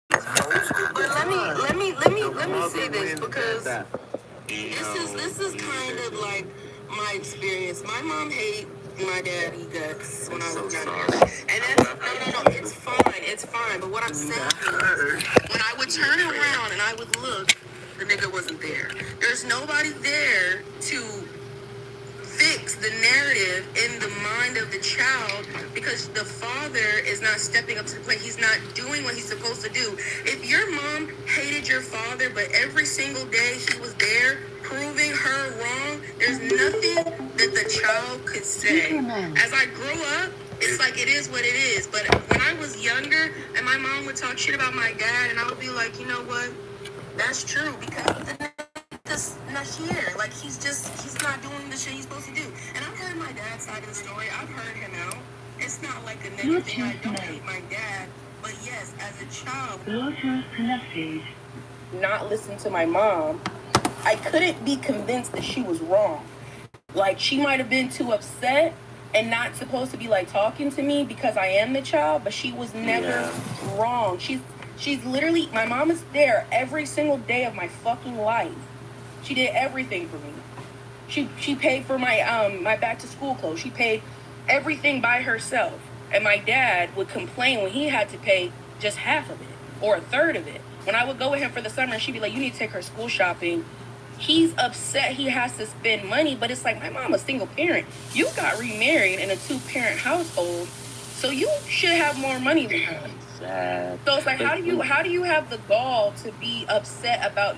But let me say this, because this is kind of like my experience. My mom hated my daddy guts when I was younger. And that's no, it's fine. But what I'm saying is, when I would turn around and I would look, the nigga wasn't there. There's nobody there to fix the narrative in the mind of the child, because the father is not stepping up to the plate. He's not doing what he's supposed to do. If your mom hated your father, but every single day he was there proving her wrong, there's nothing that the child could say. As I grew up, it's like it is what it is. But when I was younger and my mom would talk shit about my dad, and I would be like, you know what? That's true, because the just not here. Like, he's not doing the shit he's supposed to do. And I've heard my dad's side of the story. I've heard him out. It's not like a negative thing. I don't hate my dad. But yes, as a child, not listen to my mom, I couldn't be convinced that she was wrong. Like, she might have been too upset and not supposed to be, like, talking to me because I am the child, but she was never wrong. She's literally, my mom is there every single day of my fucking life. She did everything for me. She paid for my my back to school clothes. She paid everything by herself. And my dad would complain when he had to pay just half of it or a third of it. When I would go with him for the summer and she'd be like, you need to take her school shopping. He's upset he has to spend money, but it's like, my mom a single parent. You got remarried in a 2-parent household, so you should have more money than her. Sad. So it's like, how do you have the gall to be upset about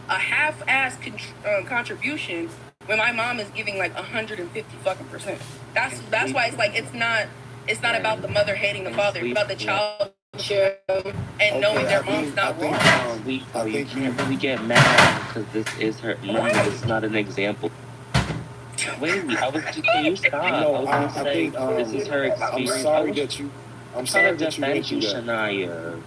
a half-ass contribution when my mom is giving like 150%? That's why it's like it's not about the mother hating the father. It's about the child and knowing their mom's not wrong. We can't really get mad because this is her. This is not an example. Wait, I was just can you stop? No, I think this is her experience. I'm sorry that you went through that. Shania.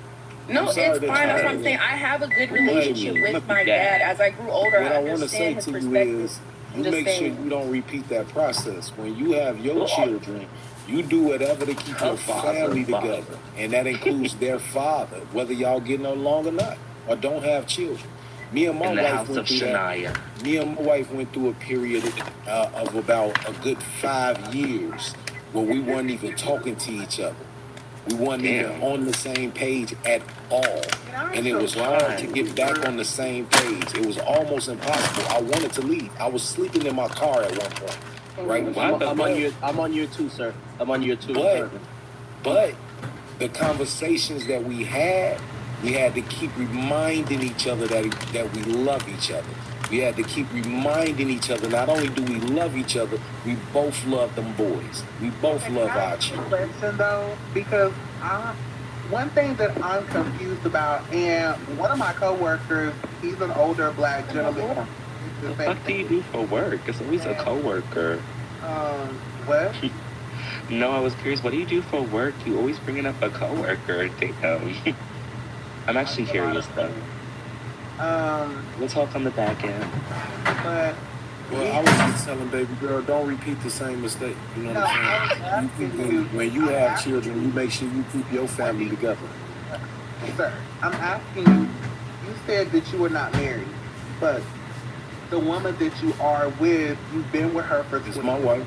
No, it's fine. That's what I'm saying. I have a good relationship with my dad. As I grew older, what I I want to say understand his to you perspective. is, you make sure you don't repeat that process. When you have your children, you do whatever to keep your family together, and that includes their father, whether y'all getting along or not, or don't have children. Me and my wife went through that. Me and my wife went through a period of about a good 5 years where we weren't even talking to each other. We weren't even on the same page at all. And it was hard to get back on the same page. It was almost impossible. I wanted to leave. I was sleeping in my car at one point. Right? I'm on year 2, sir. I'm on year 2. But the conversations that we had to keep reminding each other that we love each other. We had to keep reminding each other, not only do we love each other, we both love them boys. We both love our children. Question though, because one thing that I'm confused about, and one of my coworkers, he's an older black gentleman. What the fuck do you do for work? It's always a coworker. What? No, I was curious. What do you do for work? You always bringing up a coworker. Damn. I'm actually curious though. We'll talk on the back end. But well, I was just telling baby girl, don't repeat the same mistake. You know what I'm saying? When you have children, you make sure you keep your family together. Sir, I'm asking you. You said that you were not married, but the woman that you are with, you've been with her for. It's my wife.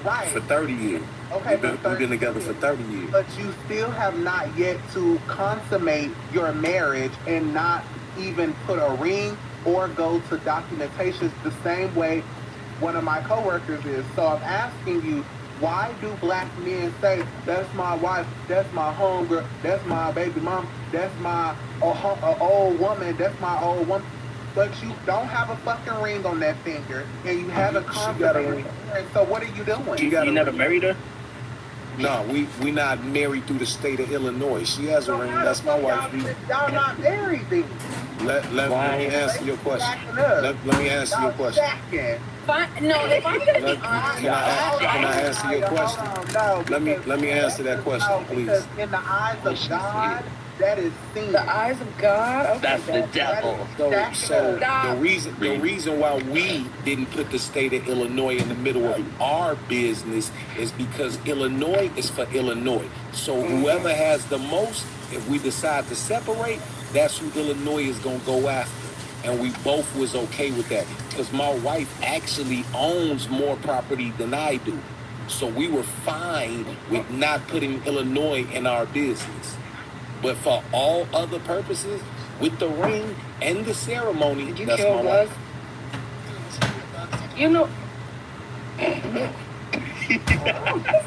Right. For 30 years. Okay, we've been together for 30 years. But you still have not yet to consummate your marriage and not even put a ring or go to documentations the same way one of my coworkers is. So I'm asking you, why do black men say, that's my wife, that's my homegirl, that's my baby mom, that's my old woman, that's my old woman, but you don't have a fucking ring on that finger and you haven't consummated it. So what are you doing? You never married her? No, we not married through the state of Illinois. She has a ring. That's my wife. Y'all not married then. Let me answer your question. Let me answer your question. if I'm gonna be honest, Can I answer your question? No, Let me answer that question, please. Because in the eyes of God, that is sin. the eyes of God. Okay, That's the devil. So Stop. the reason why we didn't put the state of Illinois in the middle of our business is because Illinois is for Illinois. So whoever has the most, if we decide to separate, that's who Illinois is gonna go after. And we both was okay with that because my wife actually owns more property than I do. So we were fine with not putting Illinois in our business. But for all other purposes, with the ring and the ceremony, Did you that's kill my Buzz? wife. You know.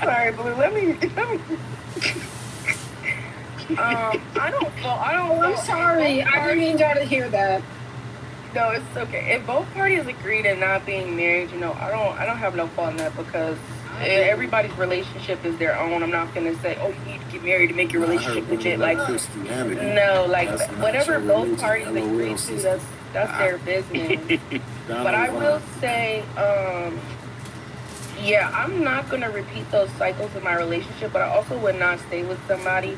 Sorry, Blue. Let me. I'm sorry. I didn't mean y'all to hear that. No, it's okay. If both parties agreed in not being married, I don't have no fault in that because everybody's relationship is their own. I'm not gonna say, oh, you need to get married to make your relationship legit. Like, no, like whatever both parties agree to, that's their business. But I will say, yeah, I'm not gonna repeat those cycles in my relationship, but I also would not stay with somebody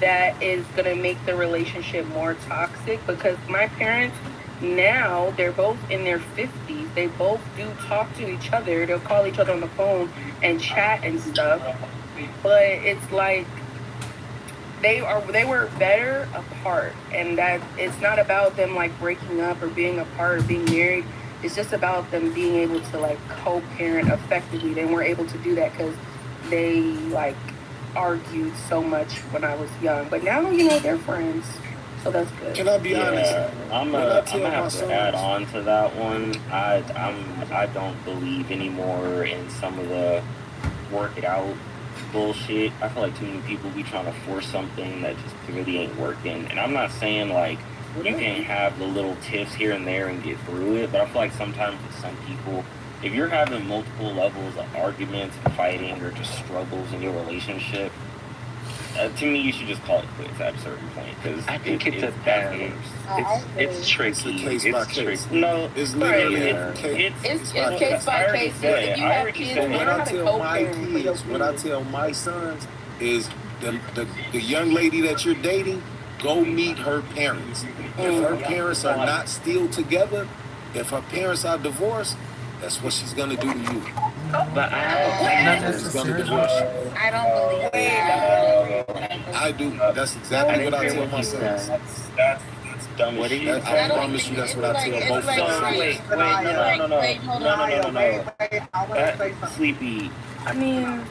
that is gonna make the relationship more toxic because my parents now, they're both in their 50s. They both do talk to each other. They'll call each other on the phone and chat and stuff. But it's like they were better apart, and that it's not about them like breaking up or being apart or being married. It's just about them being able to like co-parent effectively. They weren't able to do that because they like argued so much when I was young. But now, they're friends. So that's good. Can I be honest? I'm gonna have to add on to that one. I don't believe anymore in some of the work it out bullshit. I feel like too many people be trying to force something that just really ain't working. And I'm not saying like you can't have the little tiffs here and there and get through it, but I feel like sometimes with some people, if you're having multiple levels of arguments and fighting or just struggles in your relationship, to me, you should just call it quits at a certain point because I think it's tricky. It's case. No, it's literally It's case by case. If you have kids, what I tell my kids, what I tell my sons is the young lady that you're dating, go meet her parents. If her parents are not still together, if her parents are divorced, that's what she's gonna do to you. But I have a She's gonna divorce you. I don't believe that. I do. That's exactly what I tell my sons. That's dumb. What do you? I promise you, that's what I tell both my sons. Wait, no. Sleepy. I mean,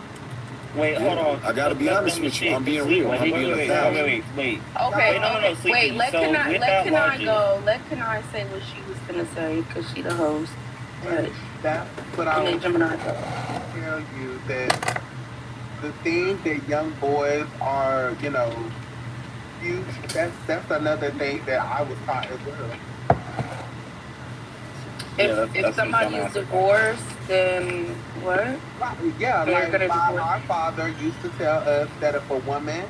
wait, hold on. I gotta be honest with you. I'm being real. I'm being Wait. okay. No, Sleepy. Wait, let So, Kanai with that logic- go. Let Kanai say what she was gonna say because she the host. But That's what I and then was Gemini go. tell you, that the thing that young boys are, that's another thing that I was taught as well. If somebody is divorced, then what? Yeah, They're like gonna divorce. our father used to tell us that if a woman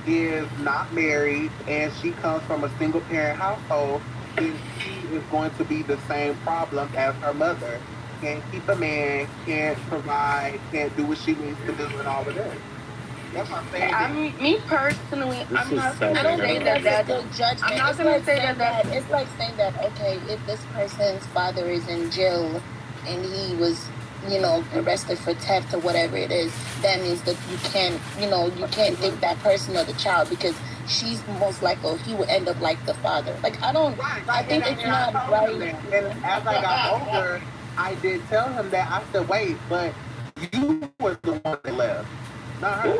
is not married and she comes from a single parent household, then she is going to be the same problem as her mother. Can't keep a man, can't provide, can't do what she needs to do and all of that. That's what I'm saying. Me personally, I'm not gonna I don't say think that that's that's. a good judgment. I'm not It's gonna like say saying that It's like saying that, okay, if this person's father is in jail and he was, arrested for theft or whatever it is, that means that you can't date that person or the child because she's most likely he will end up like the father. Like I think it's not right. And as I got older, I did tell him that. I said, wait, but you were the one that left, not her.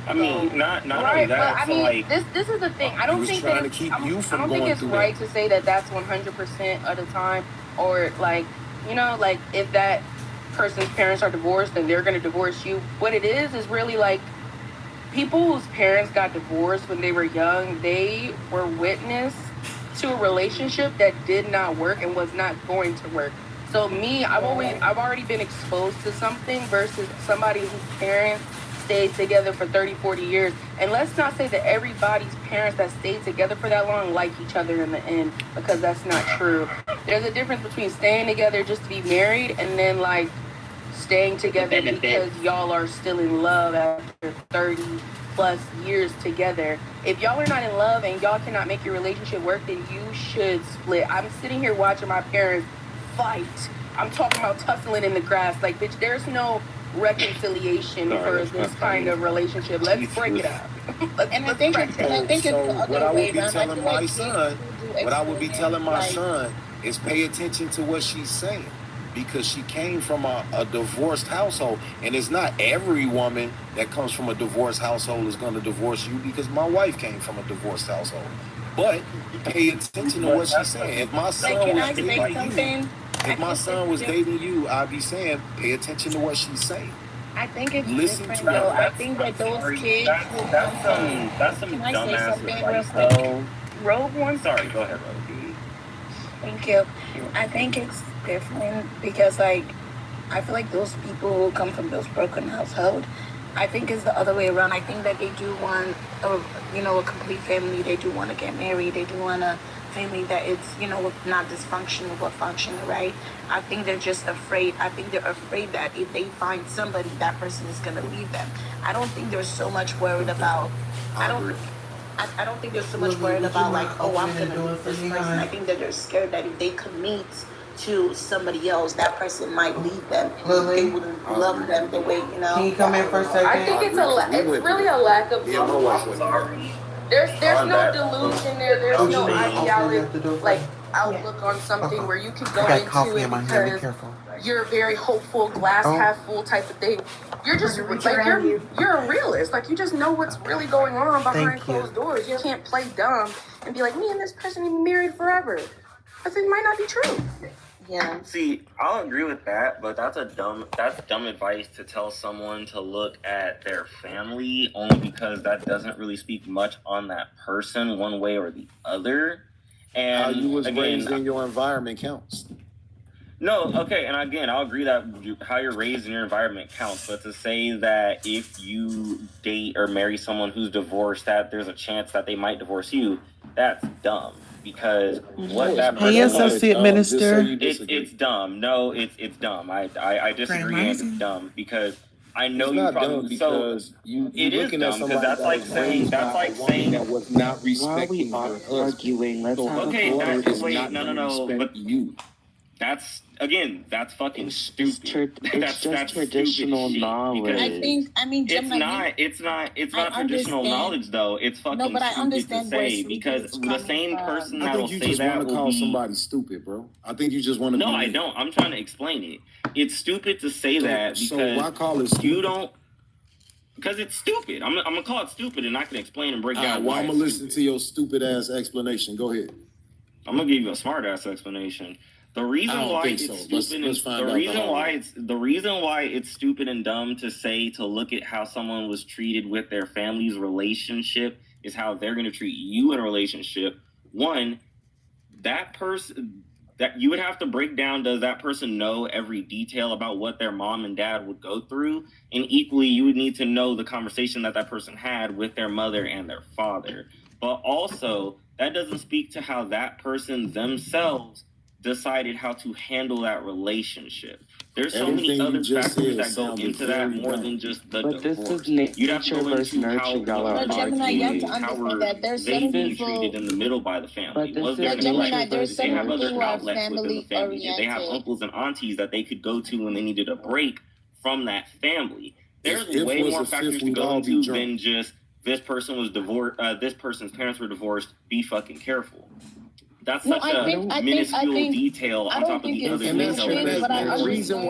I mean, not only Right, that. but I so mean, like, this is the thing. I don't think that it's, I don't think it's right to say that that's 100% of the time, or like, like if that person's parents are divorced and they're gonna divorce you. What it is really like people whose parents got divorced when they were young. They were witness to a relationship that did not work and was not going to work. So I've already been exposed to something versus somebody whose parents stayed together for 30, 40 years. And let's not say that everybody's parents that stayed together for that long like each other in the end, because that's not true. There's a difference between staying together just to be married and then like staying together because y'all are still in love after 30 plus years together. If y'all are not in love and y'all cannot make your relationship work, then you should split. I'm sitting here watching my parents fight. I'm talking about tussling in the grass. Like, bitch, there's no reconciliation for this kind of relationship. Let's break it up. I think it's the what I other way would be around. telling my son, what I would be telling my son is pay attention to what she's saying, because she came from a divorced household, and it's not every woman that comes from a divorced household is going to divorce you, because my wife came from a divorced household. But pay attention to what she's saying. If my son was dating you, I'd be saying pay attention to what she's saying. I think it's Listen different to though. her. I think that those kids That's some Can I say dumbass something advice, real quick? though. Rogue one. Sorry, go ahead, Rogue. Thank you. I think it's different because, like, I feel like those people who come from those broken household, I think it's the other way around. I think that they do want a complete family. They do want to get married. They do want a family that it's, not dysfunctional but functional, right? I think they're just afraid. I think they're afraid that if they find somebody, that person is going to leave them. I don't think they're so much worried about, I don't think they're so much worried about like, oh, I'm going to leave this person. I think that they're scared that if they commit to somebody else, that person might leave them. They wouldn't love them the way, Can you come in for a second? I think it's really a lack of There's no delusion there. There's no ideology, like outlook on something where you can go into it because you're very hopeful, glass half full type of thing. You're just like you're a realist. Like you just know what's really going on behind closed doors. You can't play dumb and be like, me and this person will be married forever. I think it might not be true. Yeah. See, I'll agree with that, but that's dumb advice to tell someone to look at their family, only because that doesn't really speak much on that person one way or the other. And how you was raised in again, your environment counts. no, okay, and again, I'll agree that how you're raised in your environment counts, but to say that if you date or marry someone who's divorced, that there's a chance that they might divorce you, that's dumb. Because what that person Hey, Associate Minister. it's dumb. No, it's dumb. I disagree, and it's dumb because I know it's you not probably dumb because it is dumb because that's like saying that was not respecting Why are her we husband. arguing? Let's have okay. a That's wait, not no. respect But you. that's again, that's fucking It's stupid. just traditional knowledge. It's not traditional knowledge though. It's fucking No, but I stupid understand to where say stupid because is the coming same from. person I that'll think you say just that want to will call be somebody stupid, bro. I think you just want to. No, I don't. I'm trying to explain it. It's stupid to say that because so why call it stupid? you don't. Because it's stupid. I'm gonna call it stupid, and I can explain and break down. Well, why I'm it's gonna listen stupid. to your stupid ass explanation. Go ahead. I'm gonna give you a smart ass explanation. The reason why it's stupid the reason why it's stupid and dumb to say to look at how someone was treated with their family's relationship is how they're gonna treat you in a relationship. One, that person that you would have to break down, does that person know every detail about what their mom and dad would go through? And equally, you would need to know the conversation that person had with their mother and their father. But also, that doesn't speak to how that person themselves decided how to handle that relationship. There's so many other factors that go into that more than just the divorce. This is You'd have to go into how Gemini, you have to how understand were that there's they certain being people. treated in the middle by the family. But Was this there is Gemini, there's they some have people other who are outlets within the family? Did they have family-oriented. uncles and aunties that they could go to when they needed a break from that family? There's If way was more a fifth, factors to we'd go all be into drunk. than just this person was divorced. This person's parents were divorced. Be fucking careful. That's such a minuscule detail on top of the other details. The reason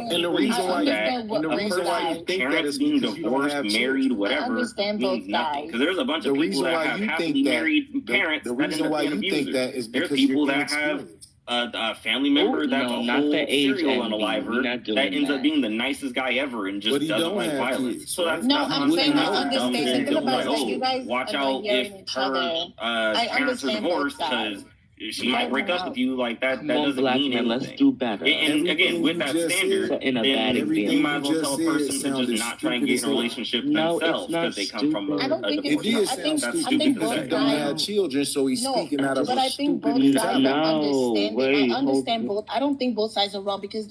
why you think that is being because you don't divorced, have married, whatever, understand means both nothing. sides. Because there's a bunch of people that have happily married parents that end up being abusers. There's people that have a family member that's a whole serial unaliver that ends up being the nicest guy ever and just doesn't like violence. So that's I'm saying I understand. Think about it, like you guys watch are out hearing if each other. her parents are understand both divorced sides. because she might break up with you. Like that. Come That on, doesn't black mean man, anything. let's do better. And again, with that standard, So in a bad then you example. might as well tell a person to just not try and get in a relationship themselves because they come from I don't a think divorce. It did I think- sound I stupid think because he both don't sides- have children, so he's No, speaking out of but a I think stupid both sides mentality. are understanding. wait, I understand hold- both. I don't think both sides are wrong because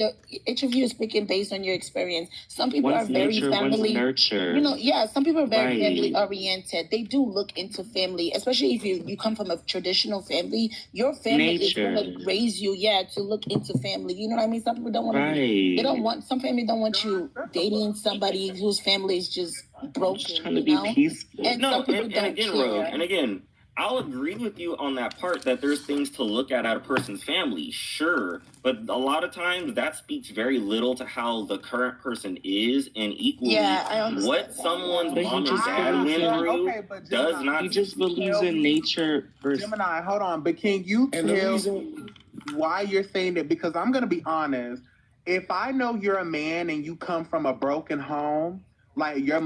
each of you is speaking based on your experience. Some people One's are very nature, one's family. nurture. You know, yeah, some people are very Right. family oriented. They do look into family, especially if you come from a traditional family. Your family Nature. is going to raise you, to look into family. You know what I mean? Some people don't want to. Right. They don't want. Some family don't want you dating somebody whose family is just broken. Just trying to you be know? peaceful. And No, some people and don't again, care. Rogue, and again, I'll agree with you on that part that there's things to look at a person's family, sure, but a lot of times that speaks very little to how the current person is, and equally Yeah, I understand what that. someone's But he mom and just dad believes went in- through Okay, but does Gemini, not. He just believes in nature versus. Gemini, hold on, but can you And the tell reason why you're saying that? Because I'm gonna be honest. If I know you're a man and you come from a broken home, like your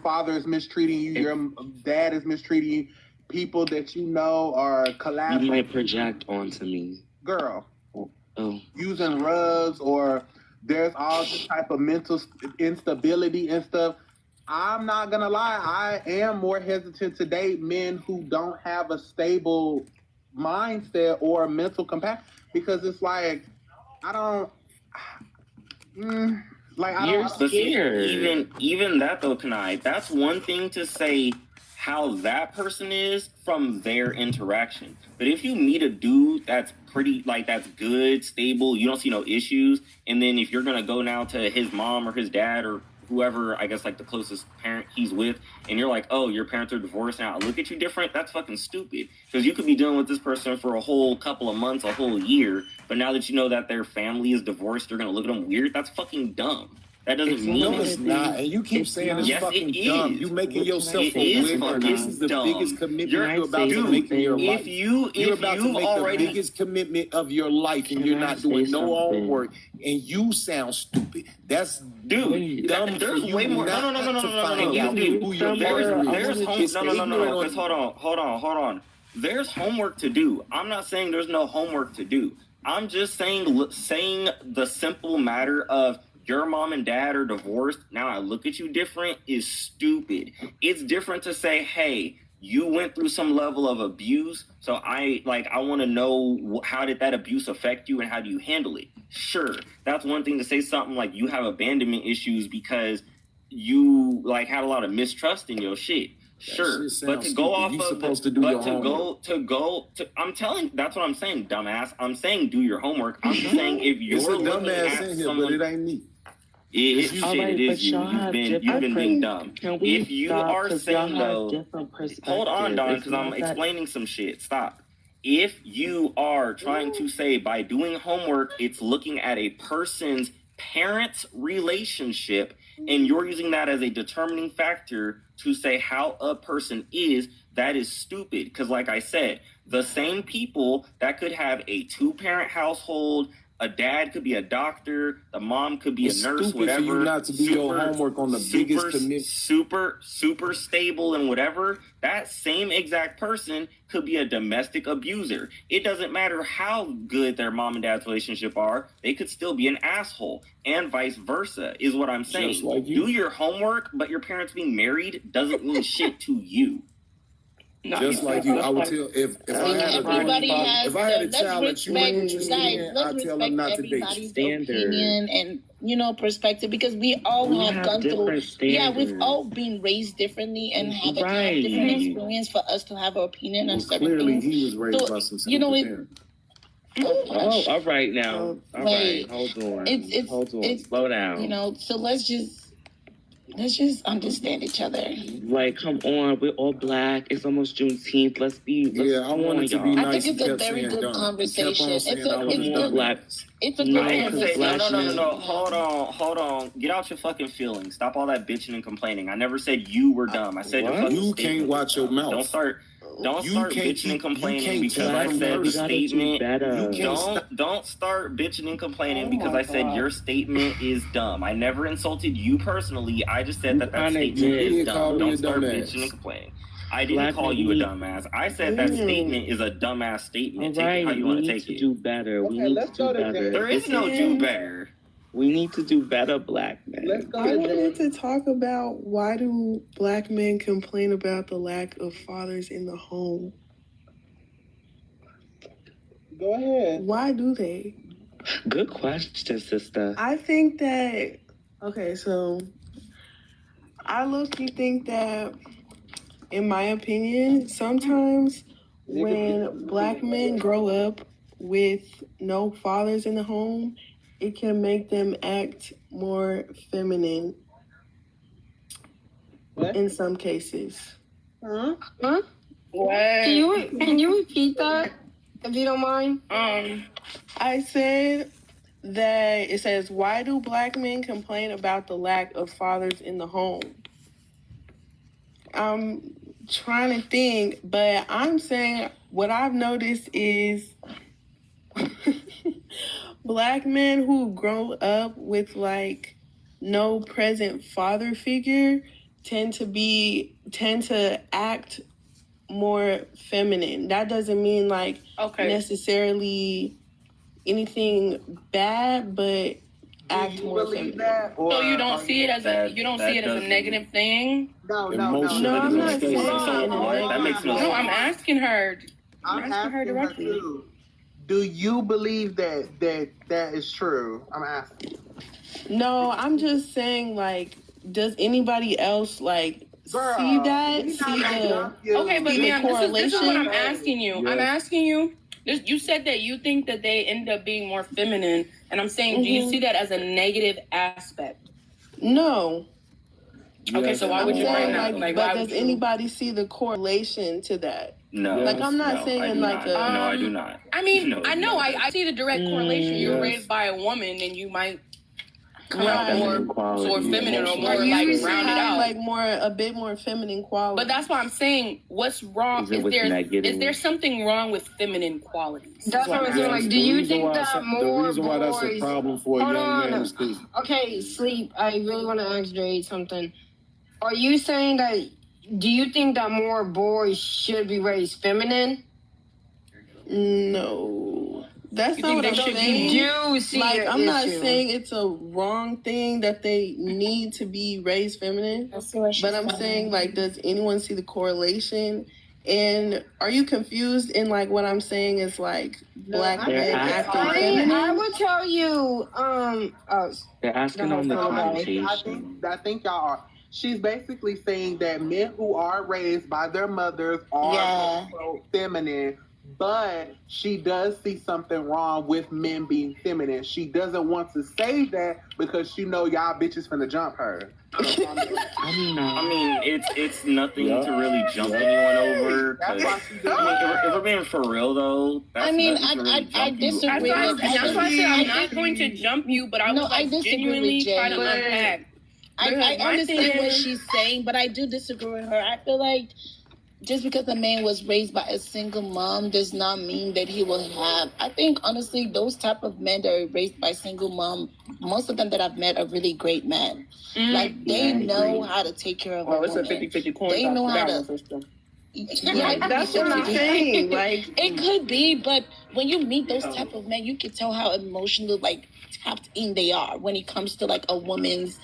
father is mistreating you, your dad is mistreating you, people that you know are You collapsing, might project onto me. girl, Oh, using drugs, or there's all this type of mental instability and stuff. I'm not gonna lie, I am more hesitant to date men who don't have a stable mindset or mental capacity, because it's like I don't like I You're don't. But see, scared. even that though, Kanai, that's one thing to say how that person is from their interaction. But if you meet a dude that's that's good, stable, you don't see no issues, and then if you're gonna go now to his mom or his dad or whoever, I guess like the closest parent he's with, and you're like, oh, your parents are divorced now, I look at you different, that's fucking stupid. Because you could be dealing with this person for a whole couple of months, a whole year, but now that you know that their family is divorced, you're gonna look at them weird. That's fucking dumb. That doesn't mean no, anything. it's not. And you keep It's saying not. it's Yes, fucking it dumb. is. You making yourself It is a winner. fucking This is the dumb. biggest commitment You're- you're about to dude, make in your life. If You're about to you've make already the biggest commitment of your life, and Can you're I not say doing no something? homework, and you sound stupid. That's Dude, dumb there's for you way more. not No. to find no. out You who your do partner something. is. There's It's no. ignorant Because hold on. There's homework to do. I'm not saying there's no homework to do. I'm just saying the simple matter of your mom and dad are divorced. Now I look at you different is stupid. It's different to say, hey, you went through some level of abuse, so I want to know how did that abuse affect you and how do you handle it? Sure, that's one thing to say something like you have abandonment issues because you had a lot of mistrust in your shit. Sure, shit but to sounds go stupid. off You of supposed to do your homework. I'm telling, that's what I'm saying, dumbass. I'm saying do your homework. I'm just saying if you're It's a looking dumbass at in here, someone, but it ain't me. it All right, is but you. y'all have You've different been being dumb. Can we If you stop? are 'Cause y'all saying have though, different perspectives. hold on, Don, It's because I'm not that- explaining some shit. Stop. If you are trying to say by doing homework, it's looking at a person's parents' relationship, and you're using that as a determining factor to say how a person is, that is stupid. Because like I said, the same people that could have a 2-parent household, a dad could be a doctor, the mom could be It's a nurse, stupid whatever. for you not to do your homework on the biggest commitment. Super stable and whatever. That same exact person could be a domestic abuser. It doesn't matter how good their mom and dad's relationship are. They could still be an asshole, and vice versa. Is what I'm saying. Just like you. Do your homework, but your parents being married doesn't mean shit to you. No, Just like you, I would tell if I had Everybody a has if I had a let's child that you weren't respect, interested guys, in, let's I'd tell respect them not to date. everybody's Standard. opinion and perspective, because we all We have have gone through. different Yeah, we've standards. all been raised differently and have a Right. different experience for us to have an opinion on Well, certain clearly, things. he was raised So, by some you know, stupid it- parents. Oh, all right now. All right, Wait. hold on. It's- Hold on. it's- Slow down. So let's just understand each other. Like, come on, we're all black. It's almost Juneteenth. Let's Yeah, I come wanted on, to be y'all. I nice. think it's and a kept very saying good dumb. He kept conversation. on saying It's a- I was it's dumb. good. Black. It's a No, good I didn't say conversation. no. Hold on. Get out your fucking feelings. Stop all that bitching and complaining. I never said you were dumb. I said your What? fucking You statement can't was watch your dumb. mouth. Don't start You bitching can't and keep- complaining you can't because tell I them said the first. statement. Better. You can't Don't start bitching and complaining Oh because my I said God. your statement is dumb. I never insulted you personally. I just said that kinda statement did. is You did call dumb. me a Don't start dumbass. bitching and complaining. I didn't call you a dumbass. I said that statement is a dumbass statement. Take it how you want to take it. Do better. We Okay, need let's to go do to better. There is no do better. We need to do better, black men. Let's go I to wanted Jay. to talk about why do black men complain about the lack of fathers in the home? Go ahead. Why do they? Good question, sister. I think that, okay, so I low-key think that, in my opinion, sometimes when black men grow up with no fathers in the home, it can make them act more feminine in some cases. Huh? What? Can you repeat that, if you don't mind? I said that it says, why do black men complain about the lack of fathers in the home? I'm trying to think, but I'm saying what I've noticed is black men who grow up with like no present father figure tend to act more feminine. That doesn't mean like necessarily anything bad, but act more feminine. That, So you don't see it as a negative thing? No, I'm not saying That makes no sense. No, I'm asking her. I'm asking her directly. too. Do you believe that is true? I'm asking. No, I'm just saying, like, does anybody else like see that? Okay, but ma'am, this is what I'm correlation? asking you. I'm asking you. You said that you think that they end up being more feminine, and I'm saying, do you see that as a negative aspect? No. Okay, so why would you bring that? Like, but does anybody see the correlation to that? No. Like, I'm not saying like no, I do not. I mean, No, I know, I see the direct correlation. You're raised by a woman, and you might come out more feminine or more like rounded out, like a bit more feminine quality. But that's why I'm saying, what's wrong? Is there something wrong with feminine qualities? That's what I'm saying. Like, do you think that more the reason why that's a problem for a young man is because okay, Sleep. I really want to ask Jade something. Are you saying that? Do you think that more boys should be raised feminine? No, that's not what I'm saying. You do see like, I'm issue. not saying it's a wrong thing that they need to be raised feminine, but I'm saying, like, does anyone see the correlation? And are you confused in like what I'm saying is like black men acting feminine? I would tell you, they're asking on the connotation. I think y'all are. She's basically saying that men who are raised by their mothers are also feminine, but she does see something wrong with men being feminine. She doesn't want to say that because she know y'all bitches finna jump her. I mean, it's nothing to really jump anyone over. That's why she did if we're being for real though, that's I disagree. That's why I said I'm not going to jump you, but I was like genuinely trying to unpack. I understand what she's saying, but I do disagree with her. I feel like just because a man was raised by a single mom does not mean that he will have. I think, honestly, those type of men that are raised by single mom, most of them that I've met are really great men. Like, they know how to take care of a woman. It's a 50-50 coin. They know how to... Yeah, that's what I'm saying. Like, it could be, but when you meet those type of men, you can tell how emotional, like, tapped in they are when it comes to, like, a woman's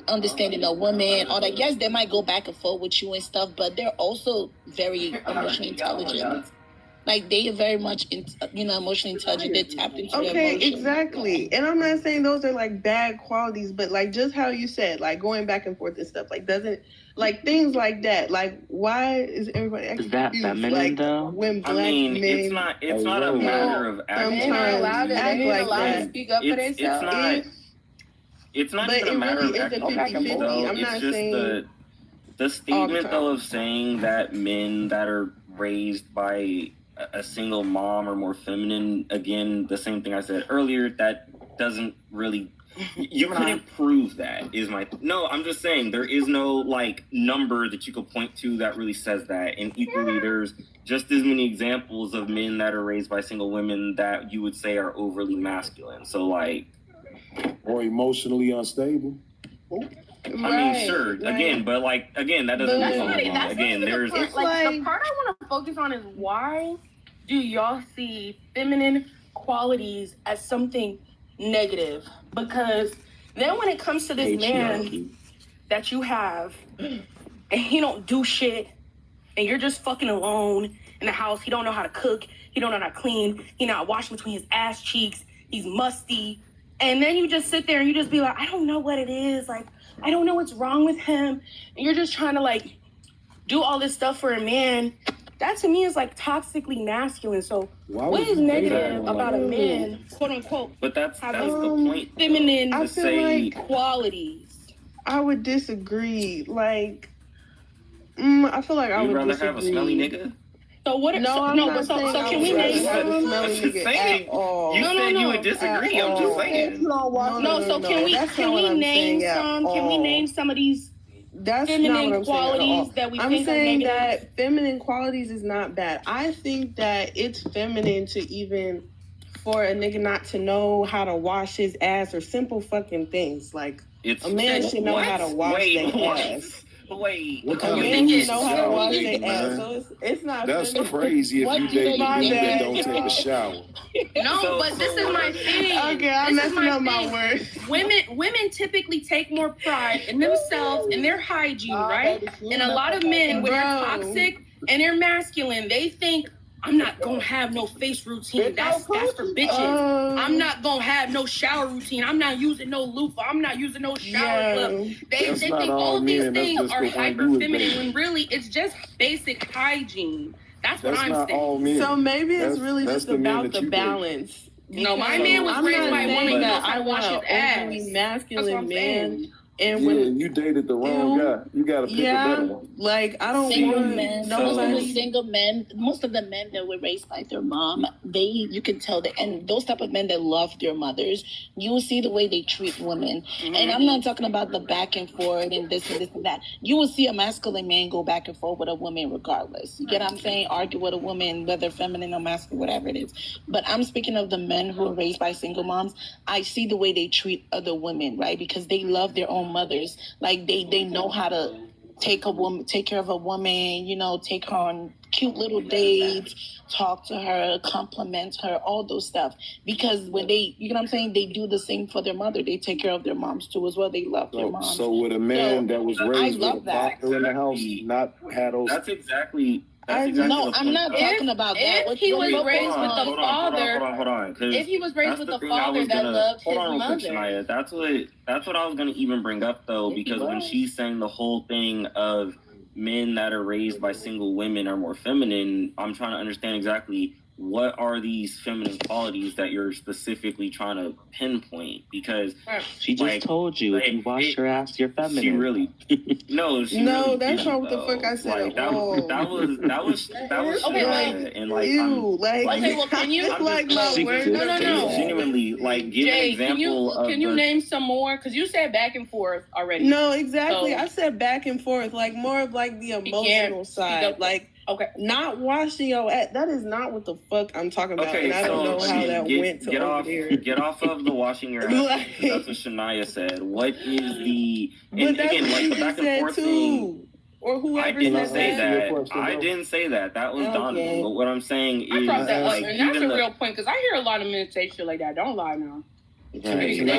understanding a woman, or like, yes, they might go back and forth with you and stuff, but they're also very emotionally intelligent. Like, they are very much, emotionally intelligent. They're tapped into their emotions. Exactly. And I'm not saying those are like bad qualities, but like just how you said, like going back and forth and stuff, like doesn't, like things like that. Like, why is everybody acting confused? Feminine though? When black men, it's not a matter of acting. They're not allowed to speak up for themselves. It's not even a matter of acting confused, though. It's just the statement, though, of saying that men that are raised by a single mom are more feminine. Again, the same thing I said earlier. That doesn't really. You couldn't prove that. No, I'm just saying there is no like number that you could point to that really says that. And equally, there's just as many examples of men that are raised by single women that you would say are overly masculine. So like. Or emotionally unstable. I mean, sure. Like, again, but that doesn't mean something wrong. Again, there's the part I want to focus on is why do y'all see feminine qualities as something negative? Because then when it comes to this man that you have, and he don't do shit, and you're just fucking alone in the house, he don't know how to cook, he don't know how to clean, he not washing between his ass cheeks, he's musty, and then you just sit there and you just be like, I don't know what it is, like, I don't know what's wrong with him, and you're just trying to like do all this stuff for a man. That to me is like toxically masculine. So what is negative about a man, quote unquote? But that's the point. Feminine I feel like qualities. I would disagree. Like, I feel like I would rather disagree. have a smelly nigga? So what? So can we name have a smelly nigga at all? You said you would disagree. I'm just saying. So can we name some? Can we name some of these? That's feminine qualities that we think are negative? I'm saying that feminine qualities is not bad. I think that it's feminine to even for a nigga not to know how to wash his ass or simple fucking things. Like a man should know how to wash their ass. Wait, what kind of niggas know how to wash their ass? So it's not. That's crazy if you date a dude that don't take a shower. No, but this is my thing. Okay, I'm messing up my words. Women typically take more pride in themselves and their hygiene, right? And a lot of men, when they're toxic and they're masculine, they think, I'm not gonna have no face routine. That's for bitches. I'm not gonna have no shower routine. I'm not using no loofah. I'm not using no shower club. They think all of these things are hyper feminine when really it's just basic hygiene. That's what I'm saying. So maybe it's really just about the balance. No, my man was raised by a woman that I wash his ass. Masculine man. And when you dated the wrong guy, you gotta pick a better one. Like I don't want single men. Most of the men that were raised by their mom, you can tell that, and those type of men that love their mothers, you will see the way they treat women. Mm-hmm. And I'm not talking about the back and forth and this and that. You will see a masculine man go back and forth with a woman regardless. You get what I'm saying? Argue with a woman, whether feminine or masculine, whatever it is. But I'm speaking of the men who are raised by single moms. I see the way they treat other women, right? Because they love their own mothers. Like they know how to take care of a woman, take her on cute little dates, talk to her, compliment her, all those stuff. Because when they, you know what I'm saying, they do the same for their mother. They take care of their moms too as well. They love their moms. So with a man that was raised with a father in the house, not had those. That's exactly. No, I'm not talking about that. If he was raised with the father, hold on. If he was raised with a father that loved his mother, Shania, that's what I was gonna even bring up though, because when she's saying the whole thing of men that are raised by single women are more feminine, I'm trying to understand exactly what are these feminine qualities that you're specifically trying to pinpoint? Because she just told you if you wash your ass, you're feminine. She really no, that's not what the fuck I said. That was okay. And like, okay, well, can you like my word? No. Genuinely, like, give an example. Can you name some more? Because you said back and forth already. No, exactly. So, I said back and forth, like more of like the emotional side, like. Okay. Not washing your ass. That is not what the fuck I'm talking about. Okay, and I don't know how that went to over there. Get off of the washing your ass. That's what Shania said. What is the... And again, like the back and forth thing... Or whoever I didn't say that. I didn't say that. That was Donovan. But what I'm saying is... I brought that up, and that's a real point, because I hear a lot of men say shit like that. Don't lie now. Right. Even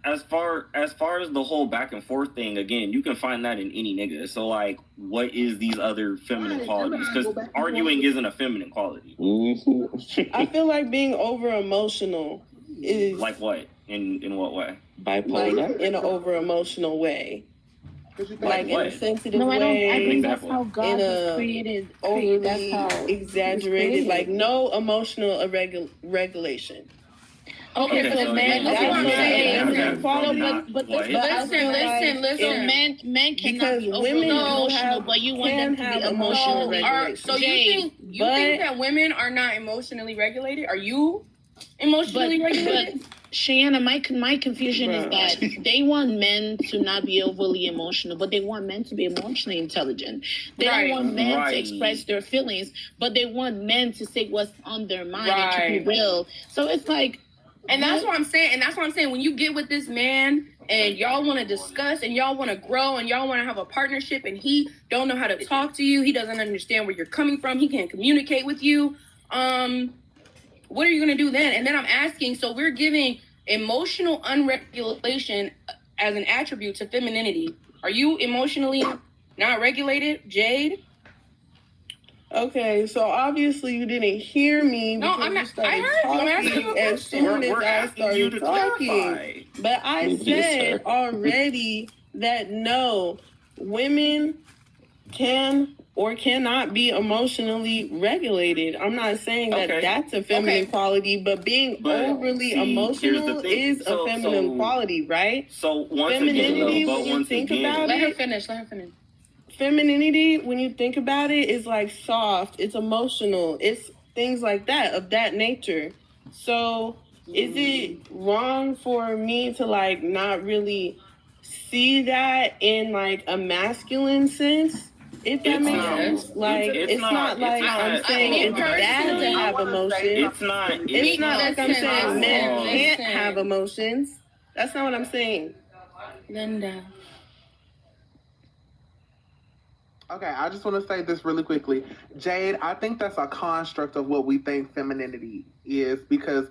as far as the whole back and forth thing, again, you can find that in any nigga. So like, what is these other feminine qualities? Because arguing isn't a feminine quality. I feel like being over emotional is like what? In what way? Bipolar. Like in an over emotional way. Like in a sensitive way. I think that's how God was created. Overly exaggerated, like no emotional regulation. Okay, so men, that's what I'm saying. But listen. Men cannot be overly emotional, but you want them to be emotional regulated. So you think that women are not emotionally regulated? Are you emotionally regulated? But Cheyenne, my confusion is that they want men to not be overly emotional, but they want men to be emotionally intelligent. They don't want men to express their feelings, but they want men to say what's on their mind and to be real. So it's like... And that's what I'm saying. When you get with this man and y'all want to discuss and y'all want to grow and y'all want to have a partnership, and he don't know how to talk to you, he doesn't understand where you're coming from, he can't communicate with you, what are you going to do then? And then I'm asking, so we're giving emotional unregulation as an attribute to femininity. Are you emotionally not regulated, Jade? Okay, so obviously you didn't hear me. No, I'm not. I heard you. I'm asking you as soon as I started talking. But I said already that no, women can or cannot be emotionally regulated. I'm not saying that that's a feminine quality, but being overly emotional is a feminine quality, right? So once femininity, again, when you think about let it, her finish. femininity, when you think about it, is like soft, it's emotional, it's things like that, of that nature. So is it wrong for me to like not really see that in like a masculine sense? If that makes sense, like it's not like I'm saying it's bad to have emotions. It's not like I'm saying men can't have emotions. That's not what I'm saying. Linda. Okay, I just want to say this really quickly. Jade, I think that's a construct of what we think femininity is, because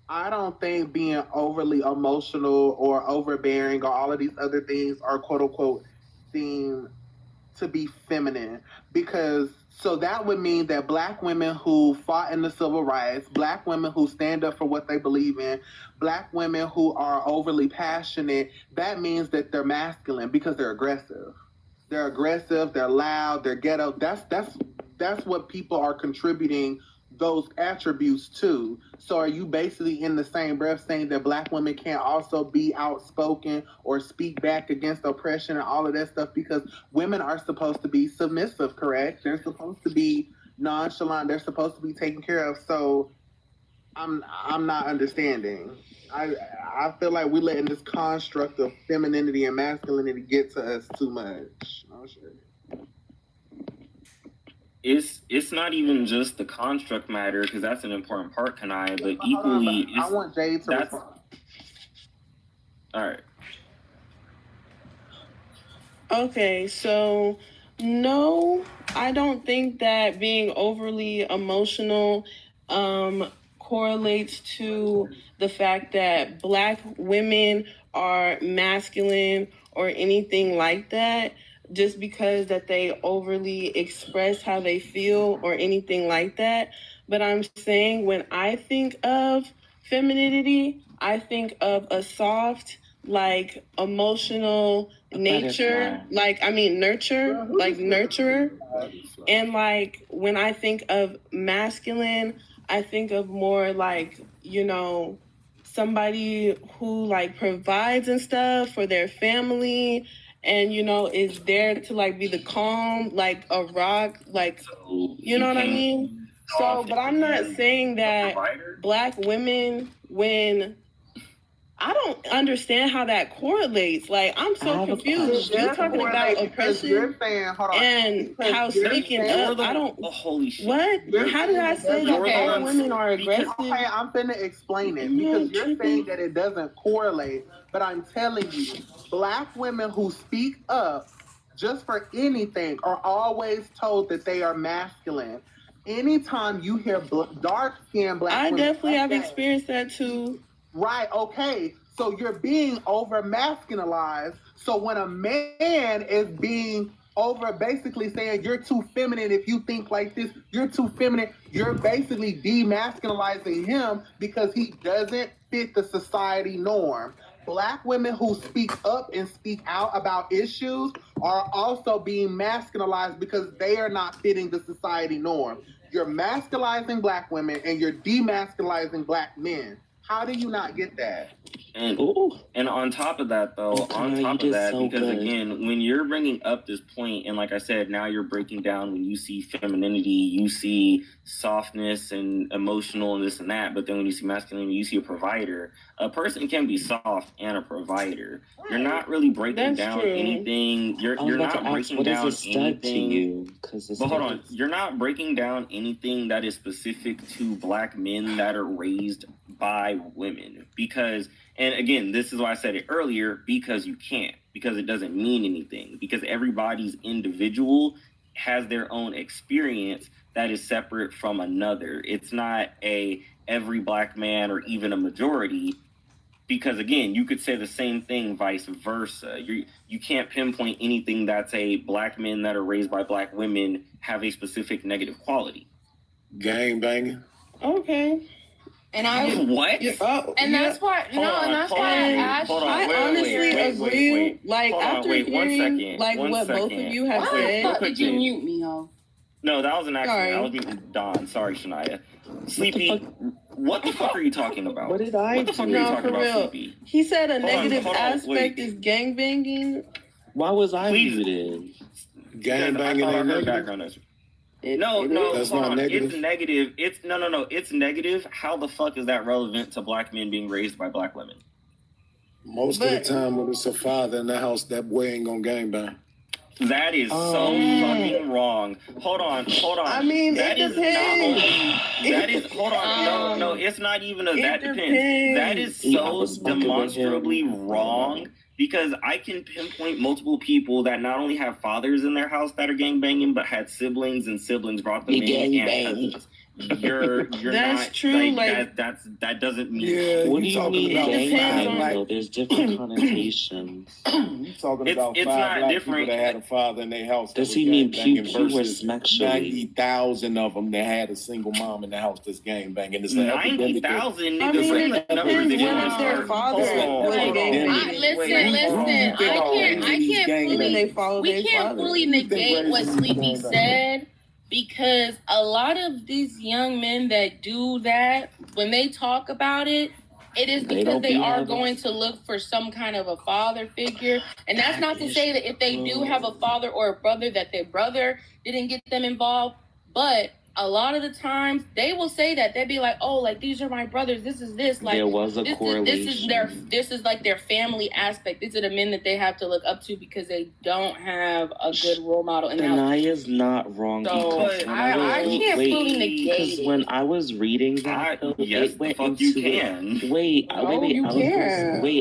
I don't think being overly emotional or overbearing or all of these other things are quote unquote deemed to be feminine. Because so that would mean that Black women who fought in the civil rights, Black women who stand up for what they believe in, Black women who are overly passionate, that means that they're masculine because they're aggressive. They're aggressive, they're loud, they're ghetto. That's what people are contributing those attributes to. So are you basically in the same breath saying that Black women can't also be outspoken or speak back against oppression and all of that stuff? Because women are supposed to be submissive, correct? They're supposed to be nonchalant, they're supposed to be taken care of. So I'm not understanding. I feel like we're letting this construct of femininity and masculinity get to us too much. Oh, shit. It's not even just the construct matter, because that's an important part, Kanai, but equally, I want Jade to respond. All right. Okay, so no, I don't think that being overly emotional correlates to the fact that Black women are masculine or anything like that, just because that they overly express how they feel or anything like that. But I'm saying when I think of femininity, I think of a soft, like emotional nature, nurture, like nurturer. And like when I think of masculine, I think of more like, somebody who like provides and stuff for their family and is there to like be the calm, like a rock, like you know what I mean? So but I'm not saying that Black women, when I don't understand how that correlates. Like, I'm so confused. You're talking about oppression and how speaking up. I don't. Holy shit. What? How did I say that Black women are aggressive? Okay, I'm finna explain it because you're saying that it doesn't correlate, but I'm telling you, Black women who speak up just for anything are always told that they are masculine. Anytime you hear dark-skinned Black women, I definitely have experienced that too. Right, okay. So you're being over masculinized. So when a man is being over basically saying you're too feminine if you think like this, you're too feminine, you're basically demasculinizing him because he doesn't fit the society norm. Black women who speak up and speak out about issues are also being masculinized because they are not fitting the society norm. You're masculizing Black women and you're demasculizing Black men. How do you not get that? And on top of that, though, because again, when you're bringing up this point, and like I said, now you're breaking down when you see femininity, you see softness and emotional and this and that, but then when you see masculinity, you see a provider. A person can be soft and a provider. You're not really breaking down anything. You're not breaking down anything. But hold on, you're not breaking down anything that is specific to Black men that are raised by women, because And again, this is why I said it earlier, because you can't, because it doesn't mean anything, because everybody's individual has their own experience that is separate from another. It's not every black man or even a majority, because again, you could say the same thing vice versa. You can't pinpoint anything that's a black men that are raised by black women have a specific negative quality. Gang banging. Okay. And I what? And that's why I asked. I honestly agree. Like after hearing like what both of you have said. Did you mute me, y'all? No, that was an accident. I was muting Don. Sorry, Shania. Sleepy, what the fuck are you talking about? What did I What the fuck are you talking about, Sleepy? He said a negative aspect is gangbanging. Why was I muted? Gangbanging ain't negative. Background noise. No, that's hold not on. negative. It's negative. It's no. It's negative. How the fuck is that relevant to black men being raised by black women? Most of the time, when it's a father in the house, that boy ain't gonna gangbang. That is so fucking wrong. Hold on. I mean, that it is depends. not only. That is. Hold on. No. It's not even a. That depends. That is so demonstrably wrong. Because I can pinpoint multiple people that not only have fathers in their house that are gangbanging, but had siblings and siblings brought them in. And you're that's not, true. That doesn't mean. Yeah, What do you mean gangbanging? Like, there's different connotations. You talking about it's 5 not black different. people that had a father in their house. Does he mean pew or sexually? 90,000 of them that had a single mom in the house that's gangbanging. It's 90,000 I mean, it depends when their father was Listen. We can't fully negate what Sleepy said, because a lot of these young men that do that, when they talk about it, it is because they are going to look for some kind of a father figure. And that's not to say that if they do have a father or a brother, that their brother didn't get them involved. But a lot of the times they will say that. They'll be like, oh, like, these are my brothers. This is this. Like, there was a correlation. This is like their family aspect. These are the men that they have to look up to because they don't have a good role model in the house. Shania's not wrong. So I can't fully negate it. Because when I was reading that, yes, it went the fuck you can.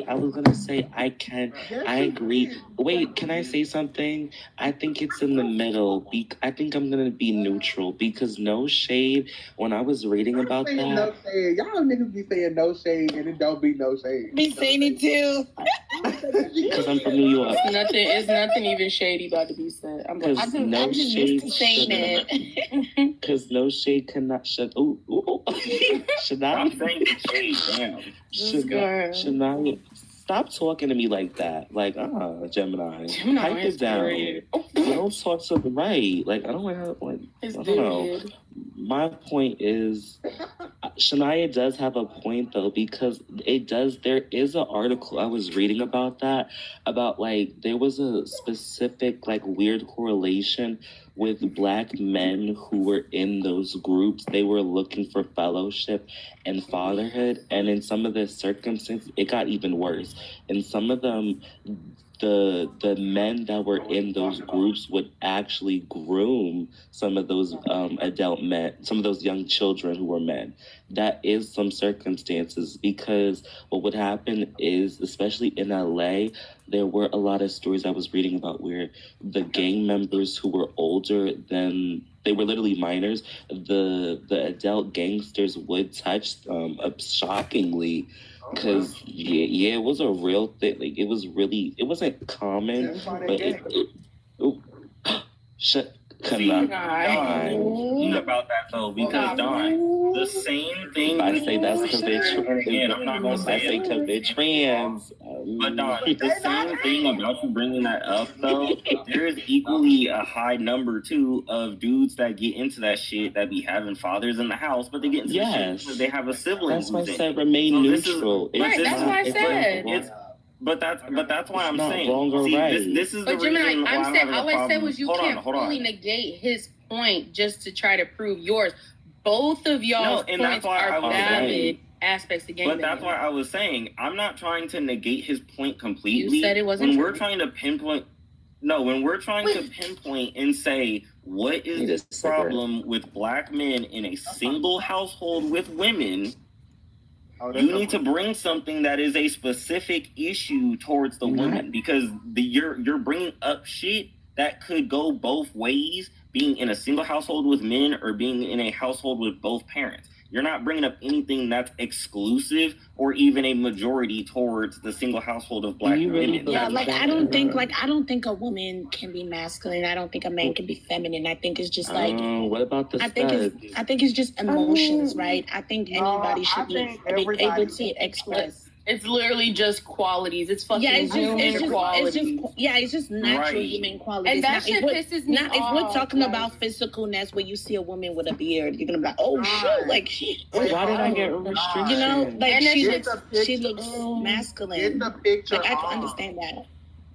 I was gonna say I can. I agree. Wait, can I say something? I think it's in the middle. I think I'm gonna be neutral because no shade. When I was reading about that, no shade. Y'all niggas be saying no shade and it don't be no shade. Be saying it too. Because I'm from New York. It's nothing even shady about to be said. I'm just used to saying it. Because no shade cannot shut. Should I? I'm saying shade. Damn. Shania, stop talking to me like that. Like, Gemini. Pipe it down. You don't talk to the right. Like, I don't know. My point is, Shania does have a point though, because there is an article I was reading about that, about like, there was a specific like weird correlation with black men who were in those groups. They were looking for fellowship and fatherhood, and in some of the circumstances, it got even worse. In some of them, the men that were in those groups would actually groom some of those adult men, some of those young children who were men. That is some circumstances, because what would happen is, especially in LA, there were a lot of stories I was reading about where the gang members who were older than, they were literally minors, the adult gangsters would touch them, shockingly. Because, it was a real thing. Like, it wasn't common, but Shut about that though, because Don, the same thing. I say that's because they're trans. Again, I'm not gonna say it because they're trans. But Don, the same thing about you bringing that up though, there is equally a high number too of dudes that get into that shit that be having fathers in the house, but they get into the shit because they have a sibling. That's why I said remain neutral. Right, that's why I said. But that's why I'm saying. Wrong or right. This is but the reason why I'm saying all I said was hold can't fully negate his point just to try to prove yours. Both of y'all's points are valid aspects to game. But that's why I was saying I'm not trying to negate his point completely. You said it wasn't. When we're trying to pinpoint and say what is the problem with black men in a single household with women. You need to bring something that is a specific issue towards the women, because you're bringing up shit that could go both ways, being in a single household with men or being in a household with both parents. You're not bringing up anything that's exclusive or even a majority towards the single household of Black women. Yeah, like I don't think a woman can be masculine. I don't think a man can be feminine. I think it's just like what about the I think it's just emotions, right? I think anybody should be able to express. It's literally just qualities. It's fucking human qualities. It's just natural human qualities. And that shit pisses me off. If we're talking about physicalness, where you see a woman with a beard, you're gonna be like, oh shit, like she. Why did I get restricted? You know, like and she looks masculine. It's a picture. Like I can understand that.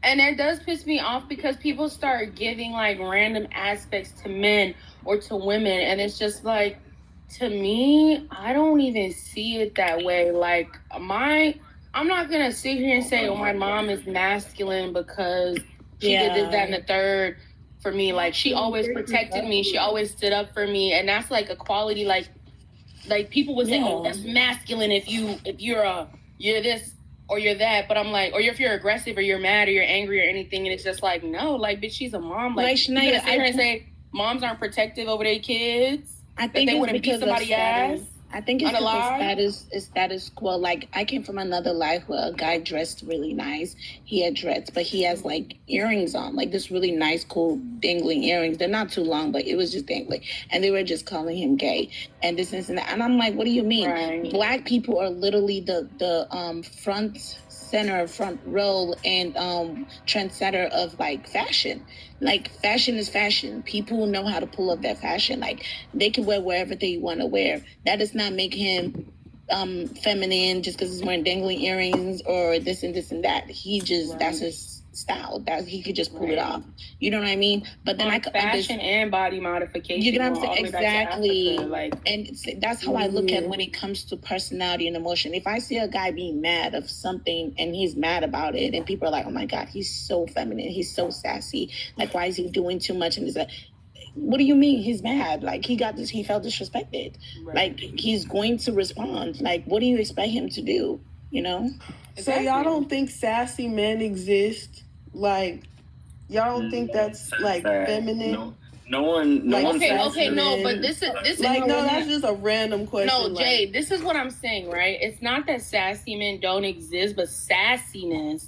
And it does piss me off because people start giving like random aspects to men or to women, and it's just like, to me, I don't even see it that way. Like I'm not gonna sit here and say, oh, my mom is masculine because she did this, that, and the third for me. Like she always protected me. She always stood up for me, and that's like a quality. Like people would say, oh, that's masculine if you're this or you're that. But I'm like, or if you're aggressive or you're mad or you're angry or anything, and it's just like, no, like bitch, she's a mom. Like you gonna sit here and say moms aren't protective over their kids. I think they wouldn't beat somebody's ass. I think it's because status quo. Like I came from another life where a guy dressed really nice. He had dreads, but he has like earrings on, like this really nice, cool dangling earrings. They're not too long, but it was just dangling, and they were just calling him gay and this and that. And I'm like, what do you mean? Right. Black people are literally the front row and trendsetter of like fashion. Like fashion is fashion. People know how to pull up that fashion. Like they can wear wherever they want to wear. That does not make him feminine just because he's wearing dangling earrings or this and that. He just that's his style. That he could just pull it off. You know what I mean? But then fashion and body modification. You get what I'm saying? Exactly. And that's how I look at when it comes to personality and emotion. If I see a guy being mad of something and he's mad about it, and people are like, "Oh my God, he's so feminine. He's so sassy. Like, why is he doing too much?" And what do you mean he's mad? Like he felt disrespected. Right. Like he's going to respond. Like, what do you expect him to do? You know? So y'all don't think sassy men exist? Like, y'all don't think that's like feminine? No one. Okay, no, but this is like that's just a random question. No, Jay, this is what I'm saying, right? It's not that sassy men don't exist, but sassiness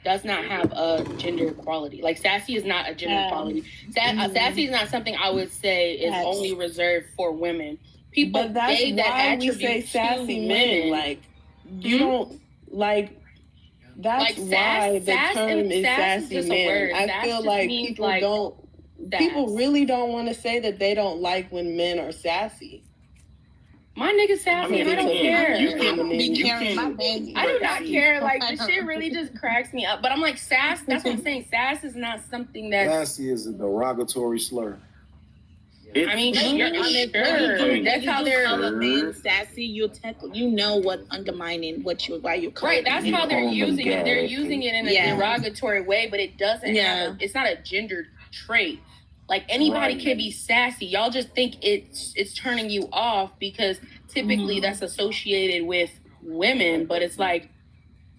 does not have a gender equality. Like sassy is not a gender equality. Sassy is not something I would say is only reserved for women. People, but that's why we say sassy men. Like you don't like. That's like why the term is sassy men. I feel like people don't. People really don't want to say that they don't like when men are sassy. My nigga sassy, I don't care. You be carrying my baby. I do not care. Like the shit really just cracks me up. But I'm like, sass. That's what I'm saying. Sass is not something that. Sassy is a derogatory slur. I mean, sure. That's how they're being sassy. You know what undermining why you're right. That's how they're using it. They're using it in a derogatory way, but it doesn't have. It's not a gendered trait. Like anybody can be sassy. Y'all just think it's turning you off because typically that's associated with women, but it's like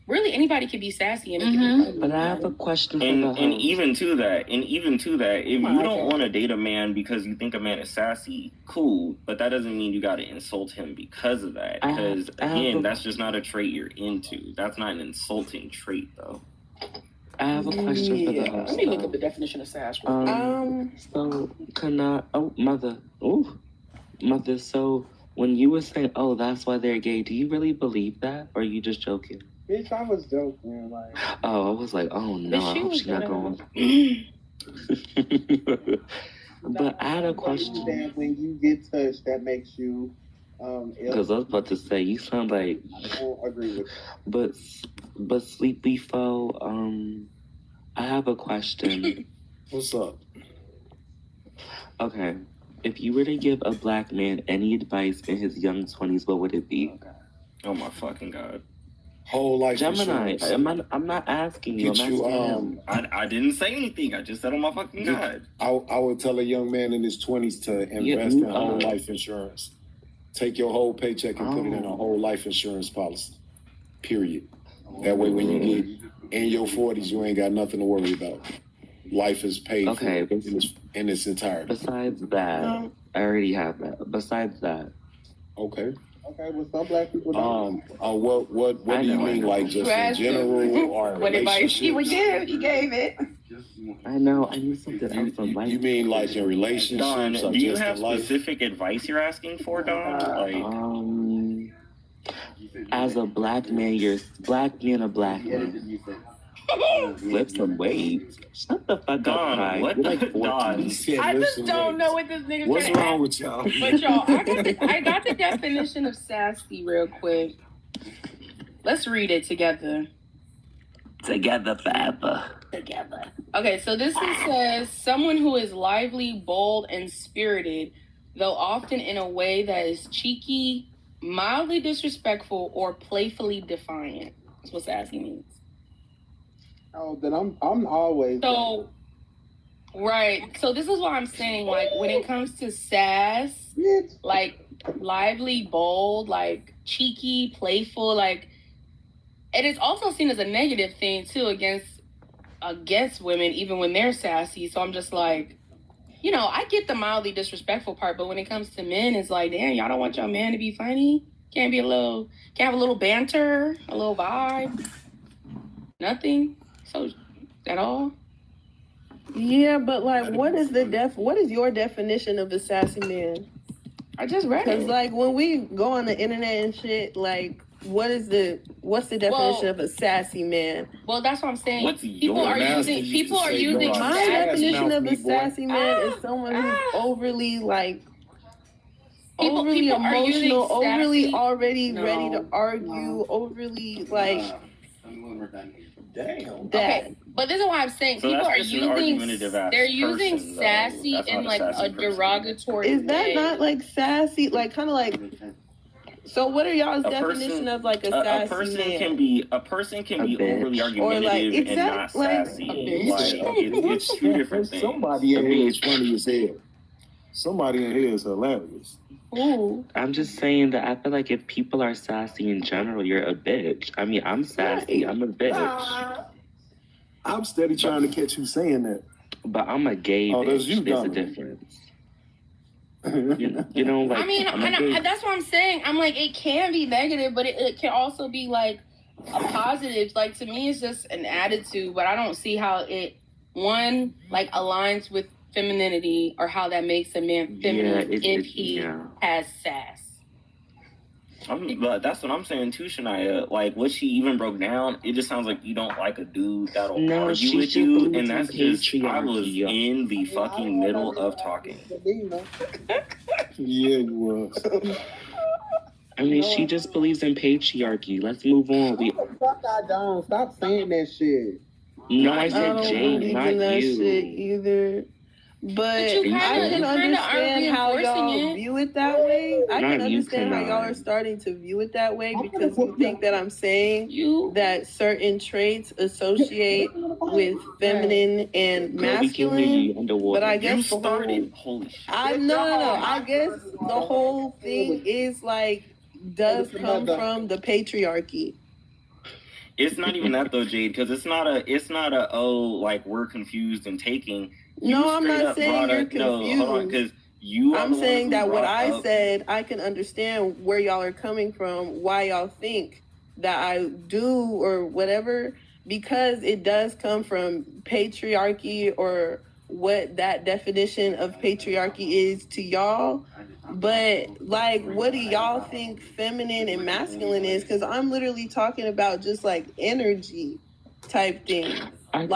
really anybody can be sassy and But I have a question for and even to that, if you don't want to date a man because you think a man is sassy, cool, but that doesn't mean you got to insult him because of that. Because again, that's just not a trait you're into. That's not an insulting trait, though. I have a question for the host. Let me look up the definition of sass. So can I? Mother. So when you were saying, "Oh, that's why they're gay," do you really believe that, or are you just joking? Bitch, I was joking. Like, I was like, "Oh no, I hope she's not going." But I had a question. That when you get touched, that makes you. Because I was about to say, you sound like. I don't agree with. But Sleepy Foe, I have a question. What's up? Okay, if you were to give a black man any advice in his young 20s, what would it be? Oh my fucking God. Whole life Gemini, insurance. I'm not asking you. I'm asking him. I didn't say anything. I just said, oh my fucking God. I would tell a young man in his 20s to invest in whole life insurance. Take your whole paycheck and put it in a whole life insurance policy. Period. That way, when you get in your 40s, you ain't got nothing to worry about. Life is paid for in its entirety. Besides that, I already have that. Besides that. Okay. Okay, well, some black people don't. What do you mean, like just in general or what advice he would give? He gave it. I know. I need something else in life. You mean like in relationships? Don, or do you just have in life? specific advice you're asking for, Don? As a black man, you're black being a black man. Lift some weight. Shut the fuck Don, up, what the Don? I just don't know what this nigga's What's wrong with y'all? But y'all, I got the definition of sassy real quick. Let's read it together. Together forever. Together. Okay, so this one says, someone who is lively, bold, and spirited, though often in a way that is cheeky, mildly disrespectful, or playfully defiant. That's what sassy means. Oh, then I'm always so right. So this is what I'm saying. Like when it comes to sass, like lively, bold, like cheeky, playful, like, and it's also seen as a negative thing too against women, even when they're sassy. So I'm just like, you know, I get the mildly disrespectful part, but when it comes to men, it's like, damn, y'all don't want your man to be funny? Can't have a little banter, a little vibe, nothing. So, at all? Yeah, but like, what is your definition of a sassy man? I just read it. Because like when we go on the internet and shit, like, what's the definition of a sassy man? Well, that's what I'm saying. People are using my definition of a sassy man is someone who's overly overly emotional, overly already ready to argue, overly like. Damn. Okay, but this is what I'm saying. So people are using person, sassy in like a derogatory Is that way. not like sassy? Like kind of like. So what are y'all's definition of like a sassy person man? A person can be overly argumentative and not sassy. It's two different things. Somebody in here is funny as hell. Somebody in here is hilarious. Ooh. I'm just saying that I feel like if people are sassy in general, you're a bitch. I mean, I'm sassy. I'm a bitch. I'm steady trying to catch you saying that. But I'm a gay bitch. There's a difference. You know, like, I mean, that's what I'm saying. I'm like, it can be negative, but it can also be like a positive. Like, to me, it's just an attitude, but I don't see how it, one, like, aligns with femininity or how that makes a man feminine if he has sass. But that's what I'm saying too, Shania. Like what she even broke down, it just sounds like you don't like a dude that'll argue with you, and that's just I was in the fucking middle of talking. Yeah, you was. I mean, she just believes in patriarchy. Let's move on. Fuck, I don't. Stop saying that shit. No, I said Jane, not that you. shit either. But I can understand how y'all view it that way. I can understand how y'all are starting to view it that way because you think that I'm saying that certain traits associate with feminine and masculine. But I guess Holy shit. No. I guess the whole thing is like does come from the patriarchy. It's not even that though, Jade, because it's not a like we're confused and taking. No, I'm not saying you're confused. No, hold on, because I'm saying that what I said, I can understand where y'all are coming from, why y'all think that I do or whatever, because it does come from patriarchy or what that definition of patriarchy is to y'all. But like, what do y'all think feminine and masculine is? Because I'm literally talking about just like energy type thing. And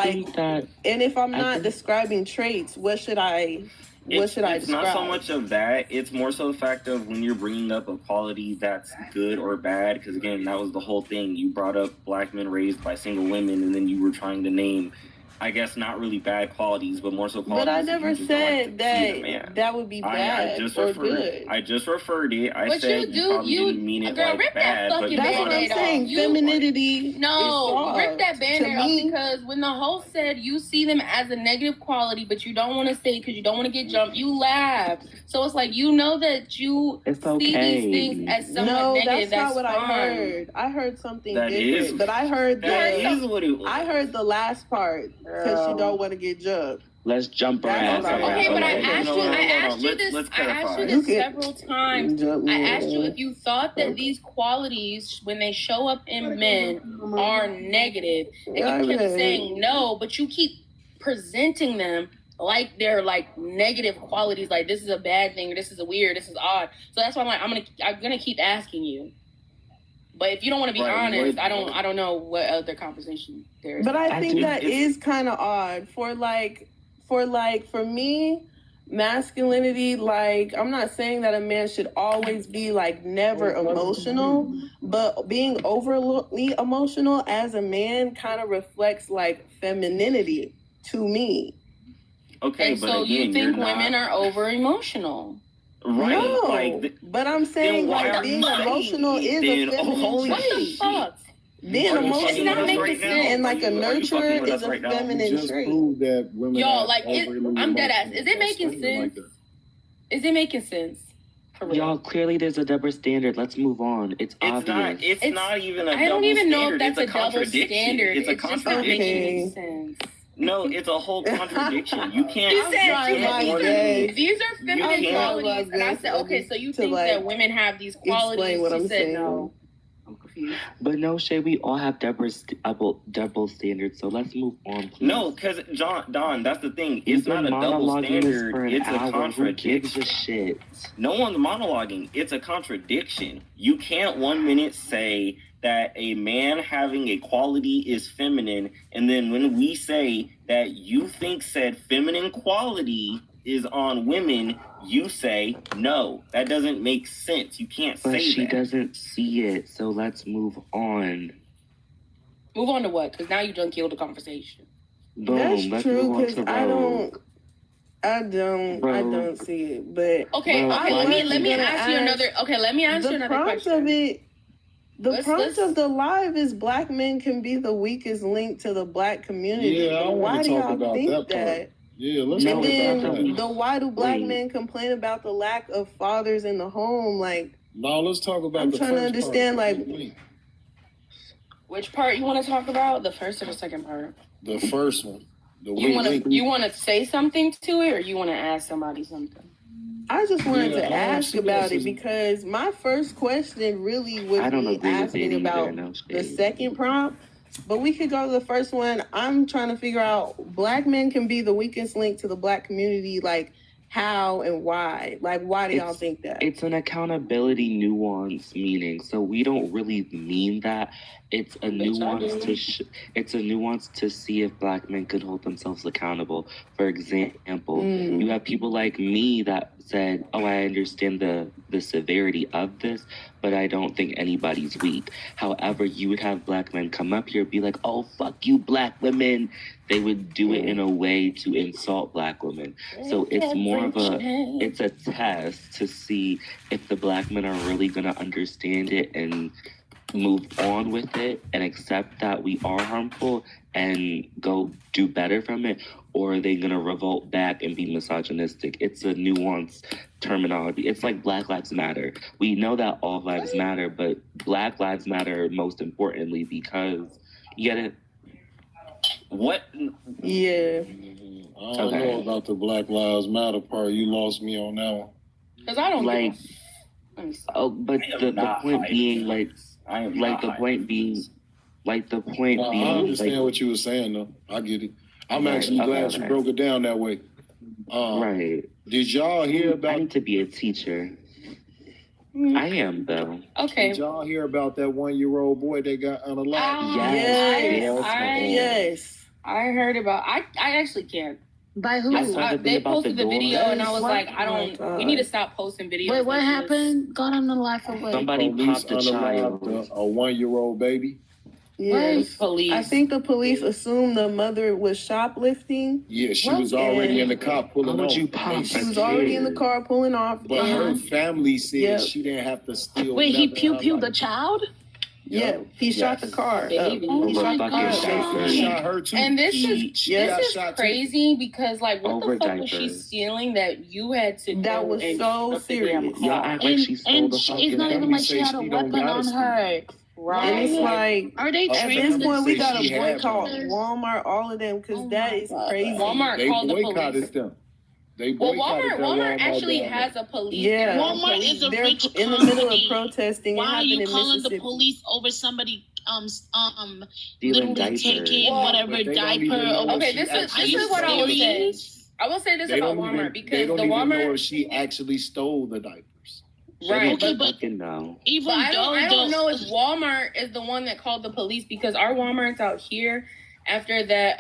if I'm not describing traits, what should I describe? It's not so much of that. It's more so the fact of when you're bringing up a quality that's good or bad. Because again, that was the whole thing. You brought up black men raised by single women, and then you were trying to name I guess not really bad qualities, but more so qualities. But I never said that would be bad or good. I just referred it. I But said you probably didn't mean it girl, like rip bad, that but fucking That's what I'm Band-Aid saying. off. Femininity. No, is rip that soft. Band-Aid To off me, because when the host said you see them as a negative quality, but you don't want to say because you don't want to get jumped, you laugh. So it's like you know that you see these things as somewhat negative. That's not what fine. I heard. I heard something That different. is- But I heard what it was. I heard the last part because you don't want to get jumped. Let's jump around. Okay, but I asked you. I asked you this. Let's I asked you clarify. this several times. I asked you if you thought that these qualities, when they show up in men, are negative, and you kept saying no, but you keep presenting them like they're like negative qualities. Like this is a bad thing, or this is a weird, this is odd. So that's why I'm gonna keep asking you. But if you don't want to be honest, I don't know what other conversation there is. But I think that is kind of odd for me, masculinity, like, I'm not saying that a man should always be like never emotional, but being overly emotional as a man kind of reflects like femininity to me. Okay, and but so again, you think women are over emotional? Right. No, but I'm saying like being emotional is a feminine What the fuck? Being emotional not making sense. and like a nurturer is a feminine trait. Prove that women Yo, like I'm dead ass. Is it making sense? Is it making sense? Y'all, clearly there's a double standard. Let's move on. It's obvious. It's not even a double standard. I don't even know if that's it's a double standard. It's a just not making any sense. No, it's a whole contradiction. You can't. You said these are feminine qualities, and I said, okay, so you think that women have these qualities? What I'm said saying. no. I'm confused. But no, Shay, we all have double standards, so let's move on, please. No, because Don, that's the thing. It's not a double standard. It's a contradiction. Who gives a shit? No one's monologuing. It's a contradiction. You can't 1 minute say that a man having a quality is feminine, and then when we say that you think said feminine quality is on women, you say no. That doesn't make sense. You can't say that. But she doesn't see it, so let's move on. Move on to what? Because now you done killed the conversation. Boom. That's true, because I don't see it. But okay, let me ask you another. Okay, let me ask you another question. The prompt of the live is black men can be the weakest link to the black community. Yeah, I want to talk about that part. Yeah, let's talk about that. Why do black men complain about the lack of fathers in the home? Like, no, let's talk about. I'm trying to understand, like, which part you want to talk about? The first or the second part? The first one. You want to say something to it, or you want to ask somebody something? I just wanted to ask about it because my first question really would be asking about the second prompt, but we could go to the first one. I'm trying to figure out black men can be the weakest link to the black community, like how and why? Like, why do y'all think that? It's an accountability nuance meaning, so we don't really mean that. It's a nuance it's a nuance to see if black men could hold themselves accountable. For example, you have people like me that said, oh, I understand the severity of this, but I don't think anybody's weak. However, you would have black men come up here and be like, oh, fuck you, black women. They would do it in a way to insult black women. So it's more of it's a test to see if the black men are really going to understand it and move on with it and accept that we are harmful and go do better from it, or are they going to revolt back and be misogynistic? It's a nuanced terminology. It's like Black Lives Matter. We know that all lives matter, but Black Lives Matter most importantly because, you get it? What? Yeah. I don't know about the Black Lives Matter part. You lost me on that one. Because I don't like. Oh, but the point being, like the point being. I understand what you were saying, though. I get it. I'm actually glad you broke it down that way. Right. Did y'all hear about... I need to be a teacher. I am, though. Okay. Did y'all hear about that 1-year-old boy that got unalived? Yes. I heard about... I actually can't. By who? They posted the video, and I was like, we need to stop posting videos. Wait, what happened? Got on the live for what? Somebody popped a child. A 1-year-old baby. Yes. Police. I think the police assumed the mother was shoplifting. Yeah, she was already in the car pulling off. She was already in the car pulling off. But her family said she didn't have to steal. Wait, he pew-pewed the child? Yeah, he shot the car up. He shot the car up. He shot her too. And this is crazy because like what the fuck was she stealing that you had to That was so serious. Y'all act like she stole the fucking it's not even like she had a weapon on her. Right. And it's like, are they at this point, we gotta boycott Walmart, all of them, because that is crazy. Walmart called the police. Them. Walmart actually has a police. Yeah, Walmart is a they're rich in the company. middle of protesting. Why are you calling the police over somebody literally taking whatever diaper? Okay, this is what I will say. I will say this about Walmart because the Walmart. Know if she actually stole the diapers. Right, okay, but I don't know if Walmart is the one that called the police because our Walmart's out here after that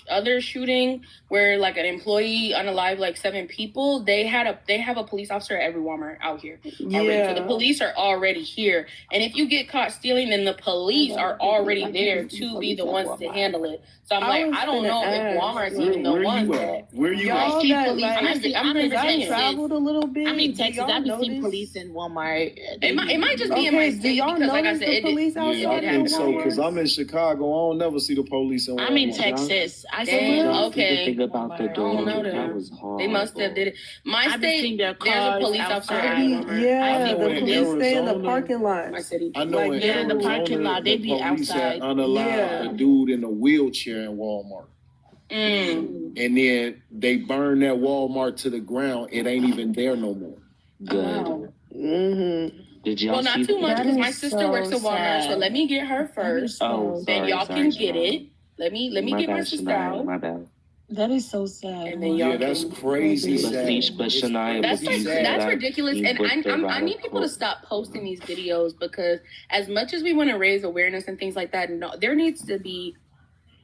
other shooting where like an employee unalived like 7 people. They have a police officer at every Walmart out here. Already. So the police are already here, and if you get caught stealing, then the police are already there to be the ones to handle it. So I don't know if Walmart's even the one that. Where you at? I traveled a little bit. I'm in Texas. I've been seeing police in Walmart. It might just be in my state because, like I said, the police outside? Yeah, I think so because I'm in Chicago. I don't never see the police in Walmart. I'm in Texas. Okay. The thing about the door, that was hard. They must have did it. My state, there's a police officer. Yeah, the police stay in the parking lot. My city. I know in the parking lot, they be outside. Unalive a dude in a wheelchair in Walmart. And then they burn that Walmart to the ground. It ain't even there no more. Good. Wow. Did y'all well, not too much because my sister works at Walmart. So let me get her first. Then y'all can get it. Let me get my sister out. My bad. That is so sad. And then y'all that's crazy sad. But Shania, that's ridiculous. And I need people to stop posting these videos because as much as we want to raise awareness and things like that,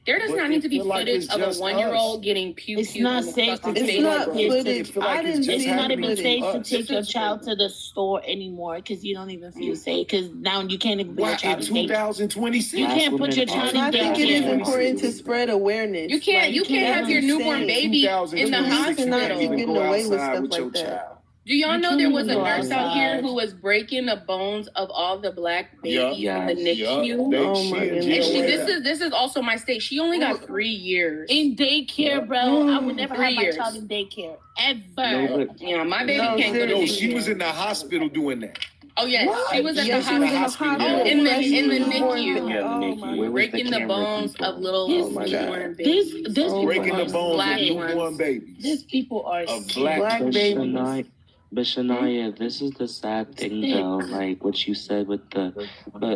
there does not need to be footage of a 1-year-old getting pew-pew. It's not safe to take footage. It's not even safe to take your child to the store anymore because you don't even feel safe. Because now you can't even put your child in 2026. You can't put your child in I think it is important to spread awareness. You can't have your newborn baby in the hospital. Not keep getting away with stuff like that. Do y'all know there was a nurse out here who was breaking the bones of all the black babies in the NICU? Oh my goodness. This is also my state. She only got 3 years. In daycare, bro. I would never have my child in daycare. Ever. Yeah, my baby can't go to daycare. She was in the hospital doing that. Oh yes, she was at the hospital. In the NICU. Breaking the bones of little newborn babies. Breaking the bones of newborn babies. These people are black babies. But Shania, this is the sad thing though, like what you said but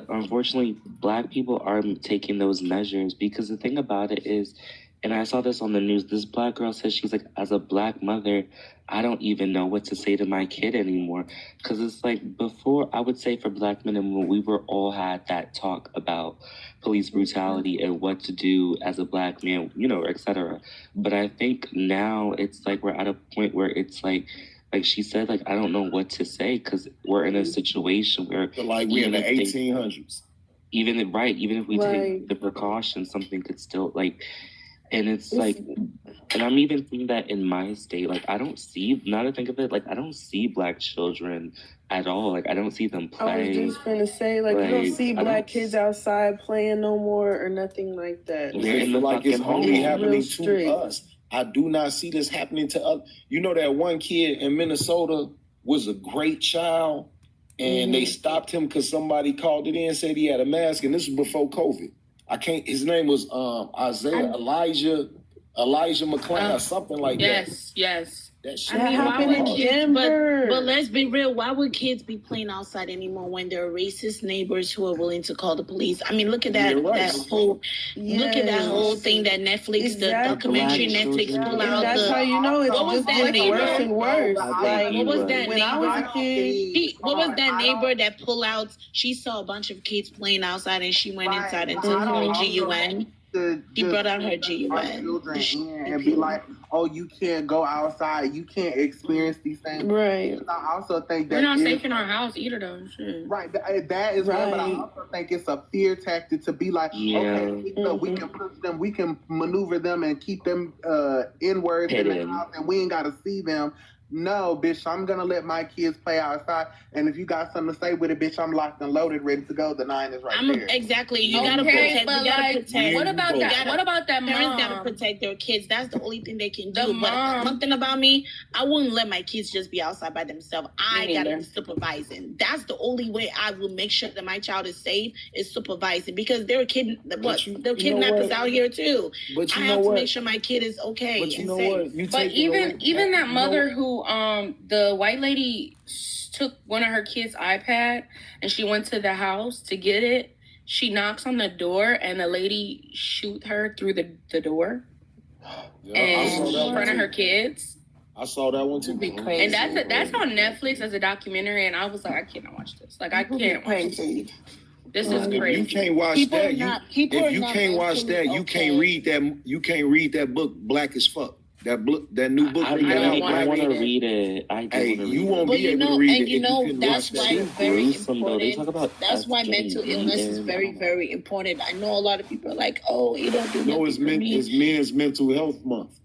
unfortunately, black people are taking those measures because the thing about it is, and I saw this on the news, this black girl says she's like, as a black mother, I don't even know what to say to my kid anymore. Because it's like before, I would say for black men and women, we were all had that talk about police brutality and what to do as a black man, et cetera. But I think now it's like we're at a point where it's like she said, like, I don't know what to say because we're in a situation where we're in the 1800s. Even if we take the precautions, something could still and it's like, and I'm even thinking that in my state, like I don't see, now to think of it, like I don't see black children at all. Like I don't see them play. I was just gonna say, you don't see black kids outside playing no more or nothing like that. It's only happening to us. I do not see this happening to others. You know that one kid in Minnesota was a great child, and they stopped him because somebody called it in and said he had a mask, and this was before COVID. His name was Elijah McClain or something like that. Yes. That shit happened in Denver. But let's be real. Why would kids be playing outside anymore when there are racist neighbors who are willing to call the police? I mean, look at that look at that whole thing that Netflix, the documentary Netflix pull out. That's how you know it's just getting worse and worse. What was that when I was a kid? What was that neighbor that pull out? She saw a bunch of kids playing outside and she went inside and took them to GUN. to He brought out her G our children in and be like, oh, you can't go outside, you can't experience these things. Right. I also think that we're not safe in our house either, though. Shit. Right, that is right. But I also think it's a fear tactic to be like, okay, we can push them, we can maneuver them and keep them inwards in the house, and we ain't got to see them. No, bitch, I'm gonna let my kids play outside, and if you got something to say with it, bitch, I'm locked and loaded, ready to go. The 9 is right there. Exactly. You gotta protect. You gotta protect. What about that? What about that mom? Parents gotta protect their kids. That's the only thing they can do. But one thing about me, I wouldn't let my kids just be outside by themselves. I gotta be supervising. That's the only way I will make sure that my child is safe, is supervising, because they're kidnappers out here too. But I have to make sure my kid is okay and safe. But even that mother who the white lady took one of her kids' iPad and she went to the house to get it. She knocks on the door and the lady shoot her through the door and in front of her kids. I saw that one too. And that's on Netflix as a documentary, and I was like, I cannot watch this. Like, I can't watch this. This is crazy. You can't watch that. If you can't watch that, you can't read that. You can't read that book, Black as Fuck. That new book. I want to read it. You won't be able to read it. And that's why it's very important. That's why mental illness is very, very important. I know a lot of people are like, oh, you don't do nothing. No, it's Men's Mental Health Month.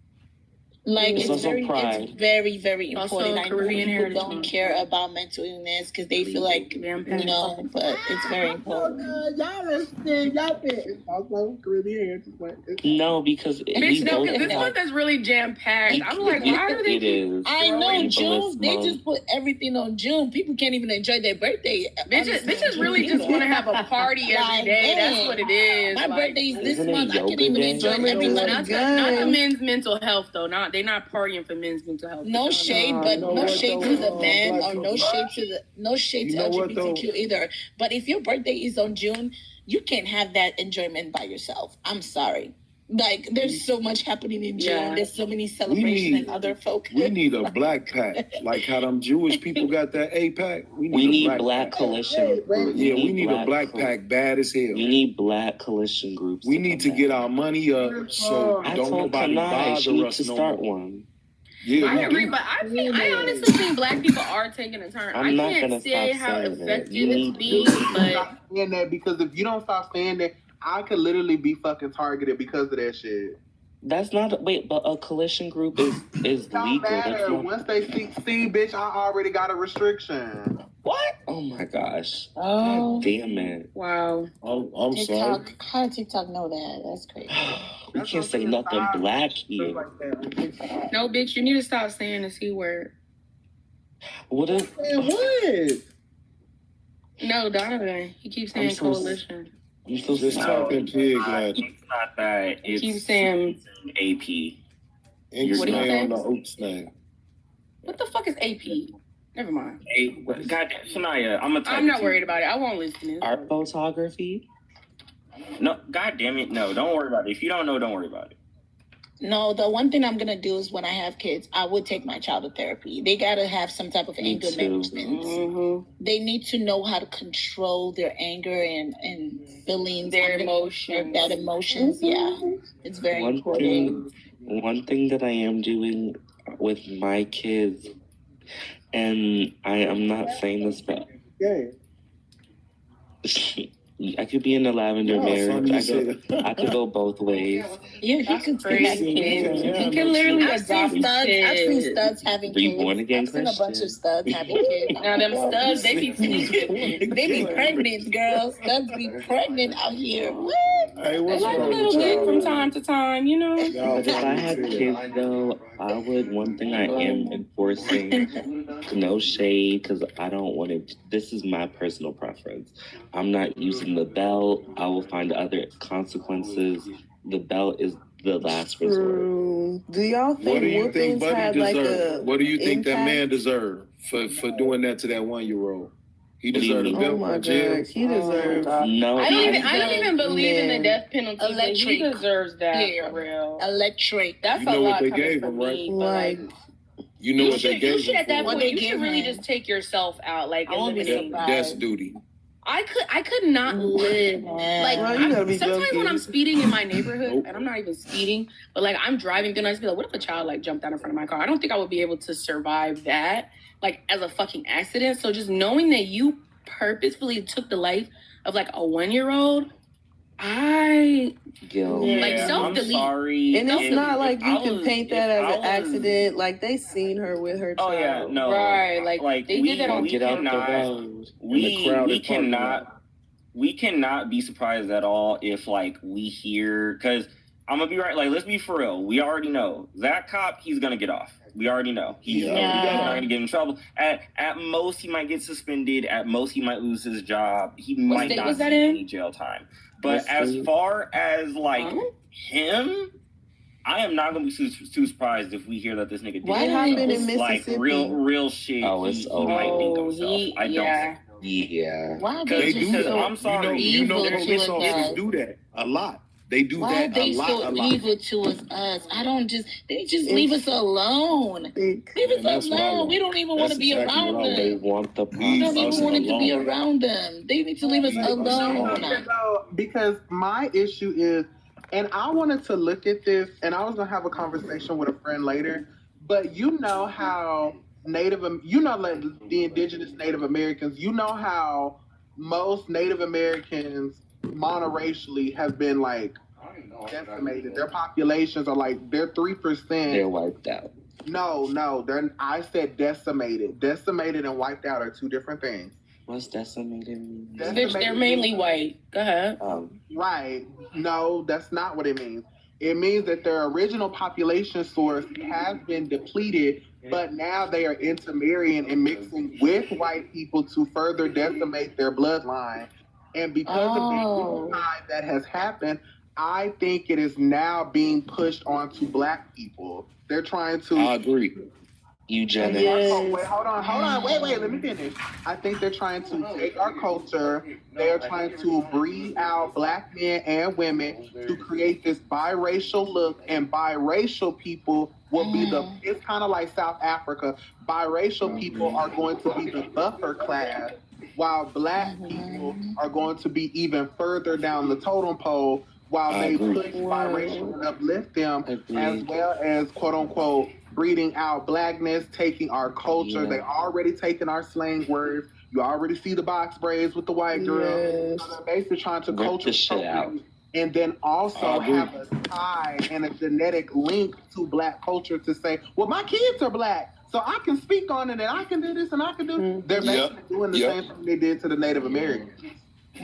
Like it's very, very important. I know people don't care about mental illness because they feel like, but it's very important. No, because this month is really jam packed. I'm like, why are they? I know June. They just put everything on June. People can't even enjoy their birthday. Bitches really just want to have a party every day. That's what it is. My birthday is this month. I can't even enjoy every month. Not the men's mental health though. They're not partying for men's mental health. No shade, but no shade to the men, or no shade to LGBTQ either. But if your birthday is on June, you can't have that enjoyment by yourself. I'm sorry. Like, there's so much happening in June. Yeah. There's so many celebrations and other folk. We need a black pack. Like how them Jewish people got that A pack. We need black coalition. Yeah, we need a black pack bad as hell. We need black coalition groups. We need to get our money up so don't nobody bother us to start one. Yeah, I agree, but I honestly think black people are taking a turn. I can't say how effective it's being, but saying that because if you don't stop saying that, I could literally be fucking targeted because of that shit. That's not but a coalition group is legal. That's not... Once they see, bitch, I already got a restriction. What? Oh my gosh! Oh, God damn it! Wow. I'm sorry. How did TikTok know that? That's crazy. We can't say nothing black here. No, bitch, you need to stop saying the C word. What? No, Donovan. He keeps saying coalition. You still just talking pig like. It's not that. It's keep saying AP. What do you say on the Oaks name? What the fuck is AP? Never mind. Goddamn, Shania, I'm not worried about it. I won't listen to it. Art photography? No, goddamn it, no. Don't worry about it. If you don't know, don't worry about it. No, the one thing I'm gonna do is when I have kids, I would take my child to therapy. They gotta have some type of anger management. Mm-hmm. They need to know how to control their anger and feelings, their emotions. That emotions, yeah, it's very important. One thing that I am doing with my kids, and I am not saying this, but I could be in a lavender marriage. I could go both ways. Yeah, he could bring kids. He can literally adopt kids. I've seen studs having kids. Reborn again Christian. I've seen a bunch of studs having kids. Now them studs, they be pregnant, girls. Studs be pregnant out here. What? Hey, what's like a little bit from time to time, you know. But if I had kids, though, I would. One thing I am enforcing, no shade, because I don't want to. This is my personal preference. I'm not using the belt. I will find other consequences. The belt is the last resort. Do y'all think? What do you think Buddy deserved? What do you think that man deserved for doing that to that 1-year-old? He deserved a belt in jail. He deserves. No, I don't even believe in the death penalty. Electric. He deserves that. For real. Electric. That's a lot coming from me. Like, you know what they gave him? You should at that point. You should really just take yourself out. Like, that's duty. I could not live. Like, sometimes when I'm speeding in my neighborhood, and I'm not even speeding, but like I'm driving, then I just be like, what if a child like jumped out in front of my car? I don't think I would be able to survive that, like as a fucking accident. So just knowing that you purposefully took the life of like a 1-year-old, like self-delete. I'm sorry. And it's not like you can paint that as an accident. Like they seen her with her child. Oh yeah, no. Right, like they did that on get out the road. We cannot be surprised at all if like we hear, because I'm gonna be right, like let's be for real. We already know that cop, he's gonna get off. We already know he's not gonna get in trouble. At most he might get suspended. At most he might lose his job. He might not see any jail time. But as far as like him, I am not gonna be too surprised if we hear that this nigga did like real shit. Oh, it's over. Might think himself. I don't. Yeah. Why They do that. I'm sorry. You know police officers do that a lot. They do that a lot. Why are they so evil towards us? They just leave us alone. Leave us alone. We don't even want to be around them. They want the we don't even want to be around them. They need to leave us alone. Because my issue is, and I wanted to look at this, and I was going to have a conversation with a friend later, but you know how like the indigenous Native Americans, you know how most Native Americans monoracially have been like decimated. Their populations are like, they're 3%. They're wiped out. No, I said decimated. Decimated and wiped out are two different things. What's decimated mean? Bitch, they're mainly white. Go ahead. Right. No, that's not what it means. It means that their original population source has been depleted, but now they are intermarrying and mixing with white people to further decimate their bloodline. And because of the genocide that has happened, I think it is now being pushed onto black people. They're trying to... I agree. Eugenics. Yes. Hold on. Wait, let me finish. I think they're trying to take our culture. They're trying to breed out black men and women to create this biracial look, and biracial people will be it's kind of like South Africa. Biracial people are going to be the buffer class, while black people are going to be even further down the totem pole, while they push biracial and uplift them, as well as quote unquote breeding out blackness, taking our culture. They already taken our slang words. You already see the box braids with the white girl. So they're basically trying to culture shit out, and then also have a tie and a genetic link to black culture to say, well, my kids are black, so I can speak on it and I can do this and I can do. They're basically doing the same thing they did to the Native Americans.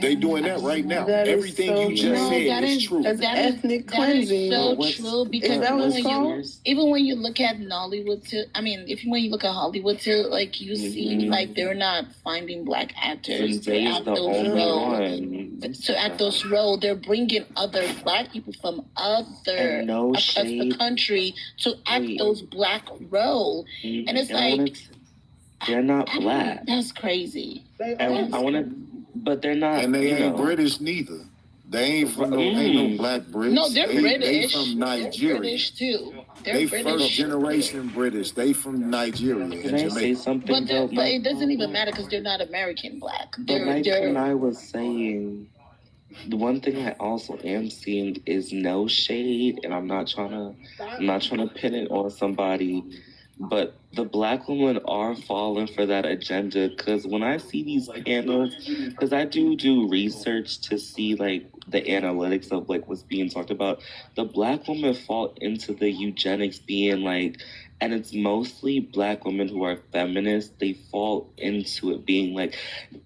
They doing that right now. Everything you just said is true. That's ethnic cleansing. That is so true, because even when you look at Nollywood too, when you look at Hollywood too, like you see, like they're not finding black actors to act those roles. To act those roles, they're bringing other black people from other across the country to act those black roles, and it's like they're not black. That's crazy. But they're not. And they ain't British neither. They ain't from ain't no black Brits. No, they're British. They from Nigeria. They're British too. They first generation British. They from Nigeria. Can I say something? But it doesn't even matter because they're not American black. But like I was saying, the one thing I also am seeing is no shade, and I'm not trying to pin it on somebody. But the black women are falling for that agenda, because when I see these panels, because I do research to see like the analytics of like what's being talked about, the black women fall into the eugenics being like, and it's mostly black women who are feminists, they fall into it being like,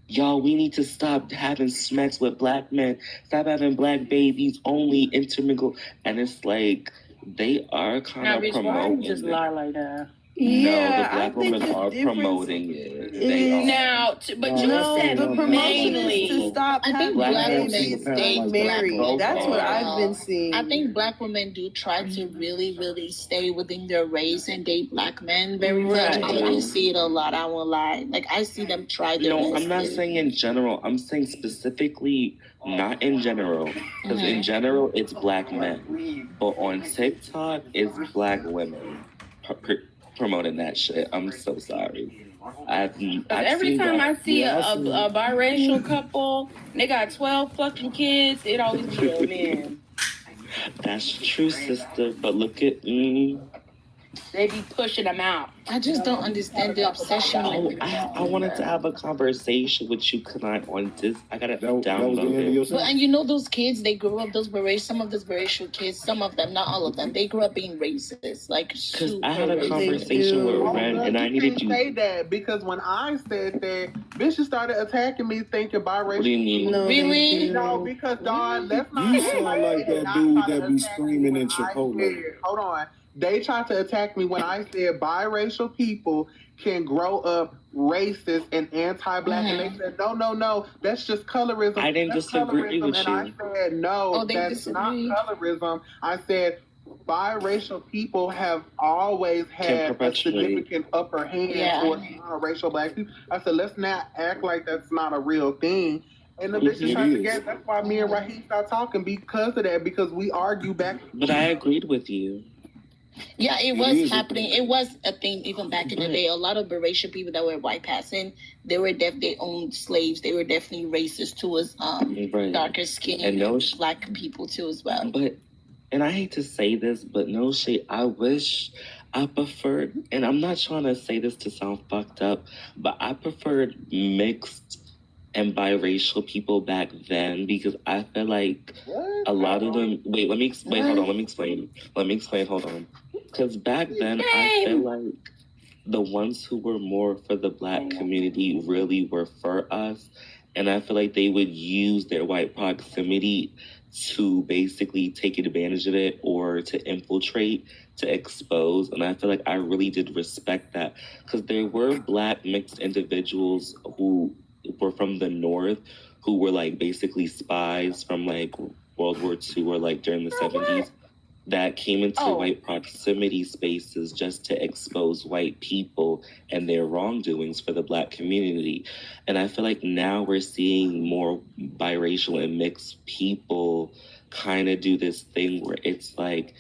y'all, we need to stop having sex with black men, stop having black babies, only intermingle. And it's like, they are kind of promoting just lie like that. Yeah, no, the black women are promoting it. They are. But you said the promotion is to stop having black women stay married. That's what I've been seeing. I think black women do try to really, really stay within their race and date black men very much. I see it a lot. I won't lie. Like I see them try their best. I'm not saying in general. I'm saying specifically, not in general. Because in general, it's black men. But on TikTok, it's black women. promoting that shit. I'm so sorry. I've every time I see a biracial couple, they got 12 fucking kids, it always be a man. That's true, sister. But look at me. They be pushing them out. I just don't understand the obsession. I wanted to have a conversation with you. Could I on this? I gotta download it. But and you know those kids, they grew up some of those biracial kids, some of them, not all of them, they grew up being racist. Like, because I had a conversation with RAINN, and I needed to say that because when I said that, bitches started attacking me, thinking biracial. What do you mean? No, really? No, because Dawn, let's not. You sound like that dude that be screaming in Chipotle. Hold on. They tried to attack me when I said biracial people can grow up racist and anti-black, and they said, no, that's just colorism. I didn't disagree with you. And I said, no, that's not colorism. I said, biracial people have always had a significant upper hand towards non-racial black people. I said, let's not act like that's not a real thing. And the bitches tried to get, that's why me and Raheem started talking because of that, because we argue back. But I agreed with you. Yeah, it was happening. It was a thing even back in the day. A lot of biracial people that were white passing, they owned slaves. They were definitely racist towards darker skin and black people too as well. But, and I hate to say this, but no shade, I wish I preferred, and I'm not trying to say this to sound fucked up, but I preferred mixed and biracial people back then, because I feel like a lot of them. Wait, let me explain. Hold on. Let me explain. Hold on. Because back then, I feel like the ones who were more for the black community really were for us, and I feel like they would use their white proximity to basically take advantage of it or to infiltrate, to expose. And I feel like I really did respect that, because there were black mixed individuals who were from the North, who were like basically spies from like World War II or like during the 70s, that came into white proximity spaces just to expose white people and their wrongdoings for the black community. And I feel like now we're seeing more biracial and mixed people kind of do this thing where it's like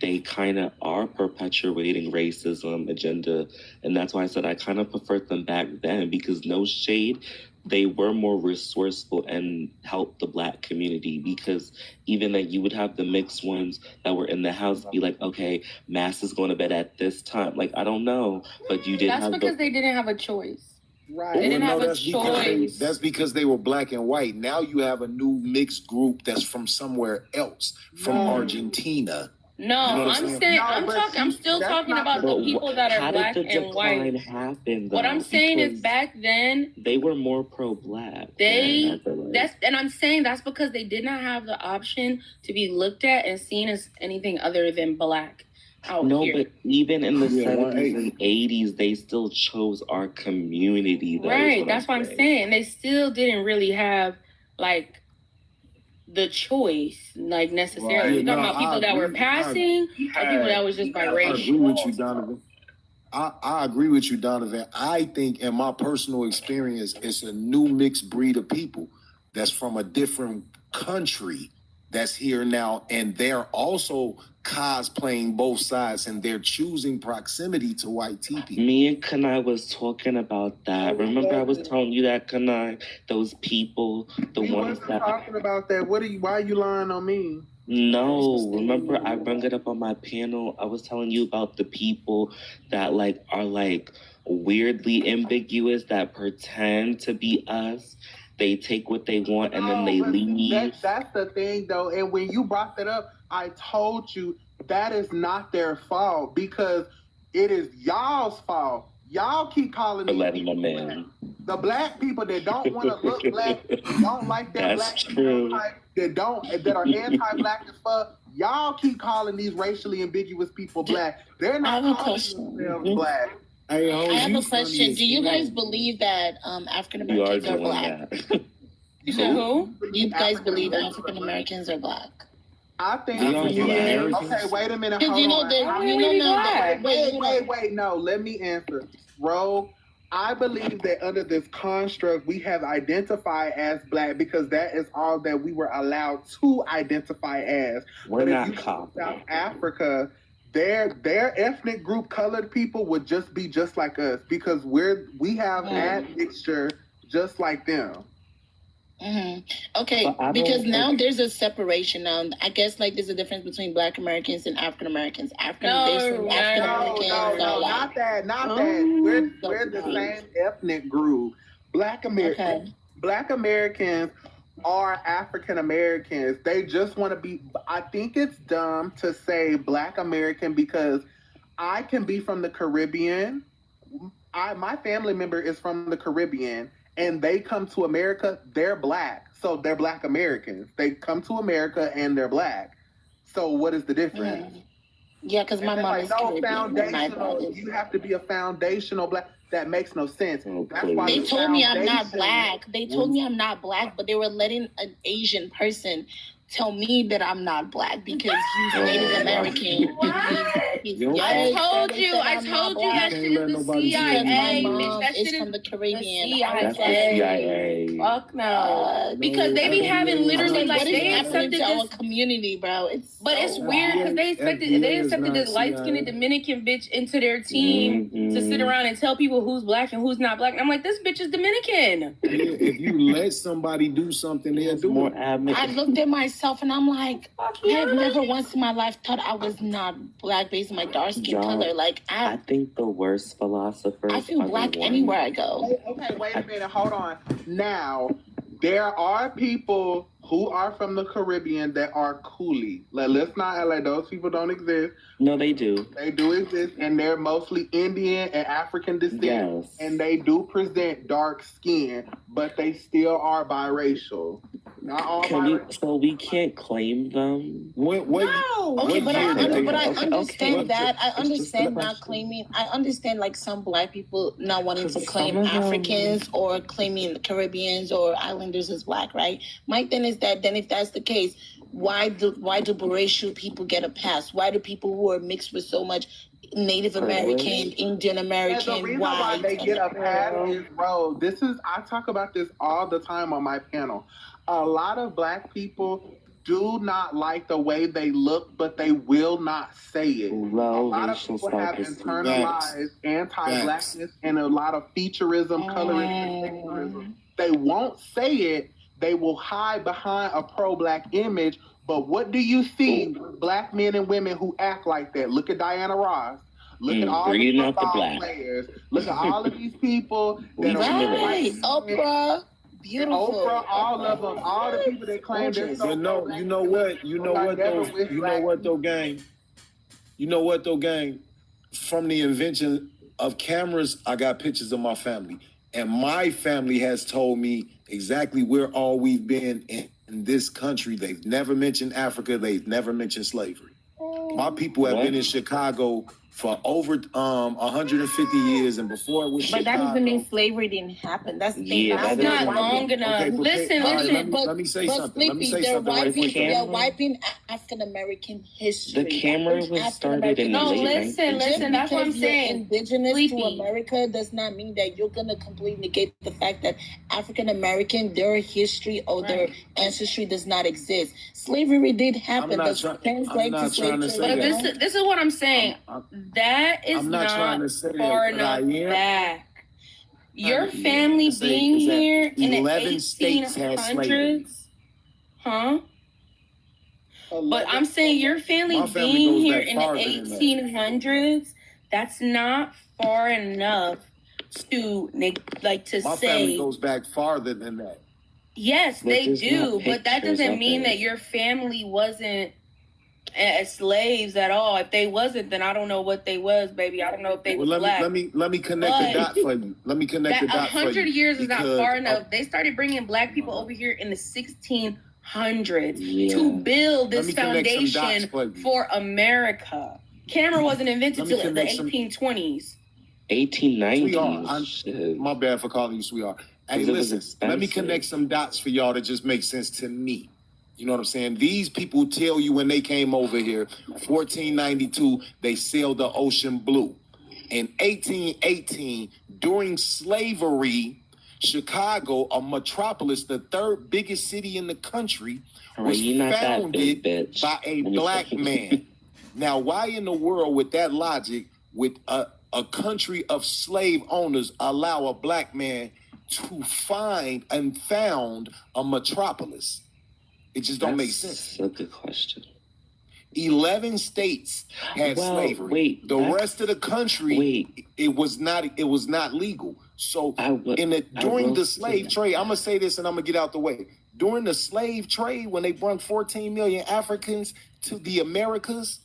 they kind of are perpetuating racism agenda. And that's why I said I kind of preferred them back then, because no shade, they were more resourceful and helped the black community, because even like you would have the mixed ones that were in the house be like, okay, Mass is going to bed at this time. Like, I don't know, but you didn't. That's because they didn't have a choice. Right. They didn't have a choice. That's because they were black and white. Now you have a new mixed group that's from somewhere else, from Argentina. No, you know I'm still talking about the people that are black and white. Happen, what I'm saying is back then they were more pro-black. And I'm saying that's because they did not have the option to be looked at and seen as anything other than black. But even in the 70s and 80s, they still chose our community. Right, that's what I'm saying. They still didn't really have like the choice, like necessarily. Right. You're talking about people that were passing, or people that was just biracial. I agree with you, Donovan. I agree with you, Donovan. I think, in my personal experience, it's a new mixed breed of people that's from a different country that's here now, and they're also cosplaying both sides, and they're choosing proximity to white people. Me and Kanai was talking about that. Remember, I was telling you that, Kanai, those people, the ones that talking about that. Why are you lying on me? No, remember I brought it up on my panel. I was telling you about the people that like are like weirdly ambiguous, that pretend to be us. They take what they want and then they leave. That's the thing, though. And when you brought that up, I told you that is not their fault, because it is y'all's fault. Y'all keep calling these people black. The black people that don't want to look black, don't like that black stereotype, that are anti-black as fuck. Y'all keep calling these racially ambiguous people black. They're not calling themselves black. I have a question. Do you guys believe that African Americans are black? You said who? Do you guys believe African Americans are black? I think. Okay, wait a minute. Hold on. Wait. No, let me answer. Ro, I believe that under this construct, we have identified as black because that is all that we were allowed to identify as. We're not called South Africa, their ethnic group, colored people, would just be just like us because we have admixture just like them. Okay, because now there's a separation now. I guess like there's a difference between Black Americans and African Americans. Not that. We're the same ethnic group. Black Americans are African Americans. They just want to be. I think it's dumb to say Black American because I can be from the Caribbean. My family member is from the Caribbean. And they come to America, they're Black. So they're Black Americans. They come to America and they're Black. So what is the difference? Yeah, because my mom is foundational. You have to be a foundational Black. That makes no sense. That's why they told me I'm not Black. They told me I'm not Black, but they were letting an Asian person tell me that I'm not Black because he's Native American. I told you that shit is the CIA. Bitch, that shit is from the Caribbean. CIA. Fuck no. Because they be having literally like they accepted our community, bro. It's weird because they accepted this light-skinned Dominican bitch into their team to sit around and tell people who's Black and who's not Black. And I'm like, this bitch is Dominican. If you let somebody do something, they'll do more. I looked at myself and I'm like, I have never once in my life thought I was not Black based on my dark skin color. Like I think the worst philosophers. I feel Black anywhere I go. Okay, wait a minute, hold on. Now, there are people who are from the Caribbean that are coolie. Let's not act like those people don't exist. No, they do. They do exist, and they're mostly Indian and African descent. Yes. And they do present dark skin, but they still are biracial. Not all so we can't claim them? But I understand that. I understand not claiming. I understand like some Black people not wanting to claim Africans or claiming the Caribbeans or Islanders as Black, right? My thing is that then if that's the case, why do biracial people get a pass? Why do people who are mixed with so much Native American, Indian American, the reason why they get a pass is, bro, I talk about this all the time on my panel. A lot of Black people do not like the way they look, but they will not say it. A lot of people have internalized anti-Blackness and a lot of featureism, colorism, and secularism. They won't say it. They will hide behind a pro-Black image. But what do you see? Black men and women who act like that. Look at Diana Ross. Look at all the football players. Look at all of these people that are Oprah. Beautiful. Oprah, all of them, all the people that claim they're so. You know what though, gang? From the invention of cameras, I got pictures of my family, and my family has told me exactly where all we've been in this country. They've never mentioned Africa. They've never mentioned slavery. My people have been in Chicago for over 150 years, and before it was Chicago. But that doesn't mean slavery didn't happen. That's the thing. That's not long enough. Okay, listen. Let me say something. They're wiping African American history. The camera was started in the late 90s. Listen. That's what I'm saying. Indigenous to America does not mean that you're gonna completely negate the fact that African American, their history or their ancestry does not exist. Slavery did happen. I'm not trying to say that. This is what I'm saying. That is not far enough back. Your family being here in the 1800s, huh? But I'm saying your family being here in the 1800s, that's not far enough to say. My family goes back farther than that. Yes, they do, but that doesn't mean that your family wasn't slaves at all. If they wasn't, then I don't know what they was, baby. I don't know if they was Black. Let me connect the dot for you. Let me connect the dot for you. 100 years is not far enough. They started bringing Black people over here in the 1600s to build this foundation for America. Camera wasn't invented till the 1820s. 1890s. My bad for calling you sweetheart. Hey, listen, let me connect some dots for y'all that just make sense to me. You know what I'm saying? These people tell you when they came over here, 1492, they sailed the ocean blue. In 1818, during slavery, Chicago, a metropolis, the third biggest city in the country, was founded by a Black man. Now, why in the world, with that logic, with a country of slave owners, allow a black man to find and found a metropolis? It just don't make sense. That's a good question. 11 states had slavery. Wait, the rest of the country, it was not legal. So during the slave trade, I'm gonna say this and I'm gonna get out the way. During the slave trade, when they brought 14 million Africans to the Americas,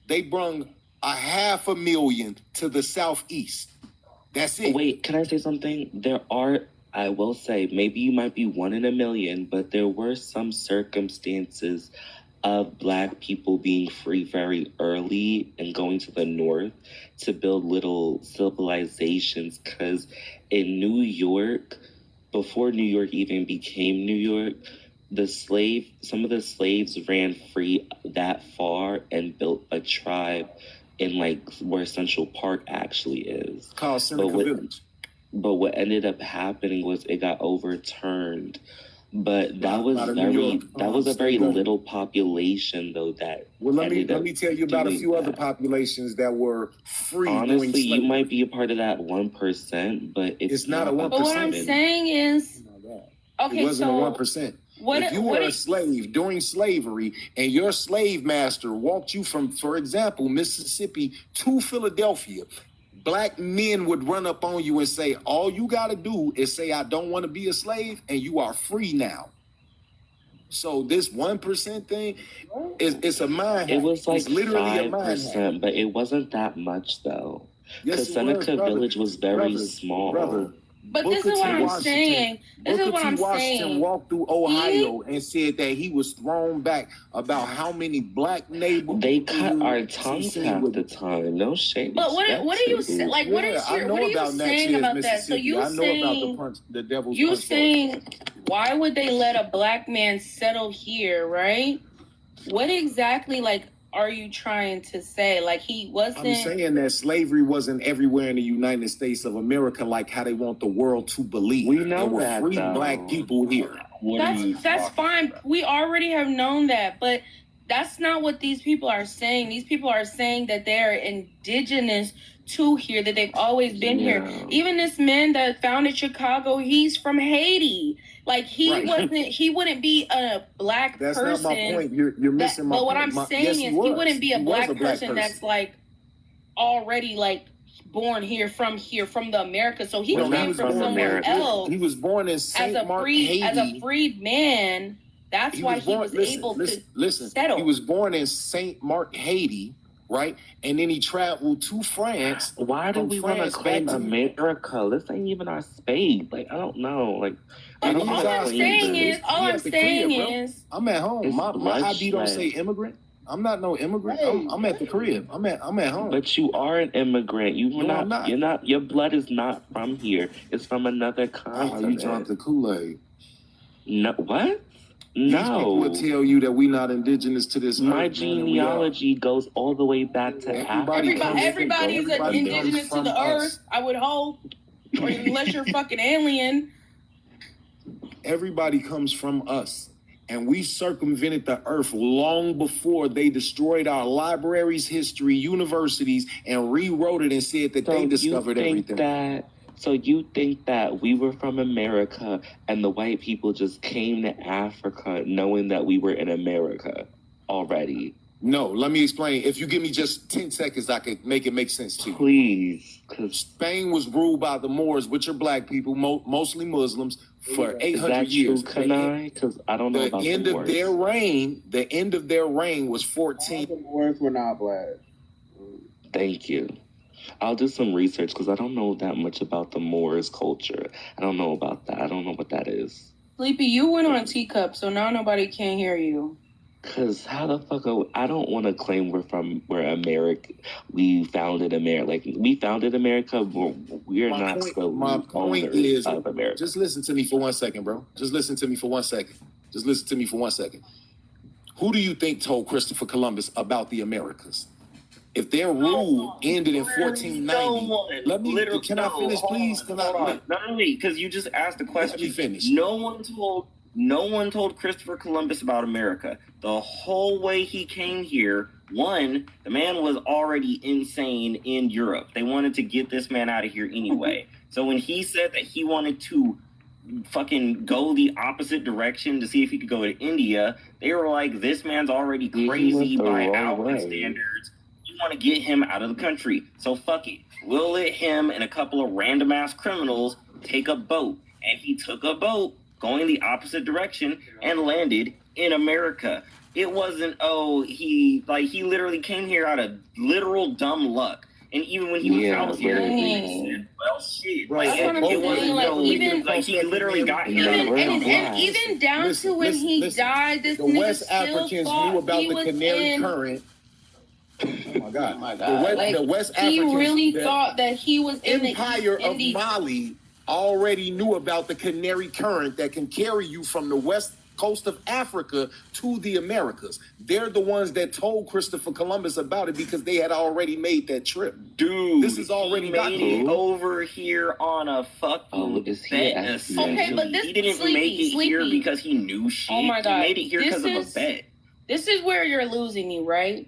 they brought 500,000 to the Southeast. That's it. Wait, can I say something? I will say, maybe you might be 1 in a million, but there were some circumstances of Black people being free very early and going to the North to build little civilizations. Because in New York, before New York even became New York, some of the slaves ran free that far and built a tribe in where Central Park actually is. Called Seneca Village. But what ended up happening was it got overturned. But that was a very little population, though. Let me tell you about a few other populations that were free. Honestly, you might be a part of that 1%, but it's not a 1%. But what I'm saying is, okay, it wasn't a 1%. If you were a slave during slavery and your slave master walked you from, for example, Mississippi to Philadelphia, Black men would run up on you and say, all you got to do is say, I don't want to be a slave, and you are free now. So this 1% thing, it's a mind hack. It was it's literally 5%, but it wasn't that much, though. Because Seneca Village was very small. But this is what I'm saying. Washington walked through Ohio and said that he was thrown back about how many Black neighbors. They cut our tongues half the time. No shame. But what are you saying? Like, what are you saying about that? So you saying the devil's you saying why would they let a Black man settle here, right? What exactly are you trying to say? He wasn't... I'm saying that slavery wasn't everywhere in the United States of America like how they want the world to believe. We know there were free Black people here. That's fine. We already have known that, but that's not what these people are saying. These people are saying that they're indigenous to here, that they've always been here. Even this man that founded Chicago, he's from Haiti. He wouldn't be a Black person. That's not my point. You're missing my point. But what I'm saying is he wouldn't be a black person that's already born here from the Americas. So he came from somewhere else. He was born in St. Mark, Haiti. As a freed man, that's why he was able to settle. He was born in St. Mark, Haiti, right? And then he traveled to France. Why do we want to claim America? This ain't even our space. I don't know. All I'm saying is, I'm at home. My ID don't say immigrant. I'm not no immigrant. I'm at the crib. I'm at home. But you are an immigrant. I'm not. You're not. Your blood is not from here. It's from another continent. You drunk the Kool-Aid. No, what? These people will tell you that we're not indigenous to this. My genealogy goes all the way back to Africa. Everybody's indigenous to the earth, I would hope. Or unless you're fucking alien. Everybody comes from us. And we circumvented the earth long before they destroyed our libraries, history, universities, and rewrote it and said that they discovered everything. So you think that we were from America and the white people just came to Africa knowing that we were in America already? No, let me explain. If you give me just 10 seconds, I could make it make sense to you. Please. Spain was ruled by the Moors, which are Black people, mostly Muslims, for 800 years. Because I don't know about the end of their reign. The end of their reign was 14. The Moors were not Black. Thank you. I'll do some research because I don't know that much about the Moors culture. I don't know about that. I don't know what that is. Sleepy, you went on Teacup, so now nobody can hear you. Because how the fuck I don't want to claim we're America. We founded America. We founded America, but we're not still owners of America. Just listen to me for 1 second, bro. Just listen to me for 1 second. Who do you think told Christopher Columbus about the Americas? If their rule ended in 1490, can I finish, please? Not only because you just asked the question. Let me finish. No one told No one told Christopher Columbus about America. The whole way he came here, one, the man was already insane in Europe. They wanted to get this man out of here anyway. So when he said that he wanted to fucking go the opposite direction to see if he could go to India, they were like, this man's already crazy by our standards. We want to get him out of the country. So fuck it. We'll let him and a couple of random ass criminals take a boat. And he took a boat going the opposite direction and landed in America. It wasn't, he literally came here out of literal dumb luck. And even when he was out here, he said, well, shit. Right. It wasn't, he literally got here. And even down to when he died, this nigga West still Africans thought knew about he the was Canary in... Current. Oh my God. The West he Africans, really thought that he was in the Empire of Mali already knew about the Canary Current that can carry you from the west coast of Africa to the Americas. They're the ones that told Christopher Columbus about it because they had already made that trip. Dude, this is already made it over here on a fucking bet. Okay, but this he didn't make it here because he knew shit. Oh my God. He made it here because of a bet. This is where you're losing me, right?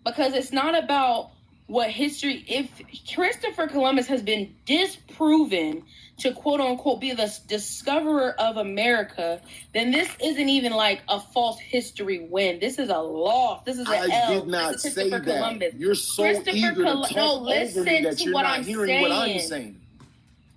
Because it's not about what history. If Christopher Columbus has been disproven to quote unquote be the discoverer of America, then this isn't even like a false history win. This is a loss. This is an L. I did not say that. Columbus. You're so eager to talk over me that you're not hearing what I'm saying.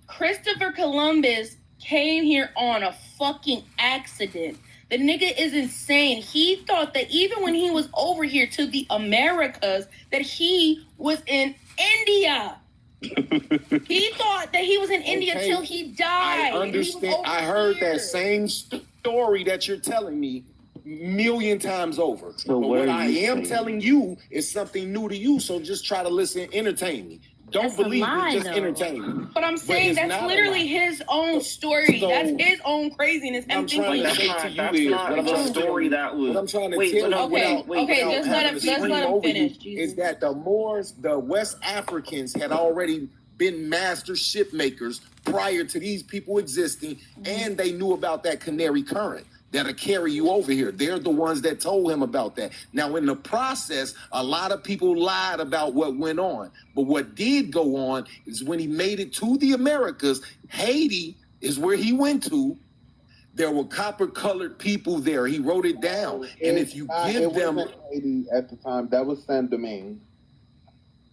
Christopher Columbus came here on a fucking accident. The nigga is insane. He thought that even when he was over here to the Americas, that he was in India. He thought that he was in India till he died. I understand. I heard that same story that you're telling me a million times over. So but what I am telling you is something new to you. So just try to listen and entertain me. Don't believe me, just entertain me. But I'm saying that's literally his own story. So, that's his own craziness. I'm trying to say to you is what I'm trying to tell you. What I'm trying to tell you just let him finish. Is that the Moors, the West Africans had already been master ship makers prior to these people existing, and they knew about that Canary Current that'll carry you over here. They're the ones that told him about that. Now, in the process, a lot of people lied about what went on. But what did go on is when he made it to the Americas, Haiti is where he went to. There were copper-colored people there. He wrote it down. And if you give them... Haiti at the time, that was Saint Domingue.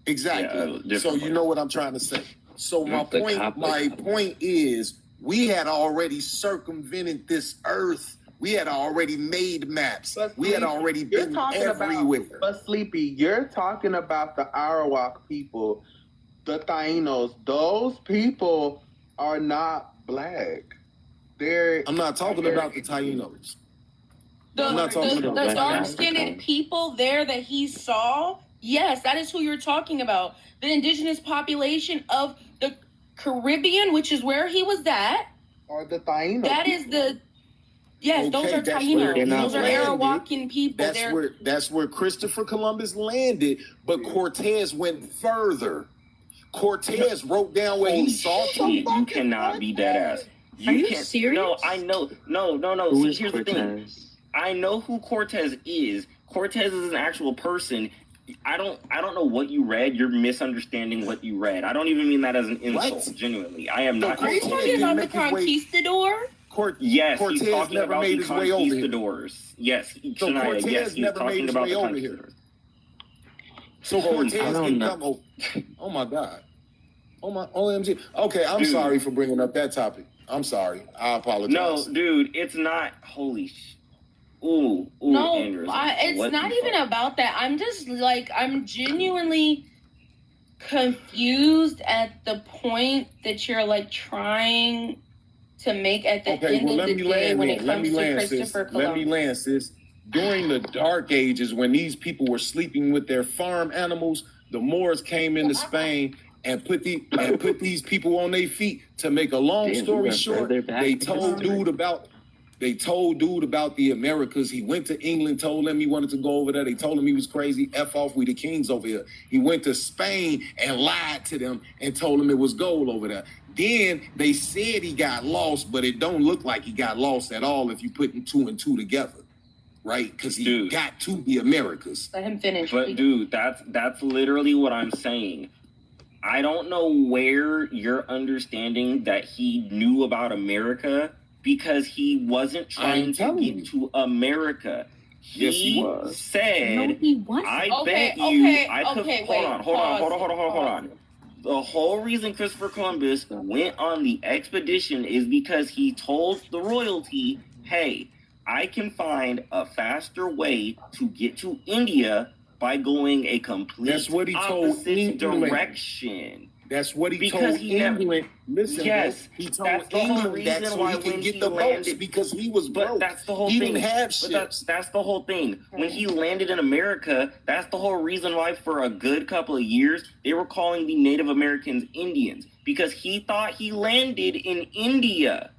Exactly. Yeah, so you know what I'm trying to say. So my point is, we had already circumvented this earth. We had already made maps. We had already been everywhere. But Sleepy, you're talking about the Arawak people, the Tainos. Those people are not black. I'm not talking about the Tainos. The dark-skinned people there that he saw, yes, that is who you're talking about. The indigenous population of the Caribbean, which is where he was at. Or the Tainos. That is the... Yes, those are Tainos. Those are Arawakan people. That's where Christopher Columbus landed, but Cortez went further. Cortez wrote down where he saw something. You cannot be dead ass. Are you serious? No, I know. No. See, here's the thing. I know who Cortez is. Cortez is an actual person. I don't know what you read. You're misunderstanding what you read. I don't even mean that as an insult. Genuinely, I am not. Are you talking about the conquistador? Yes, Cortez he's talking never about made the his way over here. conquistadors. Yes, so Shania, Cortez yes, he's never talking made his about way the over here. conquistadors. So Cortez can come over. Oh my God. Oh my OMG. Okay, I'm sorry for bringing up that topic. I'm sorry. I apologize. No, dude, it's not. Holy shit. Ooh, no, aneurysm. It's not even about that. I'm just like, I'm genuinely confused at the point that you're like trying to make at the end of the day when it comes to Christopher Columbus. Let me land, sis. During the Dark Ages, when these people were sleeping with their farm animals, the Moors came into Spain and put these people on their feet. To make a long story short, they told dude about They told dude about the Americas. He went to England, told them he wanted to go over there. They told him he was crazy. F off, we the kings over here. He went to Spain and lied to them and told them it was gold over there. Then they said he got lost, but it don't look like he got lost at all if you put 2 and 2 together. Right? Because he got to the Americas. Let him finish. But dude, that's literally what I'm saying. I don't know where you're understanding that he knew about America, because he wasn't trying to get to America. Yes, he was. Said, no, he wasn't. I bet you, hold on. The whole reason Christopher Columbus went on the expedition is because he told the royalty, hey, I can find a faster way to get to India by going a complete opposite direction. That's what he told England. Listen, yes, he told England that so he can get the boats because he was broke. But that's the whole thing. He didn't have ships. That's the whole thing. When he landed in America, that's the whole reason why for a good couple of years, they were calling the Native Americans Indians, because he thought he landed in India.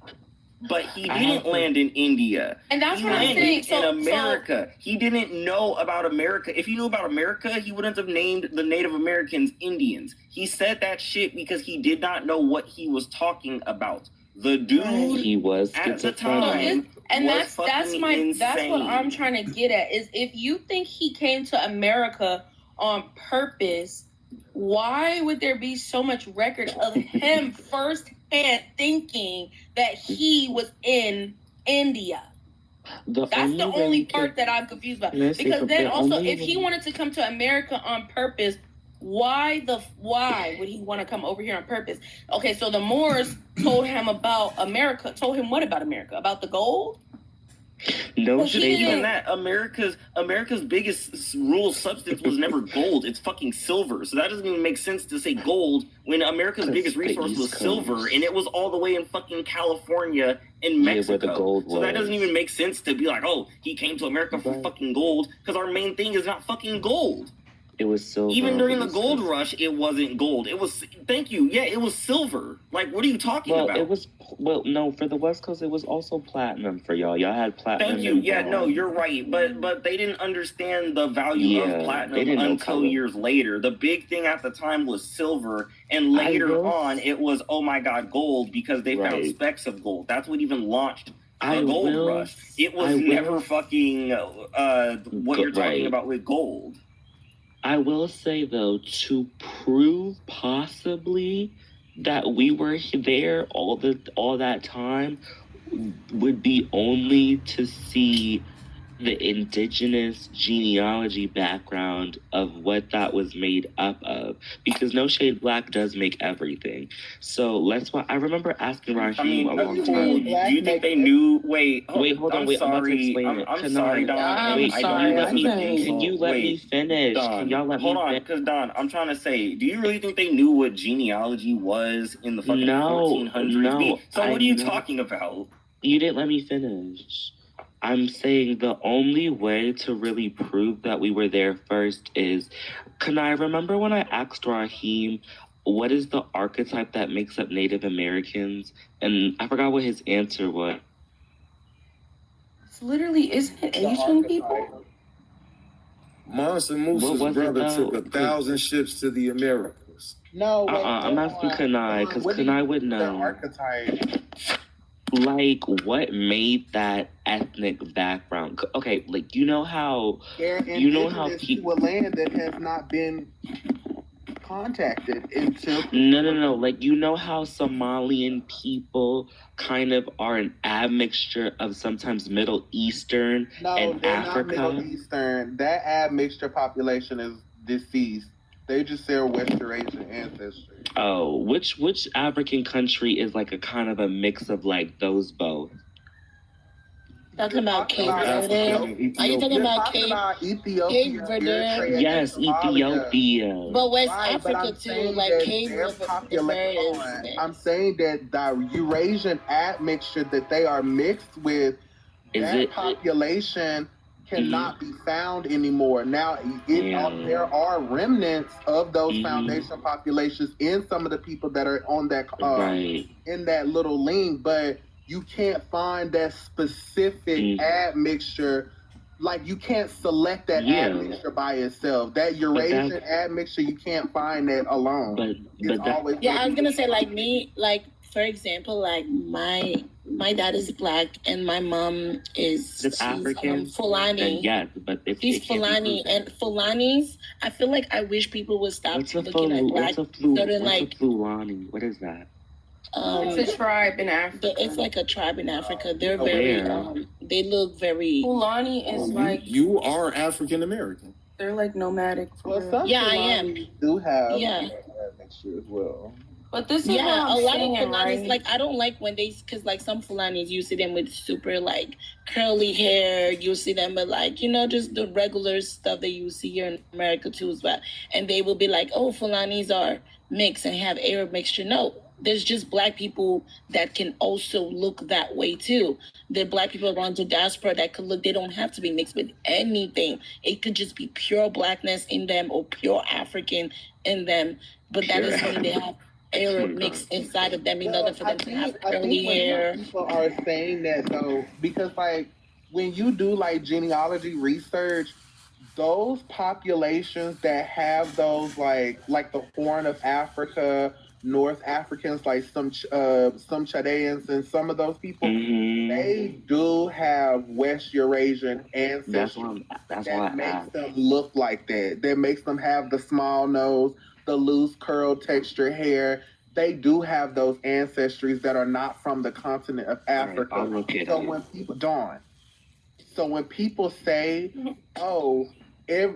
But he didn't land in India. And that's he what I'm landed saying. in America. He didn't know about America. If he knew about America, he wouldn't have named the Native Americans Indians. He said that shit because he did not know what he was talking about. The dude he was at the time and was that's what I'm trying to get at, is if you think he came to America on purpose, why would there be so much record of him firsthand thinking that he was in India? That's the only part that I'm confused about. Because then also, if he wanted to come to America on purpose, why would he want to come over here on purpose? Okay, so the Moors told him about America. Told him what about America? About the gold? No, even that. America's biggest rule substance was never gold. It's fucking silver. So that doesn't even make sense to say gold when America's biggest resource was silver, and it was all the way in fucking California and Mexico. Where the gold was. So that doesn't even make sense to be like, oh, he came to America for fucking gold, because our main thing is not fucking gold. It was silver. Even during the gold rush, it wasn't gold. It was, thank you, yeah, it was silver. Like, what are you talking about? It was, no, for the West Coast, it was also platinum for y'all. Y'all had platinum. Thank you, yeah, no, you're right. But they didn't understand the value of platinum until years later. The big thing at the time was silver, and later on, it was, oh my God, gold, because they found specks of gold. That's what even launched the gold rush. It was never fucking what you're talking about with gold. I will say, though, to prove possibly that we were there all that time would be only to see the indigenous genealogy background of what that was made up of. Because No Shade Black does make everything. So that's why I remember asking Raheem a long time. Do you think they knew? Wait, hold on. I'm about to explain it. I'm sorry, Don. Can you let me finish? Can y'all let me finish? Hold on, because Don, I'm trying to say, do you really think they knew what genealogy was in the fucking 1400s? No. So what are you talking about? You didn't let me finish. I'm saying the only way to really prove that we were there first is, can I remember when I asked Raheem, what is the archetype that makes up Native Americans? And I forgot what his answer was. It's literally, isn't it Asian people? Mansa Musa's brother took 1,000 ships to the Americas. No, I'm asking Kanai, because Kanai would know. Archetype. Like, what made that ethnic background? Okay, like, you know how people to a land that has not been contacted until no. Like, you know how Somalian people kind of are an admixture of sometimes Middle Eastern and Africa. Not Middle Eastern. That admixture population is deceased. They just say Western Asian ancestry. Oh, which African country is like a kind of a mix of like those both? Talking about Cape Verde. Are you talking about Cape Verde? Yes, Ethiopia. But West Africa too, like Cape Verde. I'm saying that the Eurasian admixture that they are mixed with, population cannot be found anymore. Now, there are remnants of those foundation populations in some of the people that are on that in that little link, but you can't find that specific admixture. Like, you can't select that admixture by itself. That Eurasian admixture, you can't find that alone. I was gonna say, like me, like for example, like my dad is black and my mom is African. Fulani. Yeah, but she's Fulani, and Fulanis. I feel like I wish people would stop looking at black. What's a Fulani? What is that? It's a tribe in Africa. It's like a tribe in Africa. They're very, they look very... Fulani is like... You are African American. They're like nomadic. Yeah, I am. Do have admixture as well. But this is a lot of Fulanis, right? like, I don't like when they, because, like, some Fulanis, you see them with super, like, curly hair. You see them with, like, you know, just the regular stuff that you see here in America, too, as well. And they will be like, oh, Fulanis are mixed and have Arab mixture. No. There's just black people that can also look that way too. The black people around the diaspora that could look, they don't have to be mixed with anything. It could just be pure blackness in them or pure African in them. But that doesn't mean they have Arab mixed inside of them in order for them to have curly hair. People are saying that though, because like when you do like genealogy research, those populations that have those like the Horn of Africa, North Africans, like some Chaldeans and some of those people, they do have West Eurasian ancestry that makes them look like that. That makes them have the small nose, the loose curl texture hair. They do have those ancestries that are not from the continent of Africa. So when people say, oh, if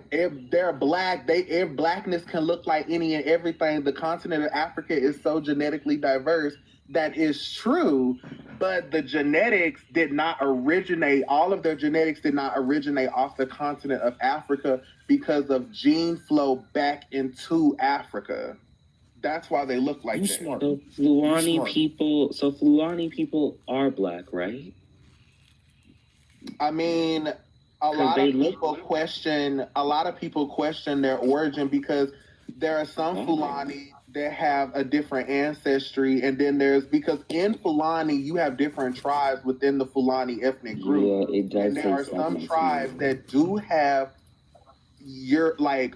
they're black, if blackness can look like any and everything, the continent of Africa is so genetically diverse. That is true, but the genetics did not originate, all of their genetics did not originate off the continent of Africa because of gene flow back into Africa. That's why they look like that. So Fulani people are black, right? I mean, a lot of people question their origin because there are some Fulani that have a different ancestry, and then because in Fulani you have different tribes within the Fulani ethnic group. Yeah, it does. And there are some tribes that do have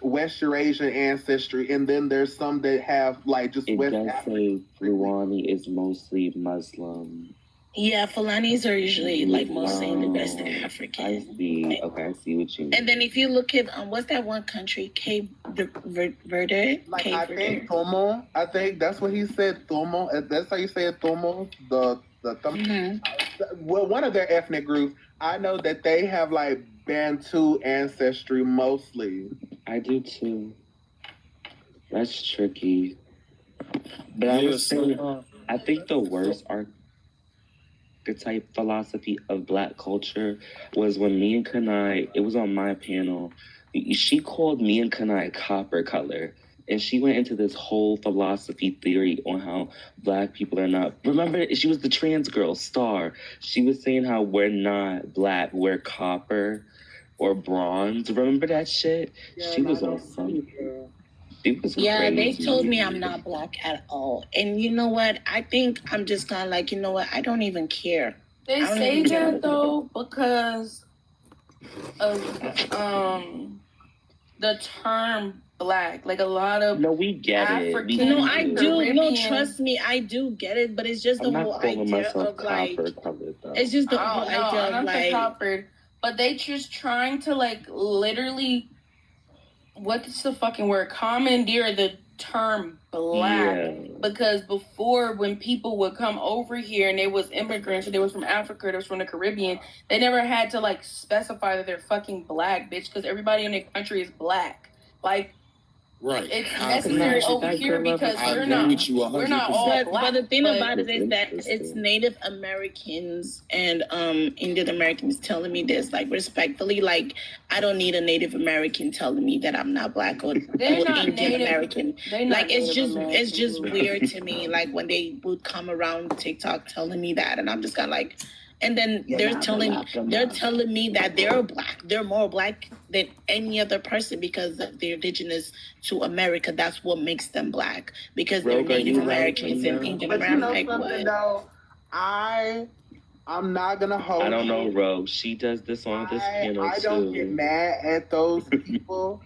West Eurasian ancestry, and then there's some that have like just West African. Fulani is mostly Muslim. Yeah, Fulanis are usually like mostly in the West African. I see. Okay, I see what you mean. And then if you look at what's that one country, Cape Verde? I think Tomo. I think that's what he said. Tomo. That's how you say it. Tomo. Well, one of their ethnic groups. I know that they have like Bantu ancestry mostly. I do too. That's tricky. But I was saying, I think the worst archetype philosophy of black culture was when me and Kanai, it was on my panel, she called me and Kanai copper color. And she went into this whole philosophy theory on how black people are not. Remember, she was the trans girl, Star. She was saying how we're not black, we're copper or bronze. Remember that shit? Yeah, she was on some. She was crazy. They told me I'm Mm-hmm. not black at all. And you know what? I think I'm just kind of like, you know what? I don't even care. They say that though because of the term black, like a lot of we get African, it. No, I do. Caribbean. No, trust me, I do get it. But it's just the whole idea of like, it's just the whole idea of like, coppered, but they just trying to like literally, what's the fucking word? Commandeer the term black, because before when people would come over here and they was immigrants, they was from Africa, they was from the Caribbean, they never had to like specify that they're fucking black, bitch, because everybody in the country is black. Like, right. It's necessary over here because we're not all black. But the thing about it is that it's Native Americans and Indian Americans telling me this, like respectfully, like I don't need a Native American telling me that I'm not black or Indian American. Like it's just weird to me. Like when they would come around TikTok telling me that, and I'm just kind of like. And then they're telling me that they're black. They're more black than any other person because they're indigenous to America. That's what makes them black, because they're Native Americans and Indian Americans. Though? I I'm not gonna hold. I don't know, Ro. She does this on this panel too. I don't get mad at those people.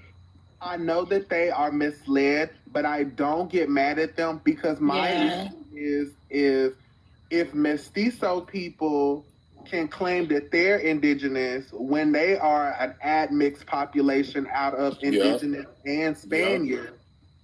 I know that they are misled, but I don't get mad at them because my issue is if mestizo people can claim that they're indigenous when they are an admixed population out of indigenous and Spaniard,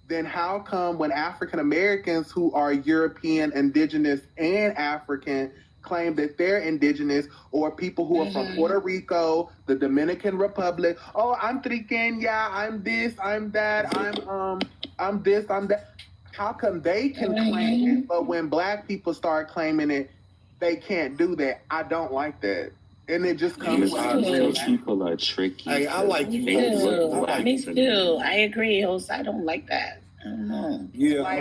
then how come when African Americans who are European, indigenous, and African claim that they're indigenous, or people who are from Puerto Rico, the Dominican Republic, oh, I'm Triqueña, I'm this, I'm that, I'm this, I'm that. How come they can claim it, but when Black people start claiming it, they can't do that? I don't like that. And it just comes with people are tricky. Hey, I like you. Me too. I agree, Host. I don't like that. I don't know. Yeah, I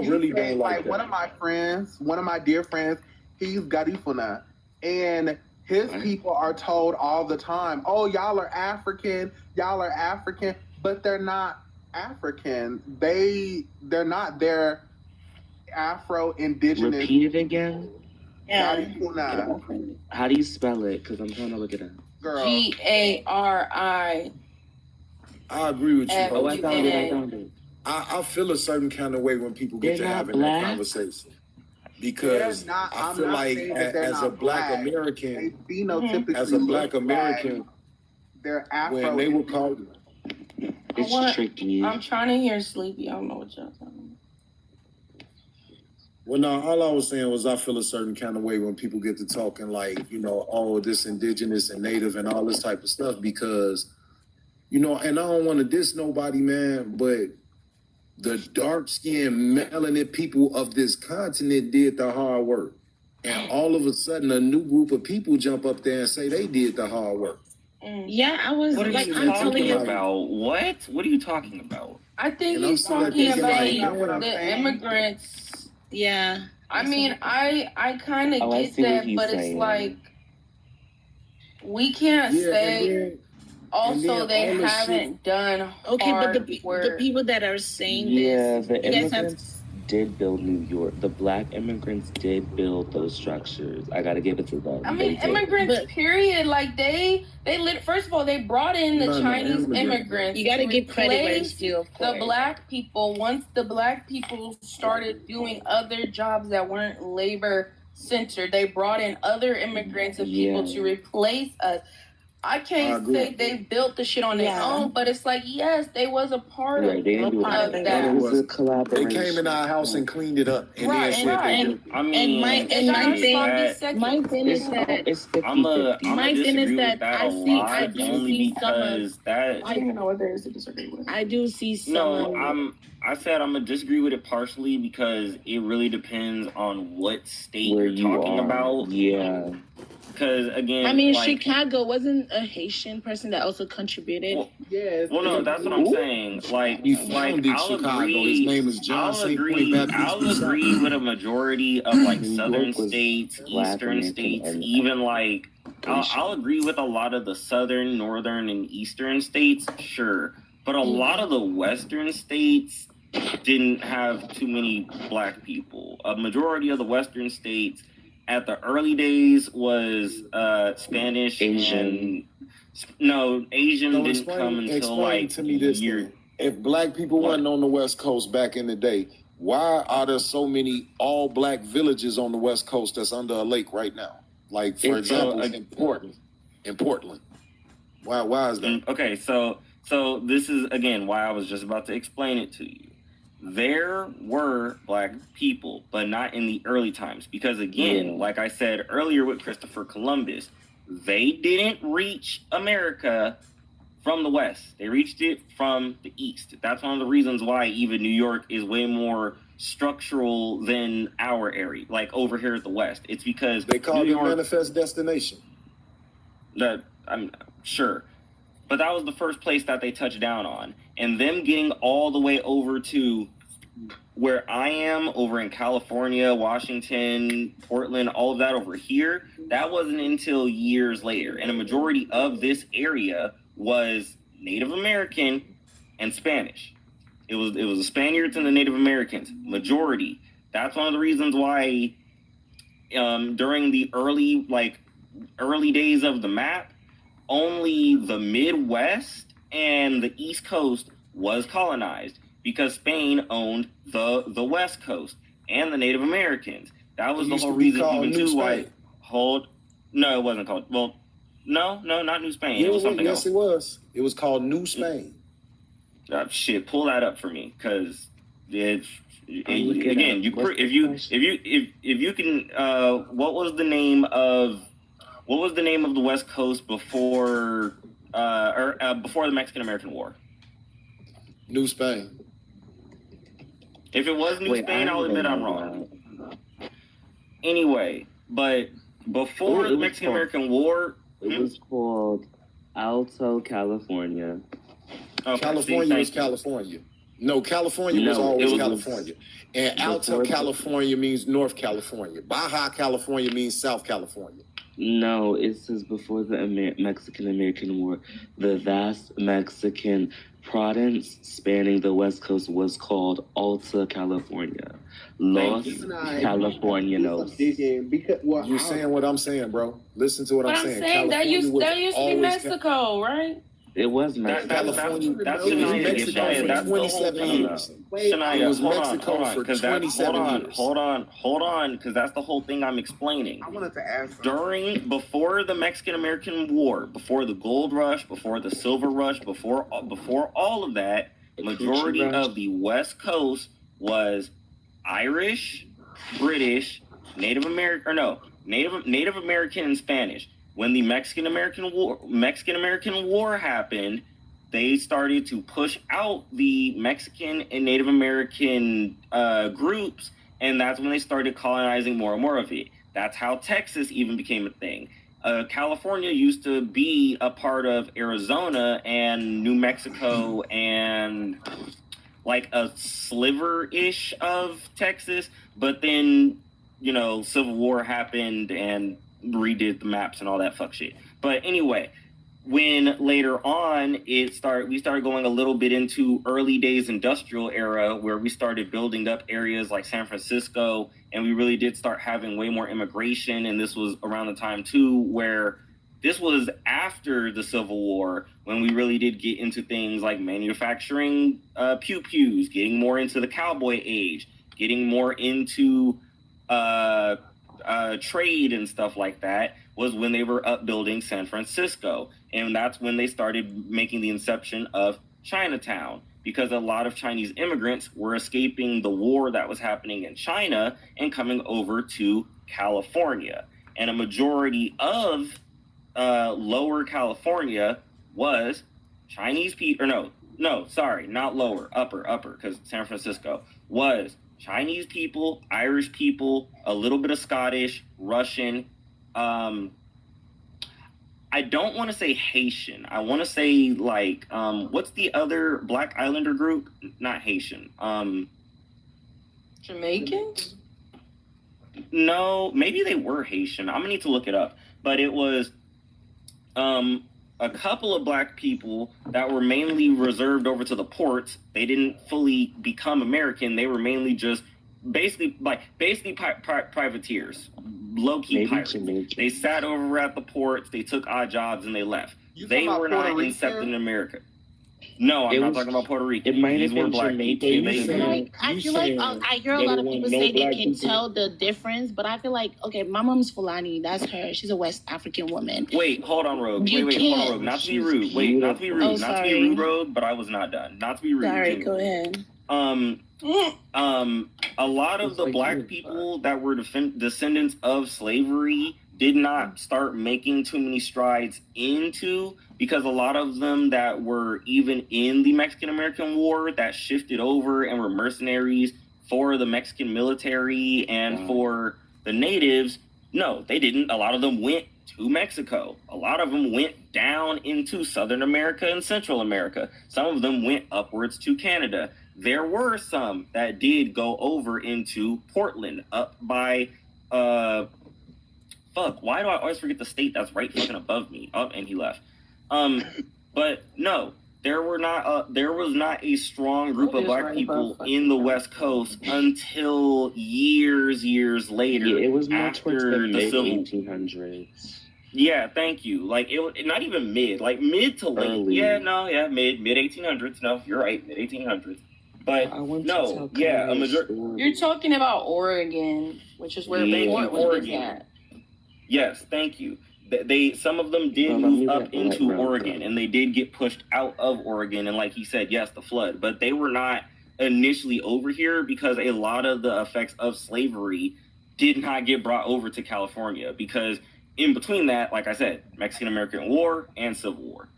really don't like that. One of my friends, one of my dear friends, he's Garifuna, and his people are told all the time, oh, y'all are African, but they're not African. They're not. They're Afro-Indigenous. Repeat it again. Yeah. Garifuna. How do you spell it? Because I'm trying to look it up. Girl. GARI. I agree with you. Oh, I found it. I feel a certain kind of way when people get to having that conversation. Because I feel like as a Black American, they're Afro. When they were called, it's tricky. I'm trying to hear Sleepy. I don't know what y'all talking about. Well, no, all I was saying was I feel a certain kind of way when people get to talking like, you know, oh, this indigenous and native and all this type of stuff because, you know, and I don't want to diss nobody, man, but the dark-skinned, melanin people of this continent did the hard work. And all of a sudden, a new group of people jump up there and say they did the hard work. Yeah, I was what like, I'm telling you about. What? What are you talking about? I think he's talking about the immigrants. Yeah. I mean, I kind of get that, but it's like, we can't say... Also, they haven't done hard but the people that are saying this, the immigrants did build New York. The Black immigrants did build those structures. I gotta give it to them. I mean, immigrants, period. Like first of all, they brought in the Chinese immigrants. You gotta give credit where it's due. The Black people, once the Black people started doing other jobs that weren't labor centered, they brought in other immigrants and people to replace us. I can't say they built the shit on their own, but it's like, yes, they was a part of that. It was a collaboration. They came in our house and cleaned it up. And my thing is that it's 50-50. My thing is that I do see some. I don't even know what there is to disagree with. I do see some. No, I said I'm gonna disagree with it partially because it really depends on what state you're talking about. Yeah. Because again, I mean, Chicago wasn't a Haitian person that also contributed. Well, no, that's what I'm saying. Like I'll agree. His name is John I'll agree with a majority of like southern states, eastern states, even like I'll agree with a lot of the southern, northern, and eastern states, sure. But a lot of the western states didn't have too many Black people. A majority of the western states at the early days was Spanish, Asian. Asian didn't come until like to me this year. If Black people wasn't on the West Coast back in the day, why are there so many all Black villages on the West Coast that's under a lake right now? Like, for example, in Portland. Why is that? Okay, so this is again why I was just about to explain it to you. There were Black people, but not in the early times. Because again, like I said earlier with Christopher Columbus, they didn't reach America from the West. They reached it from the East. That's one of the reasons why even New York is way more structural than our area, like over here at the West. It's because they call it manifest destination. That I'm sure. But that was the first place that they touched down on. And them getting all the way over to where I am, over in California, Washington, Portland, all of that over here, that wasn't until years later. And a majority of this area was Native American and Spanish. It was the Spaniards and the Native Americans, majority. That's one of the reasons why during the early days of the map, only the Midwest and the East Coast was colonized because Spain owned the West Coast and the Native Americans. That was the whole reason even too why no, it wasn't called. Well, no, not New Spain. Yeah, it was something else. Yes, it was. It was called New Spain. Shit, pull that up for me, because if you can, what was the name of the West Coast before before the Mexican American War? New Spain. If it was New Spain, I'll admit I'm wrong. Anyway, but before the Mexican American War, it was called Alto California. Okay, California was California. No, California was always California. And Alta California means North California. Baja California means South California. No, it says before the Mexican-American War, the vast Mexican province spanning the West Coast was called Alta California. Los Californianos. You're saying what I'm saying, bro. Listen to what I'm saying. That used to be Mexico, right? It was Mexico. That's Mexico for 27 years. Shania, it was Mexico for 27 years. Hold on, because that's the whole thing I'm explaining. I wanted to ask before the Mexican-American War, before the gold rush, before the silver rush, before all of that, majority of the West Coast was Irish, British, Native American and Spanish. When the Mexican-American War happened, they started to push out the Mexican and Native American groups, and that's when they started colonizing more and more of it. That's how Texas even became a thing. California used to be a part of Arizona and New Mexico and like a sliver-ish of Texas, but then, Civil War happened and redid the maps and all that fuck shit. But anyway, when later on we started going a little bit into early days industrial era, where we started building up areas like San Francisco, and we really did start having way more immigration. And this was around the time too where this was after the Civil War, when we really did get into things like manufacturing pew-pews, getting more into the cowboy age, getting more into trade and stuff like that, was when they were upbuilding San Francisco. And that's when they started making the inception of Chinatown, because a lot of Chinese immigrants were escaping the war that was happening in China and coming over to California. And a majority of lower California was Chinese people, not lower, upper, because San Francisco was Chinese people, Irish people, a little bit of Scottish, Russian. I don't want to say Haitian. I want to say what's the other Black Islander group? Not Haitian. Jamaicans? No, maybe they were Haitian. I'm gonna need to look it up. But it was a couple of Black people that were mainly reserved over to the ports. They didn't fully become American. They were mainly just basically privateers, low-key pirates. They sat over at the ports, they took odd jobs, and they left. They were not accepted in America. No, I'm not talking about Puerto Rico. It might have been Jamaican. I feel like I hear a lot of people say they can tell the difference, but I feel like, okay, my mom's Fulani. That's her. She's a West African woman. Wait, hold on, Rogue. Hold on, Rogue. Not to be rude. Wait, not to be rude. Not to be rude, Rogue, but I was not done. Not to be rude. Sorry, go ahead. A lot of the Black people that were descendants of slavery did not start making too many strides into, because a lot of them that were even in the Mexican-American War that shifted over and were mercenaries for the Mexican military and for the natives, no, they didn't. A lot of them went to Mexico. A lot of them went down into Southern America and Central America. Some of them went upwards to Canada. There were some that did go over into Portland, up by, why do I always forget the state that's right fucking above me? Oh, and he left. But no, there was not a strong group of black people in the West Coast until years later. Yeah, it was more towards the mid Civil 1800s. Yeah, thank you. Like it, not even mid, like mid to late. Early. Mid 1800s. No, you're right, mid 1800s. But no, yeah, You're talking about Oregon, which is where Fort was at. Yes, thank you. They some of them did move up into Oregon, and they did get pushed out of Oregon. And like he said, yes, the flood, but they were not initially over here because a lot of the effects of slavery did not get brought over to California, because in between that, like I said, Mexican-American War and Civil War.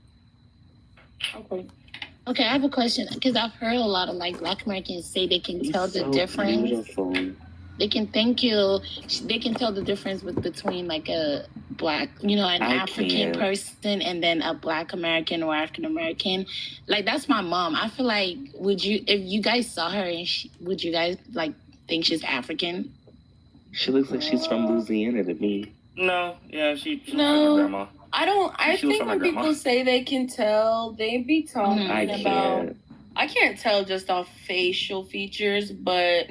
Okay, I have a question, because I've heard a lot of like Black Americans say they can tell the difference. Beautiful. They can They can tell the difference between like a Black, an African person and then a Black American or African American. Like that's my mom. I feel like if you guys saw her, and would you guys like think she's African? She looks like she's from Louisiana to me. No, yeah, she No. like my grandma. I think when people say they can tell, they be talking about. I can't tell just off facial features, but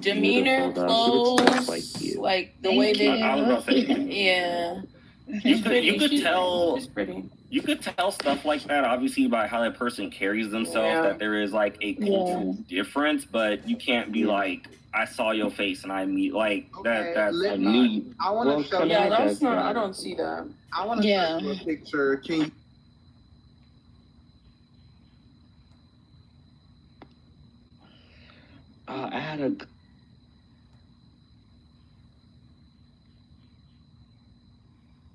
demeanor, clothes, like the way they. I was about to say, yeah. You could tell. She's pretty. You could tell stuff like that, obviously, by how that person carries themselves, that there is like a cultural difference, but you can't be like, I saw your face and I meet like that. That's I want to show you. Yeah, that's not. I don't see that. I want to show you a picture. Can you? I had a.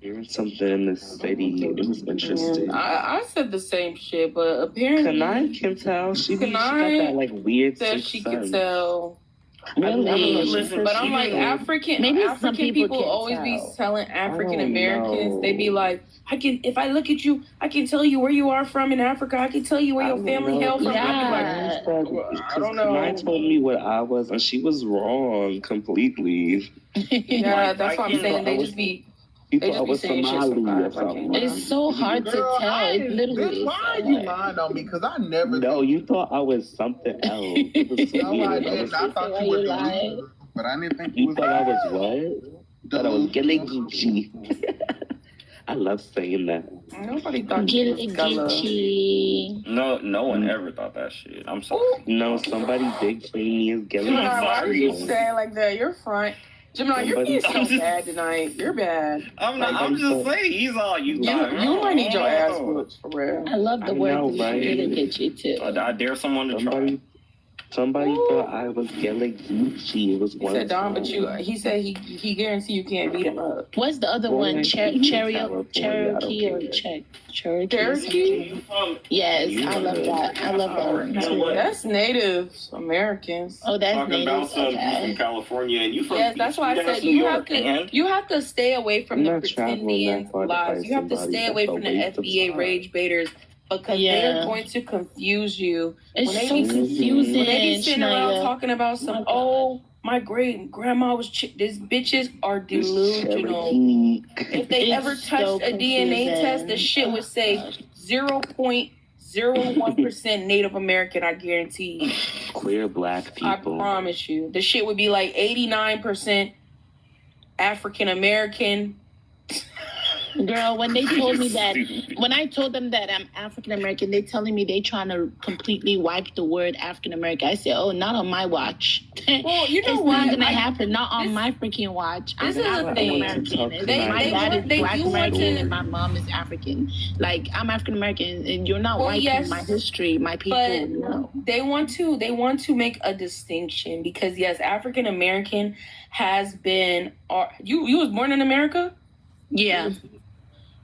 Hearing something in the city, it was interesting. I said the same shit, but apparently Kanai can tell. She got that like weird that she can tell. Really? Listen, but I'm like African people always be telling African Americans, they be like, if I look at you, I can tell you where you are from in Africa. I can tell you where your family hail from. I don't know. Kanai told me what I was, and she was wrong completely. Yeah, that's what I'm saying. They just be. People I was Somali or something. It's so hard to tell. It literally. Why are you lying on me? Because I never. No, you thought I was something else. No, I didn't. I thought you were lying. But I didn't think you thought I was what? Thought I was Gilligichi. I love saying that. Nobody thought Gilligichi. No one ever thought that shit. I'm sorry. No, somebody did say me as Gilligichi. Why are you saying like that? You're front. Gemini, you're being so bad tonight. You're bad. I'm not. I'm just saying. He's all you. You might need your ass whooped for real. I love the word Gilligichi too. I dare someone to try. Somebody thought I was Gilligichi. It was one. He said, Don, but he said he guarantee you can't beat him up. What's the other one? Cherokee or Cherokee? Yes, I love that. I love that one too. That's Native Americans. Oh, that's Talking Native. about you from California and you from. Yes, that's why I said you have to stay away from the pretendian lies. You have to stay away from the FBA rage baiters. Because they're going to confuse you. It's so confusing. When they be sitting around talking about my great grandma was these bitches are delusional. If they ever touched a DNA test, the shit would say 0.01% Native American, I guarantee. Queer Black people. I promise you. The shit would be like 89% African American. Girl, when they told me that, when I told them that I'm African American, they telling me they trying to completely wipe the word African American. I said, oh, not on my watch. Well, you know it's what? not gonna happen. Not on my freaking watch. This is the thing. My dad is Black American and my mom is African. Like I'm African American, and you're not wiping my history, my people. But no. They want to make a distinction because yes, African American has been. You was born in America? Yeah.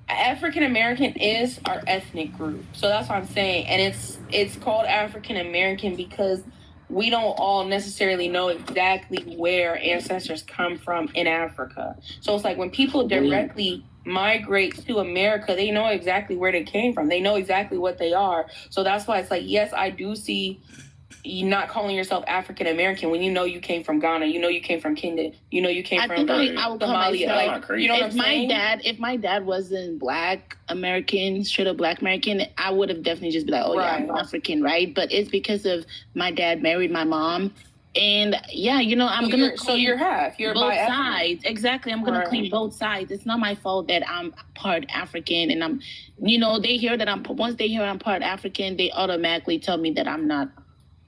African American is our ethnic group, so that's what I'm saying, and it's called African American because we don't all necessarily know exactly where ancestors come from in Africa. So it's like when people directly migrate to America, they know exactly where they came from. They know exactly what they are. So that's why it's like, yes, I do see you not calling yourself African American when you know you came from Ghana, you know you came from Kenya, you know you came from I would call Somalia. myself, Like, you know what I'm saying? If my dad wasn't Black American, straight up Black American, I would have definitely just be like, oh yeah, I'm African, right? But it's because of my dad married my mom. And yeah, you know, I'm gonna so you're half. You're both sides. Exactly. I'm gonna claim both sides. It's not my fault that I'm part African and I'm, you know, they hear that once they hear I'm part African, they automatically tell me that I'm not,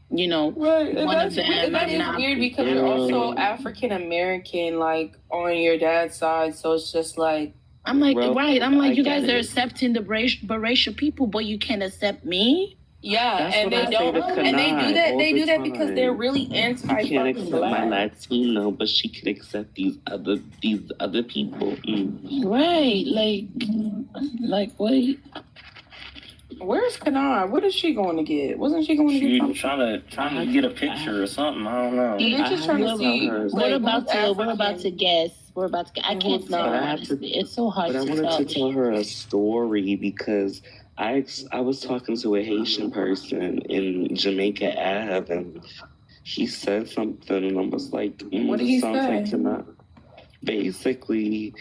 you know, one of them. That is weird because you're also African American, like on your dad's side. So it's just like I'm like, right. I'm like, you guys are accepting the biracial people, but you can't accept me. Yeah, and they don't, and they do that. They do that because they're really anti. She can't accept my Latino, but she can accept these other people. Right, like what? Where's Kanai? What is she going to get? Wasn't she going to get something? Trying to get a picture or something. I don't know. They're just trying to see. We're about to guess. I can't tell. It's so hard to tell. But I wanted to tell her a story because I was talking to a Haitian person in Jamaica Ave, and he said something, and I was like, "What did he say?" Basically,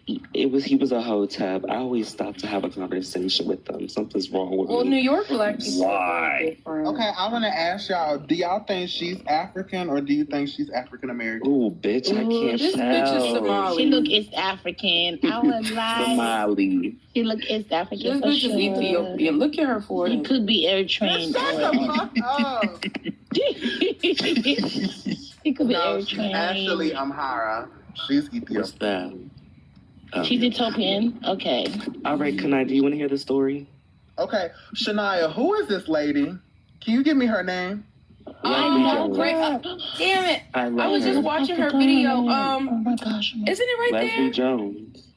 he was a hotep. I always stop to have a conversation with them. Something's wrong with me. Well, New York Black people. Why? Okay, I want to ask y'all, do y'all think she's African or do you think she's African American? Ooh, bitch, I can't this tell. Bitch is Somali. She look East African. I would lie. Somali. She look East African. This bitch is Ethiopian. Look at her for it. He could be air trained. Shut the fuck up. He could be air trained. Actually, Amhara. She's Ethiopian. What's that? She's Ethiopian? Okay. All right, Kanai, do you want to hear the story? Okay, Shania, who is this lady? Can you give me her name? Great. Damn it. I was just watching her video. Oh my gosh. Isn't it right Leslie there? Jones.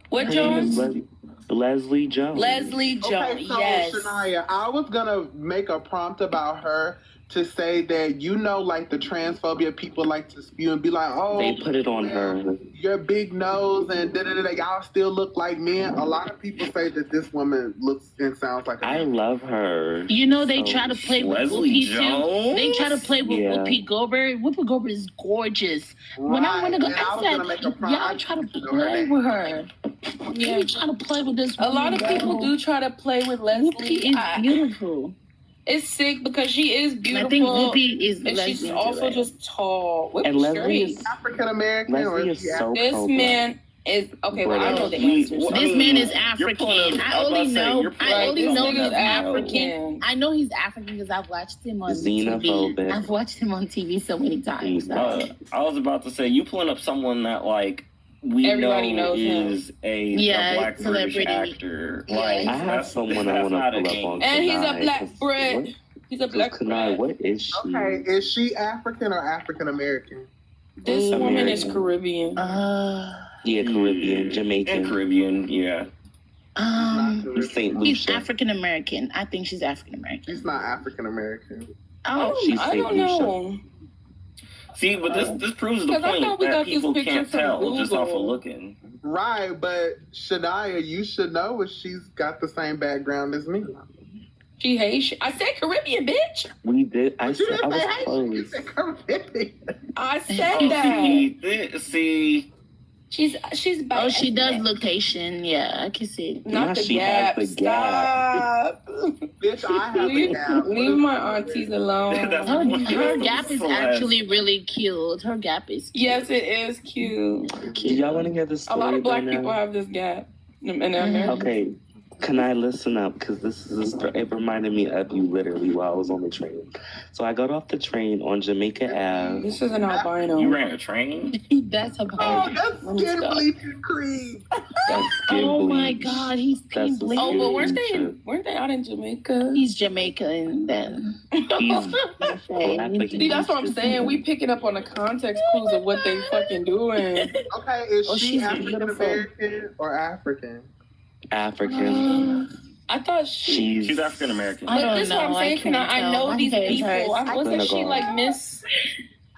What Her Jones? name is Leslie Jones. Leslie Jones. Okay, so yes. Shania, I was gonna make a prompt about her to say that, you know, like the transphobia people like to spew and be like, oh, They put it on her. your big nose and da-da-da-da, y'all still look like men. A lot of people say that this woman looks and sounds like a man. I love her. You know, they try to play with Leslie Whoopi Jones? too. They try to play with Whoopi Goldberg. Whoopi Goldberg is gorgeous. When I want to go, I said, y'all try to play with her. Yeah, you try to play with this. A lot of people do try to play with Leslie. Whoopi is beautiful. It's sick because she is beautiful. I think Whoopi is and she's also just tall. And Leslie is African American. Leslie is so This cold. man is okay. Well, I know the answer. This man is African. I only know he's African. I know he's African because I've watched him on TV. I've watched him on TV so many times. I was about to say, you pulling up someone that like everybody knows is a black British actor. Yeah. Like, I have someone I want to pull up on. And he's a black Brit. He's a black Brit. What is she? Okay, is she African or African American? This woman is Caribbean. Yeah, Caribbean, Jamaican. And Caribbean, yeah. St. Lucia. She's African American. I think she's African American. She's not African American. She's I don't know. See, but this proves the point that people can't tell just off of looking. Right, but Shania, you should know if she's got the same background as me. She Haitian. I said Caribbean, bitch. We did. I said I was close. I said that. See. She's Oh, she does look Haitian. Yeah, I can see it. Not the she gap. has the gap. Stop. Bitch, I have the gap. Leave my aunties alone. Her gap is actually really cute. Her gap is cute. Yes, it is cute. Do y'all want to hear the story? A lot of black people have this gap in America. Okay. Can I listen up? Because it reminded me of you literally while I was on the train. So I got off the train on Jamaica Ave. This is an albino. You ran a train? That's a that's skin bleaching cream. Oh my God, he's pink bleaching. Oh, but weren't they out in Jamaica? He's Jamaican then. See, that's what I'm saying. We picking up on the context clues of what they fucking doing. Okay, is she African American or African? African. I thought she's African American. But this is what I'm saying. I know these people. Wasn't she like Miss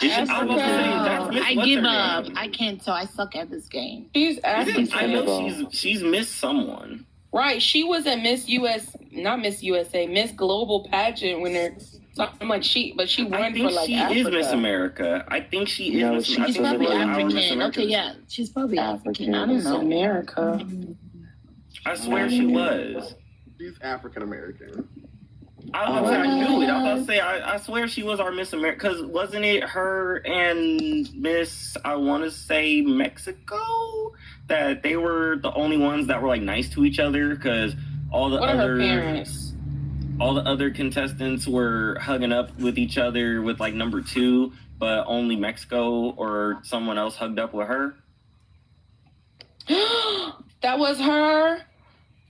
Africa? I give up. I can't tell. I suck at this game. She's African. I know she's Miss someone. Right. She was a Miss USA, Miss Global pageant winner So I'm like, she won for like she Africa. is Miss America. I think she is. No, Miss she's probably African. America. Okay, yeah, she's probably African. I don't know. America. I swear she was. She's African American. I was gonna say, I knew it. I was gonna say, I swear she was our Miss America. Because wasn't it her and Miss, I want to say, Mexico? That they were the only ones that were, like, nice to each other? Because all the What are her parents? All the other contestants were hugging up with each other with, like, number 2, but only Mexico or someone else hugged up with her. That was her?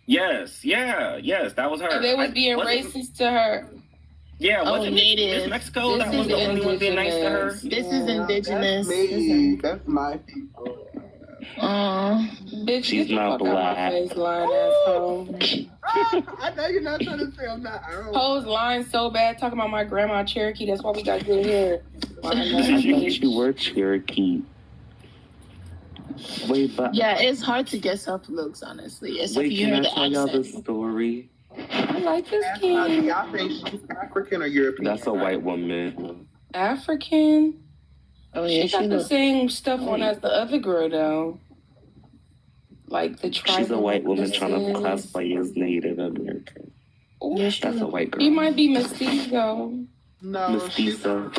Yes, that was her. And they was being racist to her. Yeah, wasn't native. Miss Mexico that was the only one being nice to her? This is indigenous. That's me. That's my people. Bitch, she's not black. I know you're not trying to say I'm not. Hoes lying so bad talking about my grandma Cherokee. That's why we got good hair. I thought you were Cherokee. Wait, but yeah, it's hard to guess off looks, honestly. Wait, can I tell y'all the story? I like this kid. Y'all think she's African or European? That's a white woman. African? Oh yeah, she got the same stuff on as the other girl though. Like the tribe. She's a white woman trying to classify as Native American. Ooh, Yeah, that's a white girl. She might be mestizo. No, Mestizo.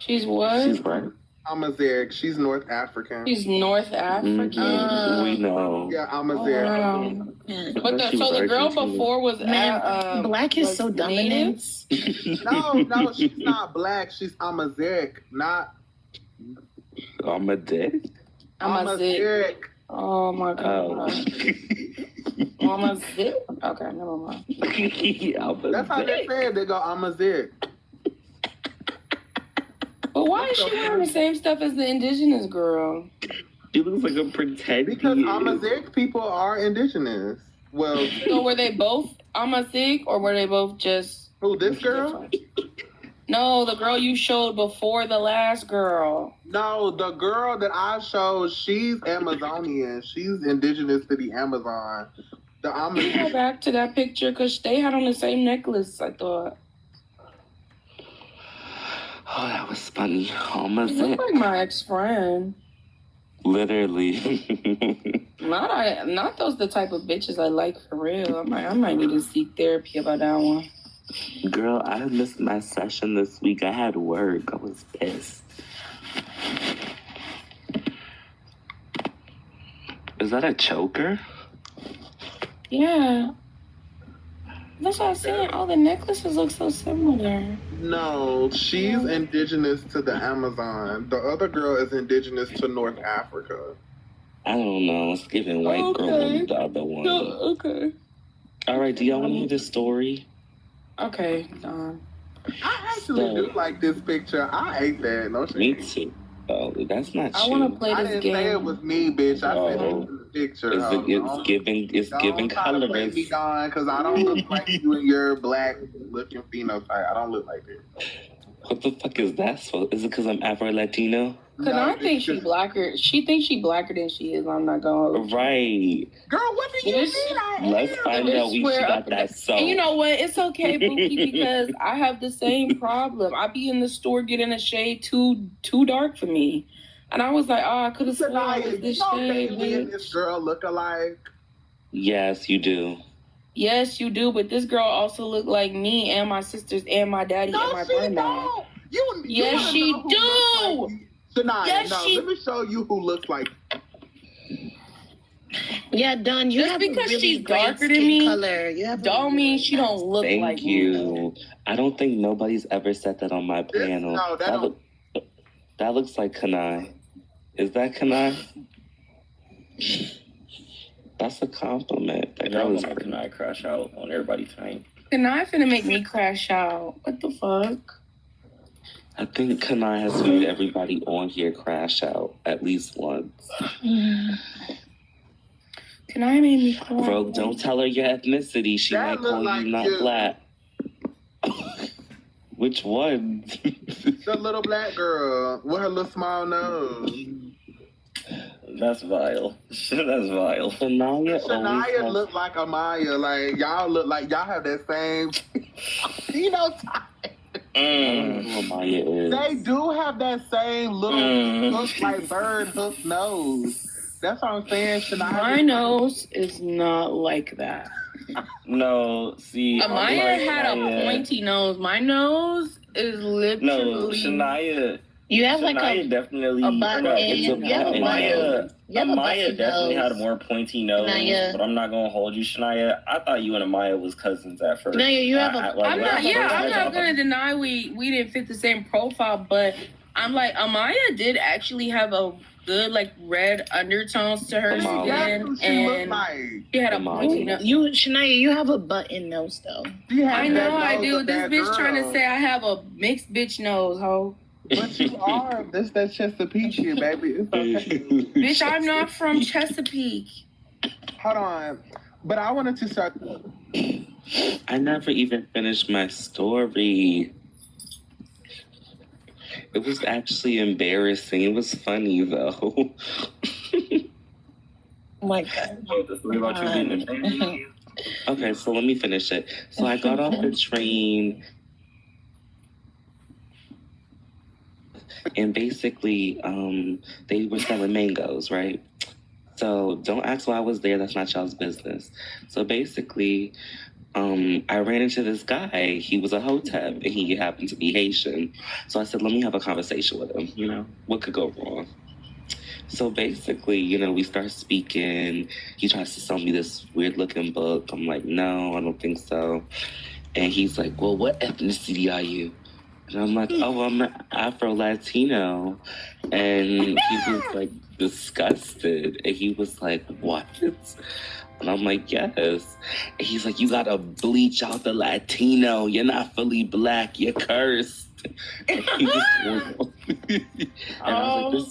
She's what? She's what? Amazigh. She's North African. She's North African. We know. Yeah, Amazigh. But so the girl before was black is so dominant. No, she's not black. She's Amazigh, not Amazigh. Amazigh. Oh my god. Amazigh. Okay, never mind. That's how they say it. They go Amazigh. But why is she wearing the same stuff as the indigenous girl? She looks like a pretend. Because Amazigh people are indigenous. Well, so were they both Amazigh or were they both just? Who, this girl? No, the girl you showed before the last girl. No, the girl that I showed, she's Amazonian. She's indigenous to the Amazon. Can you go back to that picture? Because they had on the same necklace, I thought. Oh, that was funny. Almost You look like my ex-friend. Literally. Not those the type of bitches I like for real. I might need to seek therapy about that one. Girl, I missed my session this week. I had work. I was pissed. Is that a choker? Yeah. That's what I was saying. All the necklaces look so similar. No, she's indigenous to the Amazon. The other girl is indigenous to North Africa. I don't know. It's giving white girl and the other one. No, okay. All right, do y'all want to hear this story? Okay. I actually do like this picture. I hate that. No shit. Me too. Oh, that's not I you. want to play I this didn't game. say it was me, bitch. I said it was the picture. It's giving colorless. Don't me gone, because I don't look like you and your black-looking phenotype. I don't look like that. What the fuck is that? So is it because I'm Afro-Latino? Because I think she's blacker. She thinks she's blacker than she is. I'm not going to. Right. Girl, what do you mean? Let's find out she got that so. And you know what? It's okay, Bookie, because I have the same problem. I be in the store getting a shade too dark for me. And I was like, I could have sworn it was this shade. Me and this girl look alike. Yes, you do. Yes, you do. But this girl also look like me and my sisters and my daddy and my granddad. Yes, she do. Shania, yes, let me show you who looks like. Yeah, Dawn, you just have because really she's great darker than skin me, color. You have don't mean she don't look Thank like you. me. I don't think nobody's ever said that on my panel. No, that looks like Kanai. Is that Kanai? That's a compliment. That girl was Kanai crash out on everybody tonight. Kanai finna make me crash out. What the fuck? I think Kanai has made everybody on here crash out at least once. Kanai made me cry. Bro, don't tell her your ethnicity. She might call you not black. Which one? The little black girl with her little small nose. That's vile. That's vile. Shania look like Amaya. Like y'all look like y'all have that same You know, I don't know what Maya is. they do have that same little hook, like bird hook nose. That's what I'm saying. My nose is not like that. No, see, Amaya had a pointy nose. My nose is literally. No, Shania. You have Shania like definitely. Amaya definitely had a more pointy nose, but I'm not gonna hold you, Shania. I thought you and Amaya was cousins at first. Shania, you have I'm not gonna deny we didn't fit the same profile, but I'm like Amaya did actually have a good like red undertones to her skin, and she had a pointy nose. Shania, you have a button nose though. I know I do. This bitch trying to say I have a mixed bitch nose, ho. But you are. This that Chesapeake shit, baby. It's okay. Bitch, I'm not from Chesapeake. Hold on. But I wanted to start. I never even finished my story. It was actually embarrassing. It was funny, though. Oh, my God. The story about you being a baby. Okay, so let me finish it. So I got off the train, and basically, they were selling mangoes, right? So don't ask why I was there. That's not y'all's business. So basically, I ran into this guy. He was a hotep, and he happened to be Haitian. So I said, let me have a conversation with him. You know, what could go wrong? So basically, you know, we start speaking. He tries to sell me this weird-looking book. I'm like, no, I don't think so. And he's like, well, what ethnicity are you? And I'm like, oh, I'm Afro-Latino. And he was like disgusted. And he was like, what? And I'm like, yes. And he's like, you gotta bleach out the Latino. You're not fully black. You're cursed. And he was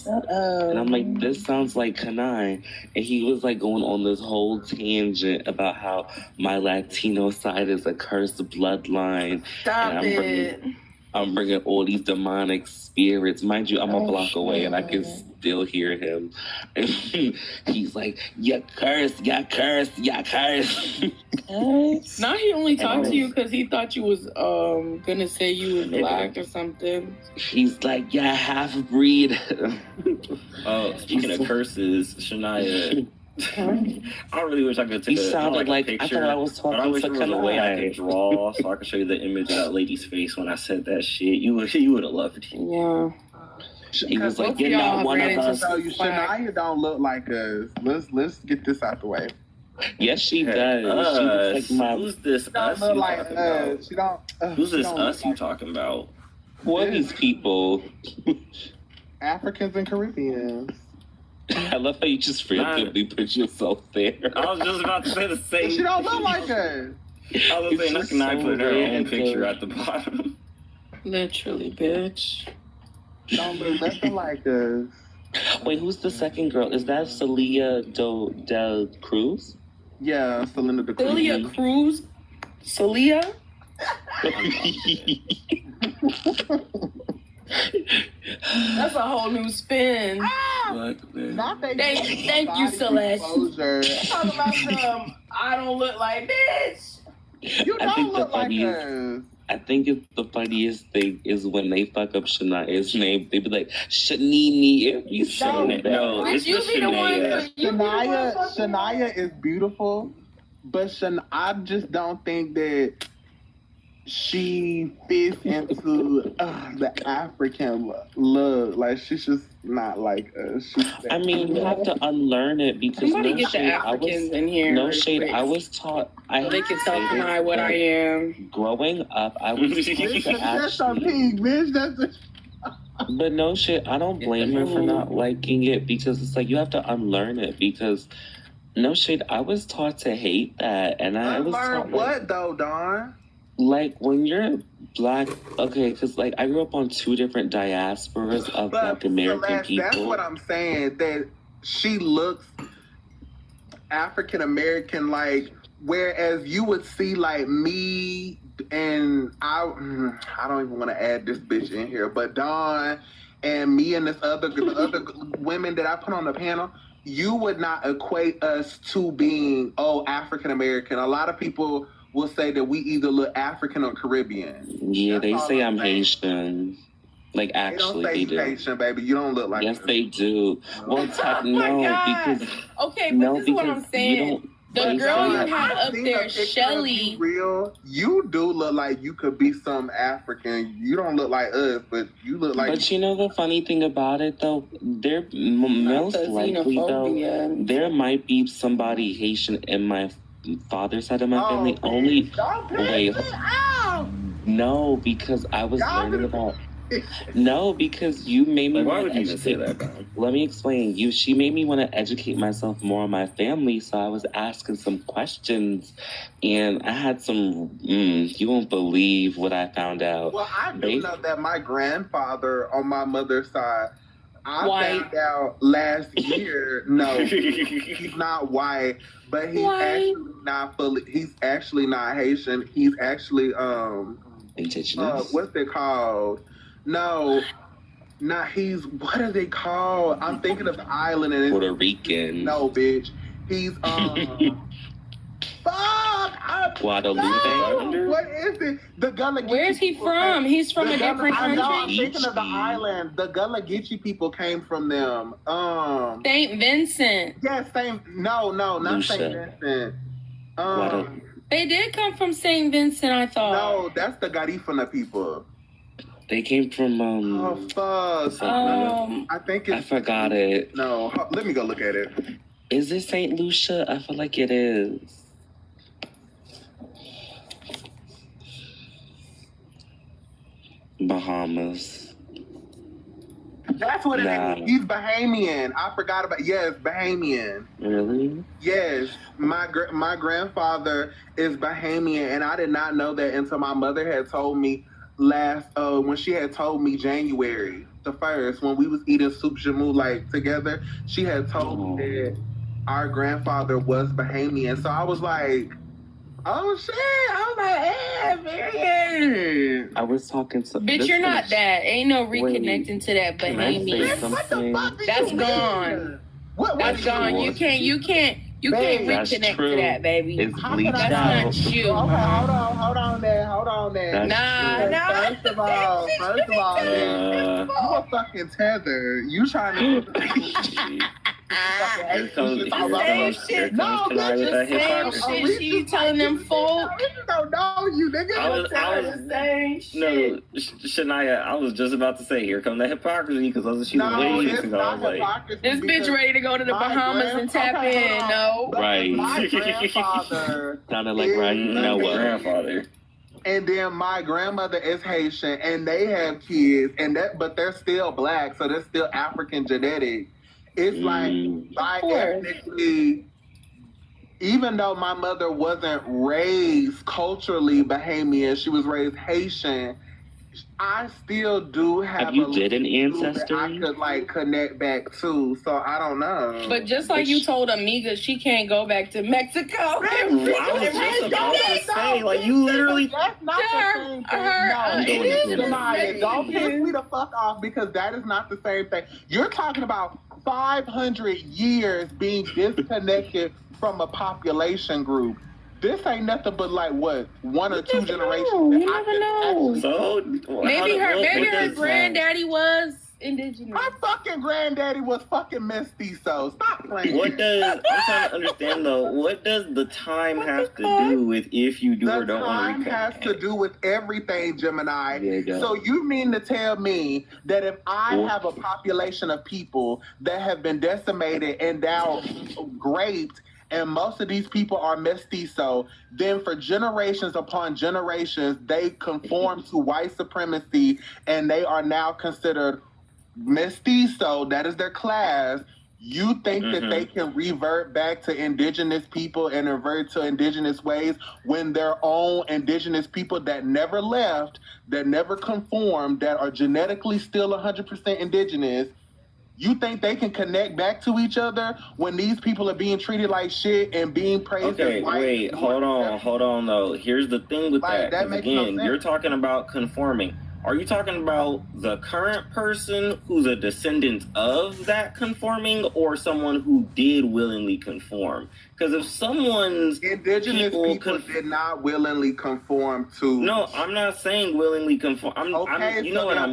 and I'm like, this sounds like Kanai. And he was like going on this whole tangent about how my Latino side is a cursed bloodline. Stop it. I'm bringing all these demonic spirits. Mind you, I'm a block away and I can still hear him. And he's like, you're cursed, you're cursed, you're cursed. Now he only talked to you because he thought you was gonna say you was black or something. He's like, yeah, half-breed. Oh, speaking of curses, Shania. I really wish I could take a picture. I thought I was talking I wish there was a way I could draw so I could show you the image of that lady's face when I said that shit. You would have loved it. Yeah. He was like, you're not one of us. Shania don't look like us. Let's get this out the way. Yes, she does. She looks like who's this us you talking about? She don't. Who's this us you talking about? What are these people? Africans and Caribbeans. I love how you just randomly put yourself there. I was just about to say the same. She don't look like us. I was saying that can I put her own picture at the bottom. Literally, bitch. Don't look nothing like us. Wait, who's the second girl? Is that Celia Del Cruz? Yeah, Selena Del Cruz. Celia Cruz? Celia? That's a whole new spin. Thank you, Celeste. Talk about some I don't look like bitch. You don't look like her. I think it's the funniest thing is when they fuck up Shania's name. They be like, Shanini every Sunday. No, it's you be the one. Shania is beautiful, but I just don't think that she fits into the African look. Like, she's just not like us. I mean, you have to unlearn it because somebody get the Africans in here. No shade. I was taught. They can tell Kanai what I am. Growing up, I was taught to That's a pig, bitch. That's But no shit. I don't blame her for not liking it because it's like you have to unlearn it because. No shade. I was taught to hate that, and I was taught what though, Dawn? Like, when you're black, okay, because, like, I grew up on two different diasporas of Black American people. That's what I'm saying, that she looks African American, like, whereas you would see, like, me and I don't even want to add this bitch in here, but Dawn and me and the other women that I put on the panel, you would not equate us to being, African American. A lot of people will say that we either look African or Caribbean. Yeah, That's they all say I'm I'm saying. Haitian. Like, actually, they they don't say do. Haitian, baby. You don't look like Yes, us. they do. Well, Oh my God. because Okay, but this is what I'm saying. The they girl say you that- had I've up seen there, a picture of Shelly. you real. You do look like you could be some African. You don't look like us, but you look like. But you know the funny thing about it, though? There, most the likely, though, xenophobia. there might be somebody Haitian in my father's side of my family. Only, wait, no, because I was learning about. No, because you made me. Like, why would you even say that, bro? Let me explain. She made me want to educate myself more on my family, so I was asking some questions, and I had some. You won't believe what I found out. Well, I do know that my grandfather on my mother's side, I found out last year. No, he's not white, but he's actually not fully. He's actually not Haitian. He's actually indigenous. What's it called? No, not he's. What are they called? I'm thinking of the island and Puerto Rican. No, bitch. He's Guadalupe. No, what is it? The Gullah Geechee. Where's he from? He's from a different country. I'm thinking of the island. The Gullah Geechee people came from them. St. Vincent. Yes, No, not St. Vincent. They did come from St. Vincent, I thought. No, that's the Garifuna people. They came from Oh fuck. I think it's. I forgot it. No, let me go look at it. Is it St. Lucia? I feel like it is. Bahamas. That's what it is. He's Bahamian. I forgot about. Yes, Bahamian. Really? Yes, my grandfather is Bahamian, and I did not know that until my mother had told me when she had told me January the 1st when we was eating soup jamu like together. She had told me that our grandfather was Bahamian, so I was like, oh shit! I was like, hey, Marion. I was talking to. Bitch, you're not that. Ain't no reconnecting to that Bahamian. What the fuck? That's gone. That's gone. You can't Babe, reconnect to that, baby. It's bleached That's out. not you. Okay, hold on there. Nah. First of all, man, you a fucking tether. You trying to. Here comes Tanai with that hypocrisy. Shit, she telling them folk. I don't know you, nigga. No, Shania, I was just about to say, here come the hypocrisy, because she was waiting. It's I was not like, This bitch ready to go to the Bahamas and tap in. No. Right. My grandfather Sounded like Noah. grandfather. And then my grandmother is Haitian, and they have kids, but they're still black, so they're still African genetic. It's like ethnically, even though my mother wasn't raised culturally Bahamian, she was raised Haitian. I still do have you did an ancestry? I could like connect back to, so I don't know. But just like you told Amiga, she can't go back to Mexico. I was just about to say, like, you literally. That's not the same thing. No, don't piss me the fuck off, because that is not the same thing. You're talking about 500 years being disconnected from a population group. This ain't nothing but like what, one or two generations. You never know. So Maybe her granddaddy was indigenous. My fucking granddaddy was fucking mestizo. Stop playing. I'm trying to understand though, what does the time have to do with if you do or don't want to reconnect? The time has to do with everything, Gemini. Yeah. So you mean to tell me that if I have a population of people that have been decimated and now raped, and most of these people are mestizo, then for generations upon generations, they conform to white supremacy, and they are now considered mestizo, that is their class. You think that they can revert back to indigenous people and revert to indigenous ways when their own indigenous people that never left, that never conformed, that are genetically still 100% indigenous, you think they can connect back to each other when these people are being treated like shit and being praised as white? Wait, hold on though. Here's the thing with Like, that. that 'Cause makes again, no sense. you're talking about conforming. Are you talking about the current person who's a descendant of that conforming, or someone who did willingly conform? Because if someone's indigenous people did not willingly conform to. No, I'm not saying willingly conform. You know what I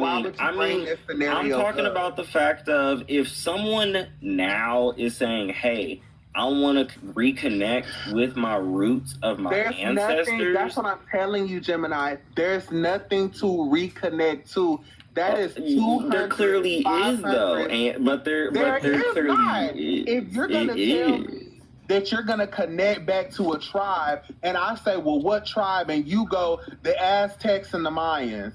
mean. I'm talking about the fact of if someone now is saying, "Hey, I want to reconnect with my roots of my ancestors." That's what I'm telling you, Gemini. There's nothing to reconnect to. That is 200. There clearly is though, but there clearly not. is. If you're gonna tell me that you're gonna connect back to a tribe, and I say, well, what tribe? And you go, the Aztecs and the Mayans.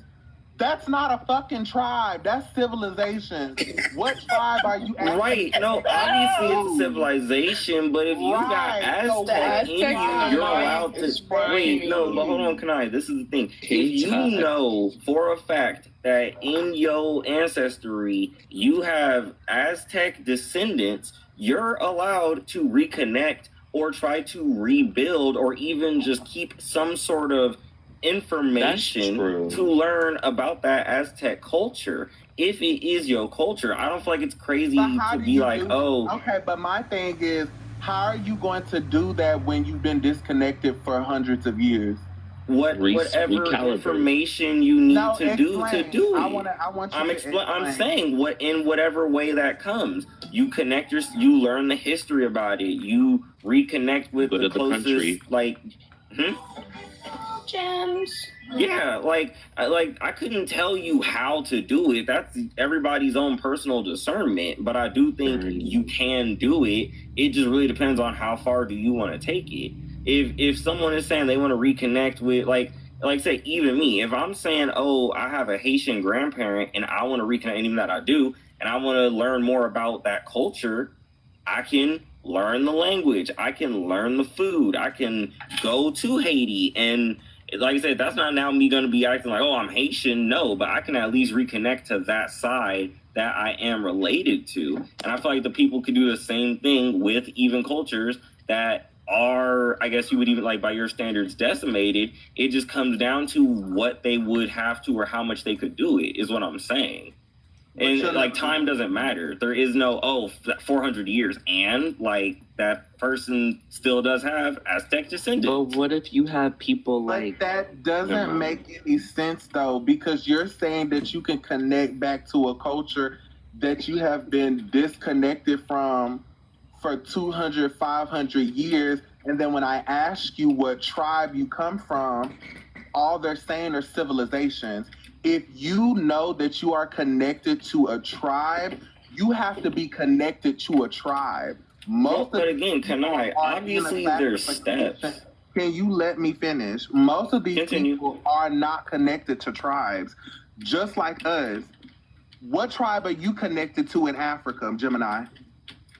That's not a fucking tribe. That's civilization. What tribe are you asking? Right. No, obviously it's a civilization, but if you got Aztec in you, you're allowed to... Wait, no, but hold on, Kanai. This is the thing. If you know for a fact that in your ancestry, you have Aztec descendants, you're allowed to reconnect or try to rebuild or even just keep some sort of information to learn about that Aztec culture. If it is your culture, I don't feel like it's crazy to be like, Okay, but my thing is, how are you going to do that when you've been disconnected for hundreds of years? Whatever information you need to do it. I'm saying what in whatever way that comes. You connect you learn the history about it. You reconnect with the closest country. Gems. Yeah, I couldn't tell you how to do it. That's everybody's own personal discernment, but I do think you can do it. It just really depends on how far do you want to take it. If someone is saying they want to reconnect with like say even me, if I'm saying, oh, I have a Haitian grandparent and I want to reconnect, and even that I do, and I want to learn more about that culture, I can learn the language, I can learn the food, I can go to Haiti, and like I said, that's not now me going to be acting like, oh, I'm Haitian. No, but I can at least reconnect to that side that I am related to. And I feel like the people could do the same thing with even cultures that are, I guess you would even like by your standards decimated. It just comes down to what they would have to or how much they could do it is what I'm saying. And like time doesn't matter. There is no 400 years, and like that person still does have Aztec descendants. But what if you have people like that doesn't make any sense though, because you're saying that you can connect back to a culture that you have been disconnected from for 200, 500 years, and then when I ask you what tribe you come from, all they're saying are civilizations. If you know that you are connected to a tribe, you have to be connected to a tribe. But again, Kanai, obviously there's steps. Can you let me finish? Most of these people are not connected to tribes, just like us. What tribe are you connected to in Africa, Gemini?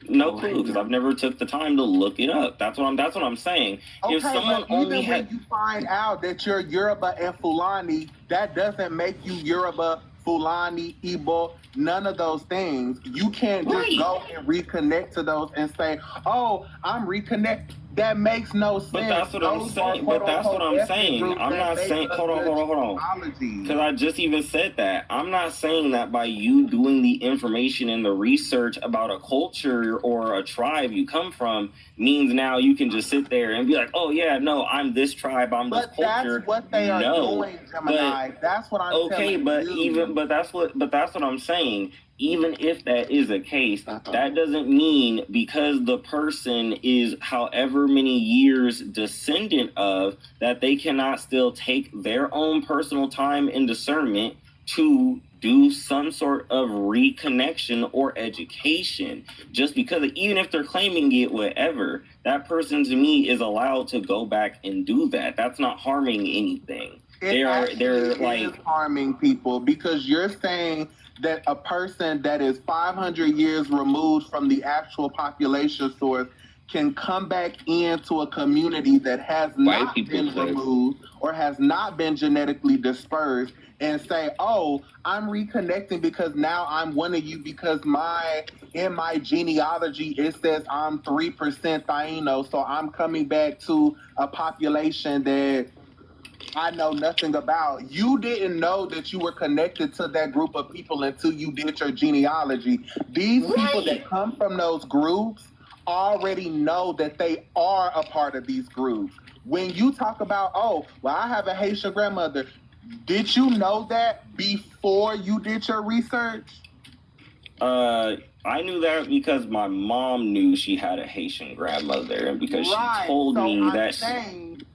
No clue, because I've never took the time to look it up. That's what I'm saying. Okay, if someone but even when you find out that you're Yoruba and Fulani, that doesn't make you Yoruba, Fulani, Igbo, none of those things. You can't just go and reconnect to those and say, oh, I'm reconnected. That makes no sense. But that's what I'm saying. I'm not saying, hold on. Because I just even said that. I'm not saying that by you doing the information and the research about a culture or a tribe you come from means now you can just sit there and be like, oh yeah, no, I'm this tribe, I'm this culture. That's what they are doing, Gemini. That's what I'm telling you. But that's what I'm saying. Even if that is a case, that doesn't mean because the person is however many years descendant of that they cannot still take their own personal time and discernment to do some sort of reconnection or education. Just because even if they're claiming it, whatever, that person to me is allowed to go back and do that. That's not harming anything. They're like harming people because you're saying that a person that is 500 years removed from the actual population source can come back into a community that has not been removed or has not been genetically dispersed and say, oh, I'm reconnecting because now I'm one of you because in my genealogy, it says I'm 3% Taino, so I'm coming back to a population that I know nothing about. You didn't know that you were connected to that group of people until you did your genealogy. These people that come from those groups already know that they are a part of these groups. When you talk about, oh, well, I have a Haitian grandmother, did you know that before you did your research? I knew that because my mom knew she had a Haitian grandmother, and because she told me that.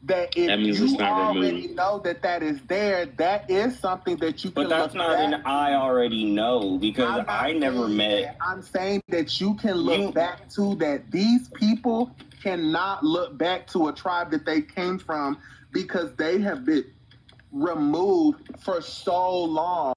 That if you already know that that is there, that is something that you can look back. But that's not an I already know, because I never met. I'm saying that you can look back to that. These people cannot look back to a tribe that they came from because they have been removed for so long.